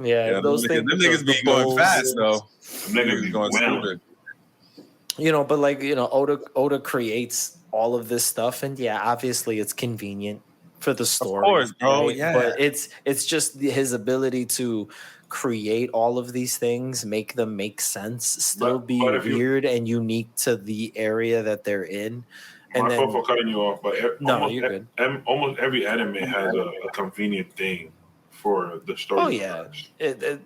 Yeah, those things. Them niggas be going fast though. Them niggas be going stupid. But like, Oda creates all of this stuff, and yeah, obviously it's convenient for the story. Of course, bro. Right? Yeah. But it's just his ability to create all of these things, make them make sense, still be weird and unique to the area that they're in. And my fault for cutting you off, but you're good. Almost every anime has a convenient thing for the story. Oh yeah,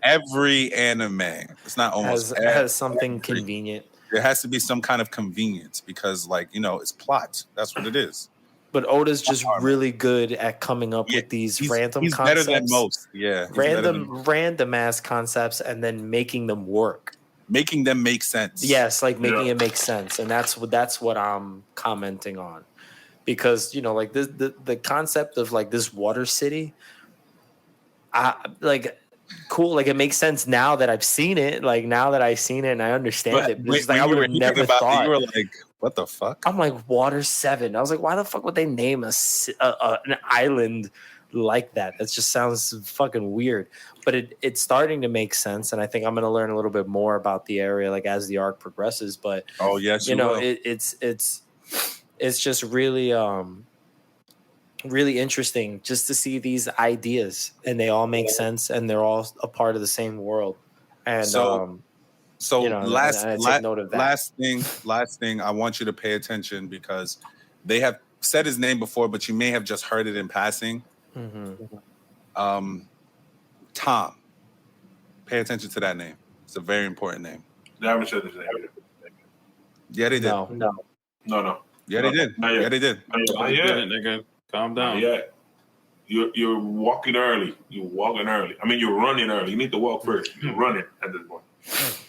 every anime. It's not almost has something convenient. There has to be some kind of convenience because, like, it's plot. That's what it is. But Oda's just really good at coming up with these random he's concepts. Better than most. Yeah. Random ass concepts and then making them work. Making them make sense. Yes, like making it make sense. And that's what I'm commenting on. Because, like the concept of like this water city, cool. Like it makes sense now that I've seen it. Like now that I've seen it and I understand it. It's like I would have never thought. You were like, what the fuck? I'm like, Water 7. I was like, why the fuck would they name an island like that. That just sounds fucking weird. But it's starting to make sense, and I think I'm going to learn a little bit more about the area like as the arc progresses. But Oh yes, you know, will. it's just really really interesting just to see these ideas, and they all make sense, and they're all a part of the same world. And So you know, last and I take note of that. last thing, I want you to pay attention because they have said his name before, but you may have just heard it in passing. Tom. Pay attention to that name. It's a very important name. They haven't said his name yet. Yeah, they did. No. Yeah, they did. Not yet. Yeah, they did. Not yet. Nigga. Calm down. Yeah. You're walking early. You're walking early. I mean, you're running early. You need to walk first. You're running at this point.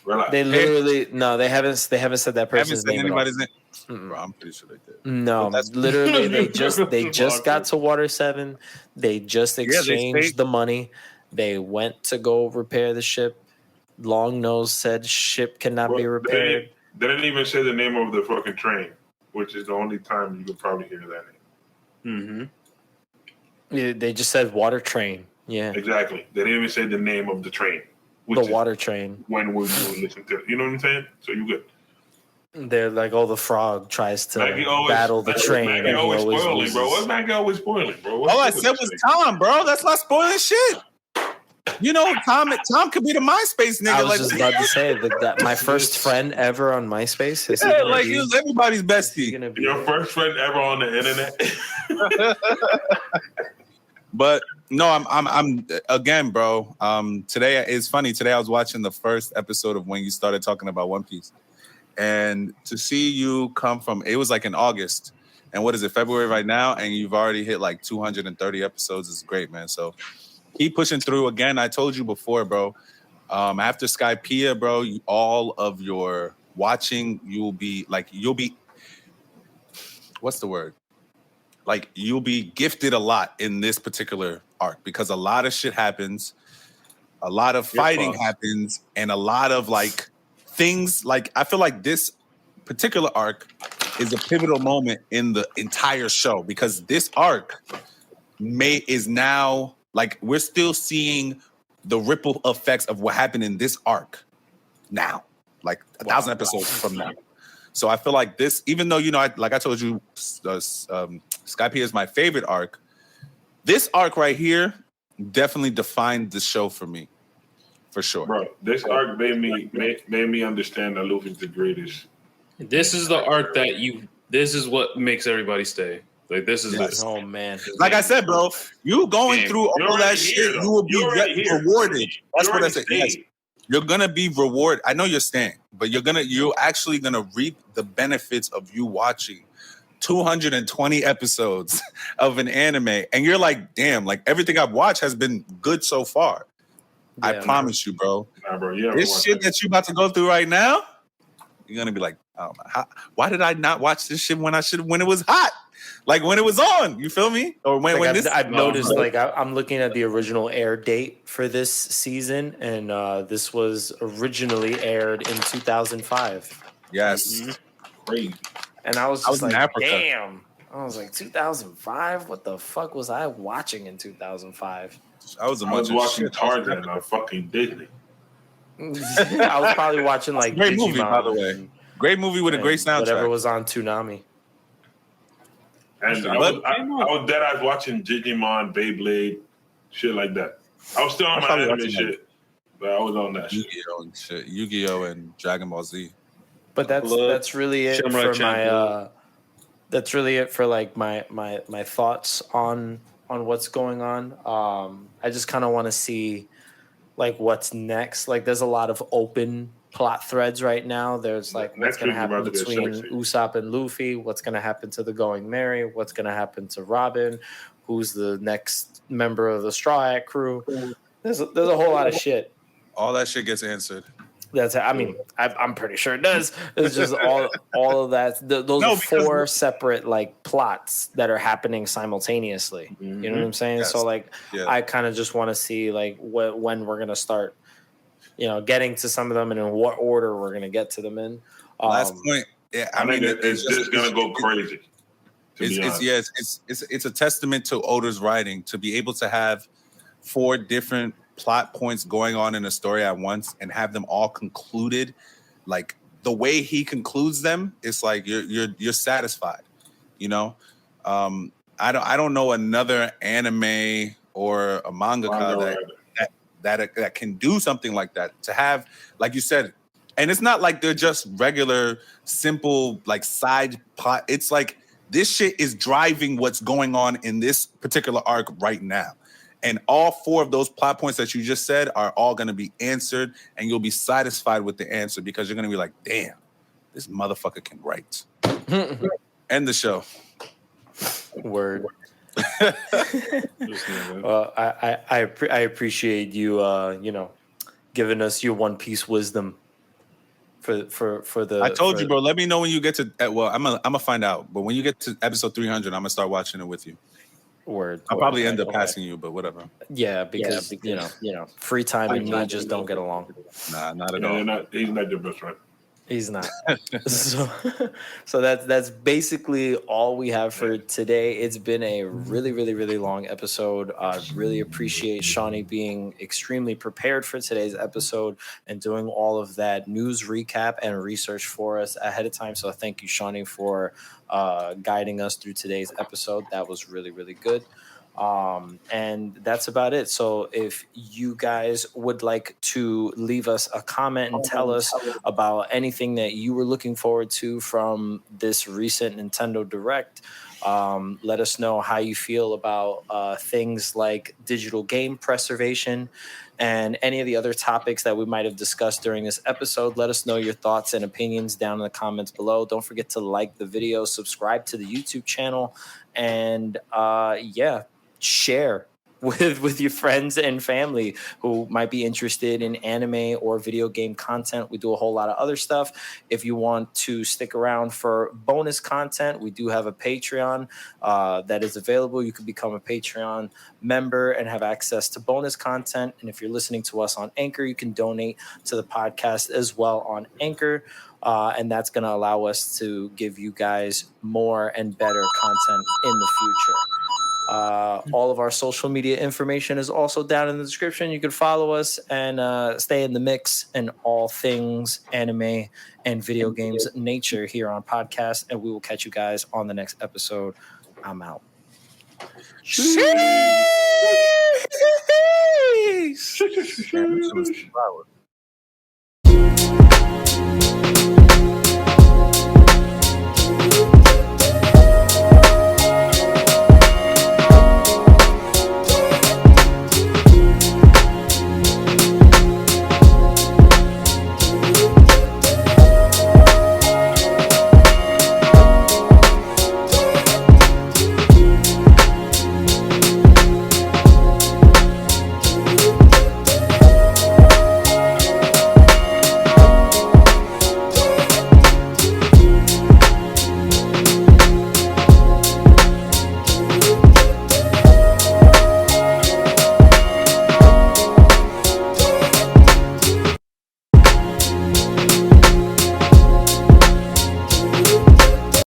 Relax. They literally they haven't said that person's name. Anybody's name. Bro, I'm pretty sure they did. No, literally they just got to Water 7. They just exchanged the money. They went to go repair the ship. Long Nose said ship cannot be repaired. They didn't even say the name of the fucking train, which is the only time you could probably hear that name. Yeah, they just said water train. Yeah, Exactly. They didn't even say the name of the train. the water train. When we listen to it. You know what I'm saying? So you good. They're like, the frog tries to Maggie battle the train. Maggie and he always spoiling, loses. bro. What's Maggie always spoiling, bro? All I said was Tom, bro. That's not spoiling shit. You know, Tom could be the MySpace nigga. I was just about to say that my first friend ever on MySpace. He was everybody's bestie. Your first friend ever on the internet. But no, I'm again, bro. Today it's funny. Today I was watching the first episode of when you started talking about One Piece, and to see you come from it was like in August, and what is it, February right now, and you've already hit like 230 episodes is great, man. So keep pushing through. Again, I told you before, bro. After Skypiea, bro, all of your watching, you'll be what's the word? Like you'll be gifted a lot in this particular arc because a lot of shit happens, a lot of fighting happens, and a lot of like things. Like I feel like this particular arc is a pivotal moment in the entire show because this arc is now like we're still seeing the ripple effects of what happened in this arc now, like 1,000 episodes from now. So I feel like this, even though, you know, like I told you, Skypiea is my favorite arc. This arc right here definitely defined the show for me, for sure. Bro, this arc made me understand that Luffy's the greatest. This is the arc this is what makes everybody stay. Like this is Yes. Oh man! Like I said, bro, you going through all that shit, you will be rewarded. That's what I said. Yes. You're gonna be rewarded. I know you're staying, but you're actually gonna reap the benefits of you watching 220 episodes of an anime, and you're like, damn, like everything I've watched has been good so far. Yeah, I promise you, bro. Nah, bro, This shit that you about to go through right now, you're gonna be like, oh, why did I not watch this shit when it was hot? Like when it was on, you feel me? Or I've noticed, like I'm looking at the original air date for this season, and this was originally aired in 2005. Yes. crazy. And I was just in like, Africa. damn. I was like, 2005? What the fuck was I watching in 2005? I was watching Tarzan on fucking Disney. I was probably watching like Great Digimon movie, by the way. Great movie with a great soundtrack. Whatever was on Toonami. And I was dead eyes watching Digimon, Beyblade, shit like that. I was still on my anime shit, but I was on that shit. Yu-Gi-Oh and shit. Yu-Gi-Oh and Dragon Ball Z. But that's really it Samurai for Champloo. that's really it for like my thoughts on what's going on. I just kind of want to see like what's next. Like there's a lot of open plot threads right now. There's like what's going to happen between Usopp and Luffy, what's going to happen to the Going Merry, what's going to happen to Robin, who's the next member of the Straw Hat crew. There's a whole lot of shit. All that shit gets answered. I'm pretty sure it does. It's just all of that. Those are four separate like plots that are happening simultaneously. You know what I'm saying? Yes. So like, Yeah. I kind of just want to see like when we're gonna start, getting to some of them and in what order we're gonna get to them in. Last point. Yeah, I mean, it's just gonna go crazy. It's a testament to Oda's writing to be able to have 4 different plot points going on in a story at once and have them all concluded. Like the way he concludes them, it's like you're satisfied. You know, I don't know another anime or a mangaka that can do something like that. To have, like you said, and it's not like they're just regular, simple like side plot. It's like this shit is driving what's going on in this particular arc right now. And all 4 of those plot points that you just said are all going to be answered, and you'll be satisfied with the answer because you're going to be like, damn, this motherfucker can write. End the show. Word. Well, I appreciate you, giving us your One Piece wisdom for the. I told you, bro. Let me know when you get to. Well, I'm gonna find out. But when you get to episode 300, I'm gonna start watching it with you. Word. I'll probably end up passing you, but whatever. Yeah, because free time and me just don't get along. Nah, not at all. He's not your best friend. He's not. So that's basically all we have for today. It's been a really, really, really long episode. I really appreciate Shawny being extremely prepared for today's episode and doing all of that news recap and research for us ahead of time. So thank you, Shawny, for guiding us through today's episode. That was really, really good. And that's about it. So if you guys would like to leave us a comment and tell us about anything that you were looking forward to from this recent Nintendo Direct, let us know how you feel about things like digital game preservation and any of the other topics that we might have discussed during this episode. Let us know your thoughts and opinions down in the comments below. Don't forget to like the video, subscribe to the YouTube channel, and share with your friends and family who might be interested in anime or video game content. We do a whole lot of other stuff. If you want to stick around for bonus content, we do have a Patreon that is available. You can become a Patreon member and have access to bonus content. And if you're listening to us on Anchor, you can donate to the podcast as well on Anchor. And that's going to allow us to give you guys more and better content in the future. All of our social media information is also down in the description. You can follow us and stay in the mix and all things anime and video games nature here on podcast. And we will catch you guys on the next episode. I'm out. Sheesh.